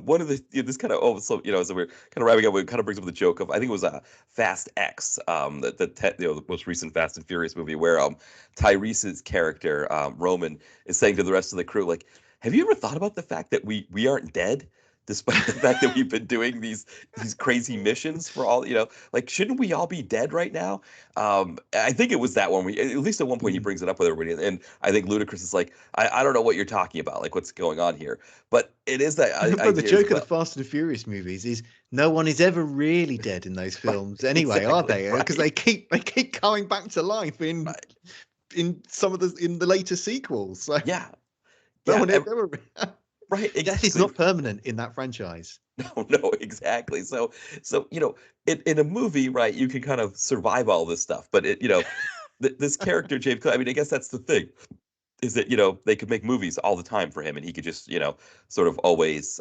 one of the this kind of so so we're kind of wrapping up. It kind of brings up the joke of, I think it was Fast X, the most recent Fast and Furious movie, where Tyrese's character Roman is saying to the rest of the crew, like, have you ever thought about the fact that we aren't dead? Despite the fact that we've been doing these crazy missions for all, like, shouldn't we all be dead right now? I think it was that one. At least at one point he brings it up with everybody, and I think Ludacris is like, I don't know what you're talking about, like what's going on here. But it is that But the idea as joke of the well. Fast and Furious movies is no one is ever really dead in those Right, films anyway, are exactly, they? Because right, they keep coming back to life right, in the later sequels. So yeah, no yeah, one ever right, death is exactly. not permanent in that franchise. No, exactly. So in a movie, right, you can kind of survive all this stuff, but this character James Cl I mean, I guess that's the thing, is that they could make movies all the time for him, and he could just sort of always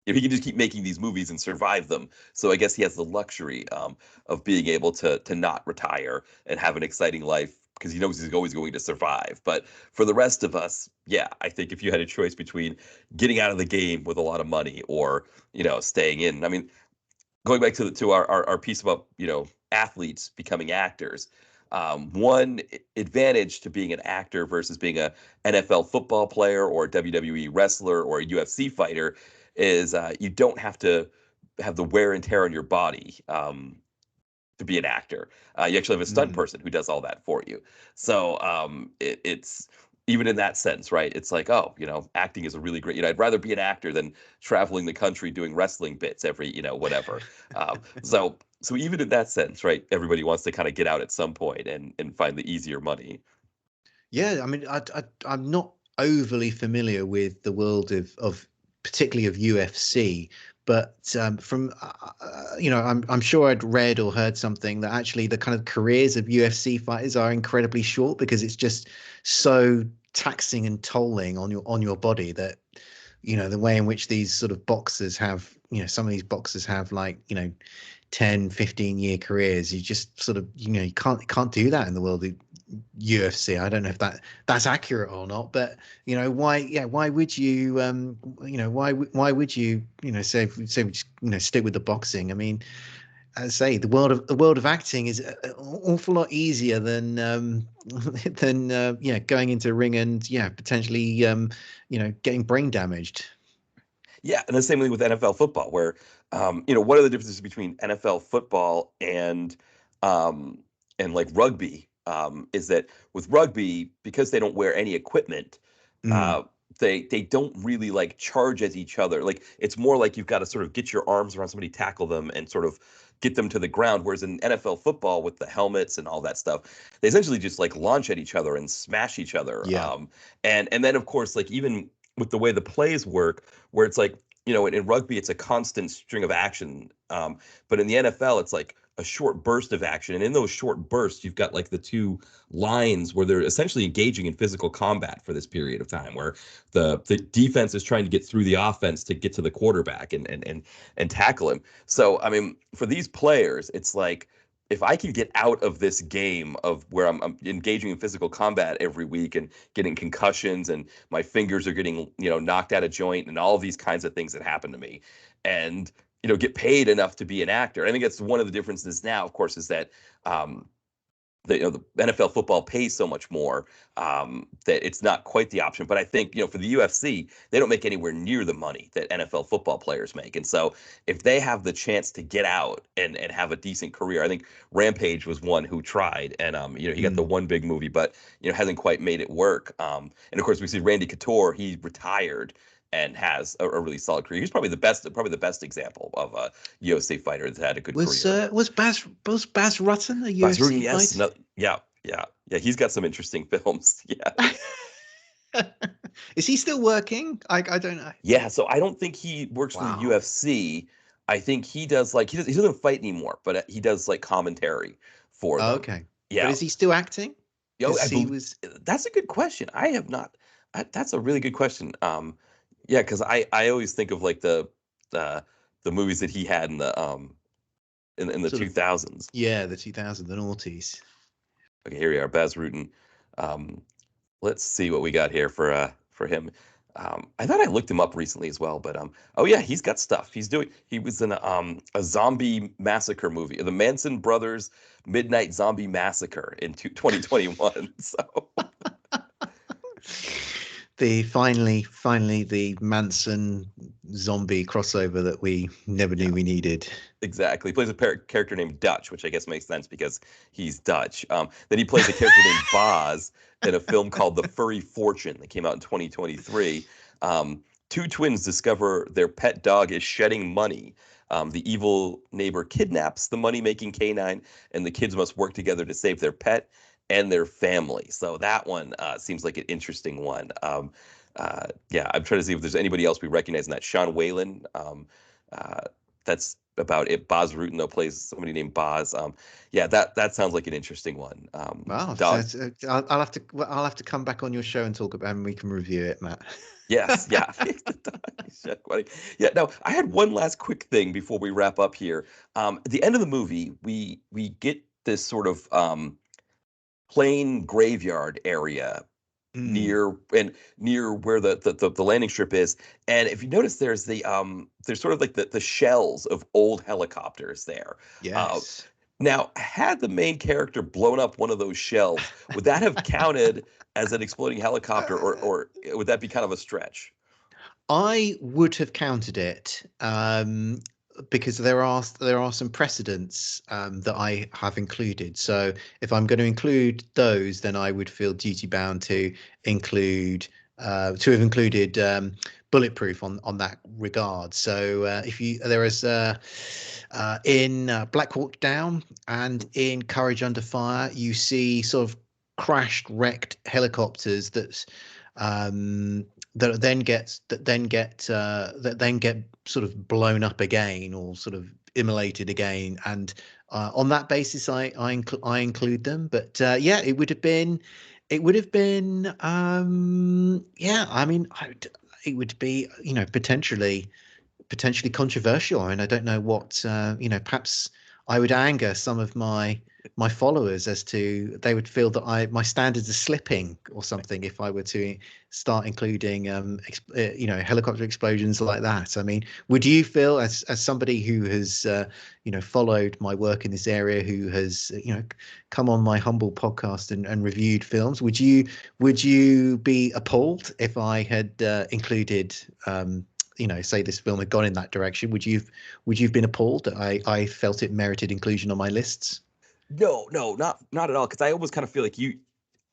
if he can just keep making these movies and survive them. So I guess he has the luxury of being able to not retire and have an exciting life because he knows he's always going to survive. But for the rest of us, yeah, I think if you had a choice between getting out of the game with a lot of money or, staying in, I mean, going back to our piece about, athletes becoming actors, one advantage to being an actor versus being a NFL football player or a WWE wrestler or a UFC fighter is you don't have to have the wear and tear on your body. To be an actor. You actually have a stunt person who does all that for you. So it's even in that sense, right? It's like, oh, acting is a really great. I'd rather be an actor than traveling the country doing wrestling bits every, whatever. So even in that sense, right? Everybody wants to kind of get out at some point and find the easier money. Yeah, I mean, I'm not overly familiar with the world of particularly of UFC, but from I'm sure I'd read or heard something that actually the kind of careers of UFC fighters are incredibly short because it's just so taxing and tolling on your body that the way in which these sort of boxers have, some of these boxers have like 10-15 year careers. You just sort of you can't do that in the world of UFC. I don't know if that's accurate or not, but why would you why would you say we just stick with the boxing? I mean, as I say, the world of acting is an awful lot easier than than going into a ring and potentially getting brain damaged. Yeah, and the same way with NFL football, where one of the differences between NFL football and like rugby is that with rugby, because they don't wear any equipment, Mm, uh, they don't really like charge at each other. Like it's more like you've got to sort of get your arms around somebody, tackle them, and sort of get them to the ground. Whereas in NFL football, with the helmets and all that stuff, they essentially just like launch at each other and smash each other. yeah. And then of course, like even with the way the plays work, where it's like in rugby, it's a constant string of action. But in the NFL, it's like a short burst of action. And in those short bursts, you've got like the two lines where they're essentially engaging in physical combat for this period of time, where the defense is trying to get through the offense to get to the quarterback and tackle him. So, I mean, for these players, it's like, if I can get out of this game of where I'm engaging in physical combat every week and getting concussions and my fingers are getting knocked out of joint and all these kinds of things that happen to me, and get paid enough to be an actor. I think that's one of the differences now, of course, is that um, the NFL football pays so much more that it's not quite the option. But I think for the UFC, they don't make anywhere near the money that NFL football players make. And so if they have the chance to get out and have a decent career, I think Rampage was one who tried, and he got the one big movie, but hasn't quite made it work. And of course, we see Randy Couture. He retired and has a really solid career. He's probably the best example of a UFC fighter that's had a good career. Was Baz Rutten a Bas UFC Rutten, yes. fighter? No, yeah. He's got some interesting films. Yeah. Is he still working? I don't know. Yeah. So I don't think he works for the Wow. UFC. I think he does like he doesn't fight anymore, but he does like commentary for them. Okay. But Yeah. is he still acting? Yo, Because I he believe was. that's a good question. I have not. That's a really good question. Yeah, because I always think of like the the movies that he had in the Sort two of, thousands. yeah, the 2000, the noughties. Okay, here we are, Baz Rutten. Um, let's see what we got here for him. I thought I looked him up recently as well, but oh yeah, he's got stuff. He was in a zombie massacre movie, the Manson Brothers Midnight Zombie Massacre in 2021. So The finally the Manson zombie crossover that we never yeah, knew we needed. exactly. He plays a character named Dutch, which I guess makes sense because he's Dutch. Then he plays a character named Boz in a film called The Furry Fortune that came out in 2023. Two twins discover their pet dog is shedding money. The evil neighbor kidnaps the money-making canine, and the kids must work together to save their pet and their family. So that one seems like an interesting one. Yeah, I'm trying to see if there's anybody else we recognize in that. Sean Whalen. Uh, that's about it. Boz Rutan though plays somebody named Boz. Yeah, that sounds like an interesting one. Wow, Dog. I'll have to come back on your show and talk about it, and we can review it, Matt. Yes, yeah. Yeah. Now, I had one last quick thing before we wrap up here. At the end of the movie, we get this sort of plane graveyard area Mm, near where the landing strip is. And if you notice, there's sort of like the shells of old helicopters there. Uh, yes. Now, had the main character blown up one of those shells, would that have counted as an exploding helicopter, or would that be kind of a stretch? I would have counted it, because there are some precedents, that I have included. So if I'm going to include those, then I would feel duty bound include to have included bulletproof on that regard. So if you there is in Black Hawk Down and in Courage Under Fire, you see sort of crashed, wrecked helicopters um, that then get sort of blown up again or sort of immolated again, and on that basis, I include them. But yeah, it would have been yeah. I mean, it would be, potentially controversial. I mean, I don't know what, perhaps I would anger some of my followers as to they would feel that my standards are slipping or something if I were to start including helicopter explosions like that. I mean, would you feel, as somebody who has followed my work in this area, who has come on my humble podcast and reviewed films, would you be appalled if I had included say this film had gone in that direction? Would you have been appalled that I felt it merited inclusion on my lists? No, no, not at all. Because I almost kind of feel like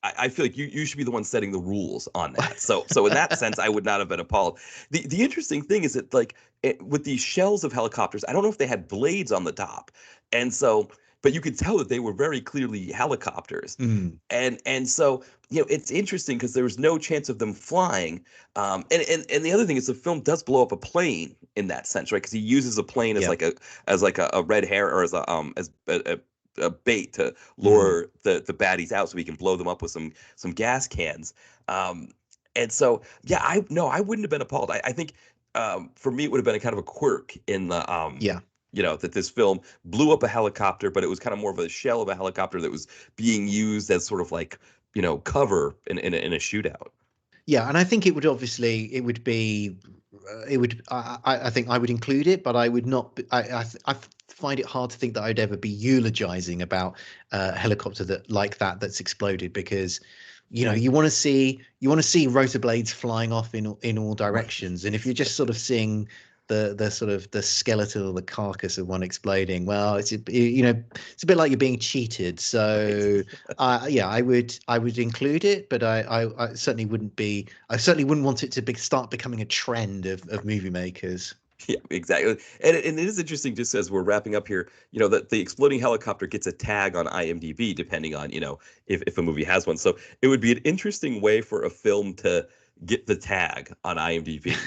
I feel like you should be the one setting the rules on that. So in that sense, I would not have been appalled. The interesting thing is that like with these shells of helicopters, I don't know if they had blades on the top, and so but you could tell that they were very clearly helicopters. Mm, And so it's interesting because there was no chance of them flying. And the other thing is the film does blow up a plane in that sense, right? Because he uses a plane as yeah. a red hair or as a bait to Mm. lure the baddies out so we can blow them up with some gas cans. Um, and so yeah, I no, I wouldn't have been appalled. I think for me it would have been a kind of a quirk in the Yeah. that this film blew up a helicopter, but it was kind of more of a shell of a helicopter that was being used as sort of like cover in a shootout. Yeah, and I think it would be, I think I would include it, but I would not. I find it hard to think that I'd ever be eulogizing about a helicopter that's exploded, because you want to see rotor blades flying off in all Right. directions, and if you're just sort of seeing the sort of the skeleton or the carcass of one exploding, well, it's a bit like you're being cheated. Right. So yeah, I would include it, but I certainly wouldn't be. I certainly wouldn't want it to start becoming a trend of movie makers. Yeah, exactly. And it is interesting, just as we're wrapping up here, that the exploding helicopter gets a tag on IMDb, depending on, if a movie has one. So it would be an interesting way for a film to get the tag on IMDb.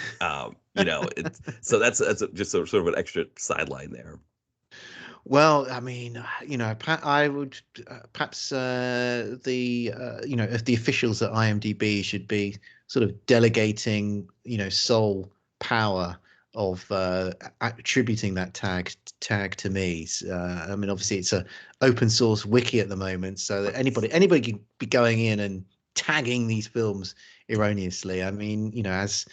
So that's just sort of an extra sideline there. Well, I mean, I would perhaps if the officials at IMDb should be sort of delegating, sole power of attributing that tag to me. I mean, obviously, it's a open source wiki at the moment, so that anybody can be going in and tagging these films erroneously. I mean, as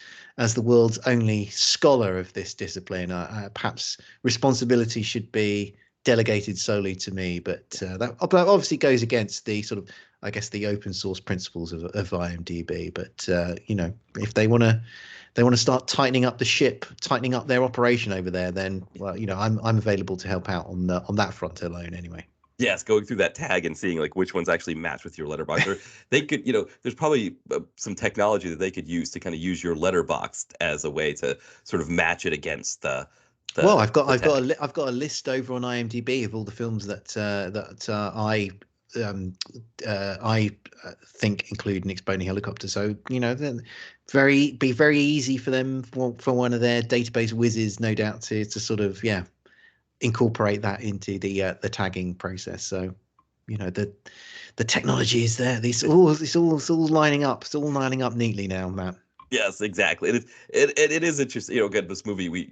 the world's only scholar of this discipline, perhaps responsibility should be delegated solely to me. But that obviously goes against the sort of, I guess, the open source principles of IMDb. But if they want to start tightening up the ship, tightening up their operation over there, then, well, I'm available to help out on that front alone anyway. Yes, going through that tag and seeing like which ones actually match with your letterbox, or they could, there's probably some technology that they could use to kind of use your letterbox as a way to sort of match it against Well, the the tag. I've got a list over on IMDb of all the films um, I think include an exploding helicopter. So then be very easy for them, for one of their database whizzes, no doubt, to sort of, yeah, incorporate that into the tagging process. So the technology is there. It's all lining up. It's all lining up neatly now, Matt. Yes, exactly. It is interesting. Again, this movie,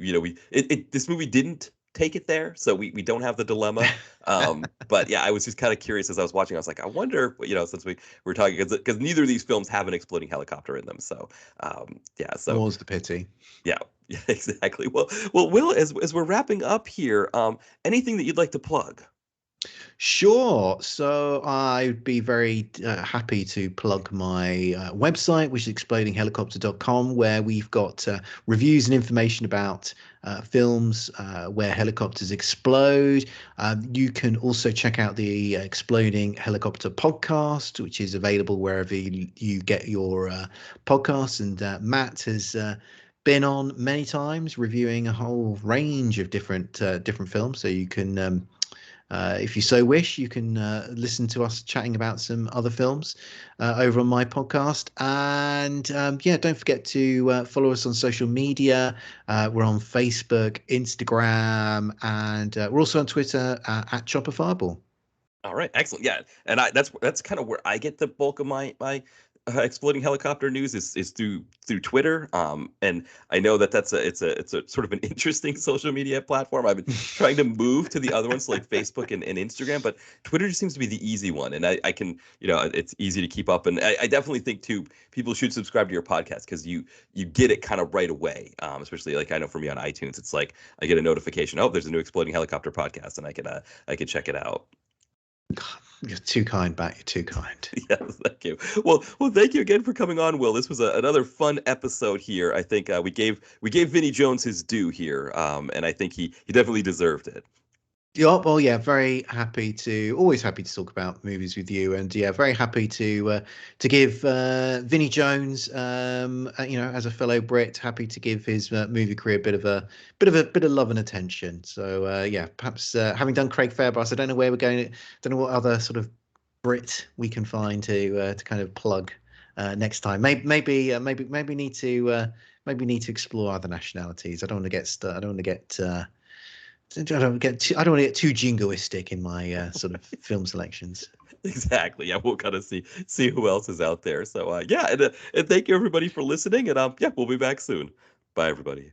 this movie didn't take it there, so we don't have the dilemma. But yeah, I was just kind of curious as I was watching. I was like, I wonder, since we were talking, because neither of these films have an exploding helicopter in them. So yeah, so More's the pity. yeah, yeah, exactly. Well, Will, as we're wrapping up here, anything that you'd like to plug? Sure. So I'd be very happy to plug my website, which is explodinghelicopter.com, where we've got reviews and information about films where helicopters explode. You can also check out the Exploding Helicopter podcast, which is available wherever you get your podcasts. And Matt has been on many times reviewing a whole range of different films. So you can if you so wish, you can listen to us chatting about some other films over on my podcast. And yeah, don't forget to follow us on social media. We're on Facebook, Instagram, and we're also on Twitter at Chopper Fireball. All right, excellent. Yeah, and that's kind of where I get the bulk of my exploding helicopter news is through Twitter. And I know that's it's a sort of an interesting social media platform. I've been trying to move to the other ones like Facebook and Instagram, but Twitter just seems to be the easy one, and I can it's easy to keep up. And I definitely think too people should subscribe to your podcast because you get it kind of right away. Especially like I know for me on iTunes, it's like I get a notification, oh, there's a new exploding helicopter podcast, and I can check it out. You're too kind, Bat. You're too kind. Yes, thank you. Well, thank you again for coming on, Will. This was another fun episode here. I think we gave Vinnie Jones his due here, and I think he definitely deserved it. Yeah, well, yeah, always happy to talk about movies with you, and yeah, very happy to give Vinnie Jones, as a fellow Brit, happy to give his movie career a bit of love and attention. So yeah, perhaps having done Craig Fairbrass, I don't know where we're going. Don't know what other sort of Brit we can find to kind of plug next time. Maybe need to explore other nationalities. I don't want to get I don't want to get. I don't want to get too jingoistic in my sort of film selections. Exactly. Yeah, we'll kind of see who else is out there. So yeah, and thank you everybody for listening. And yeah, we'll be back soon. Bye, everybody.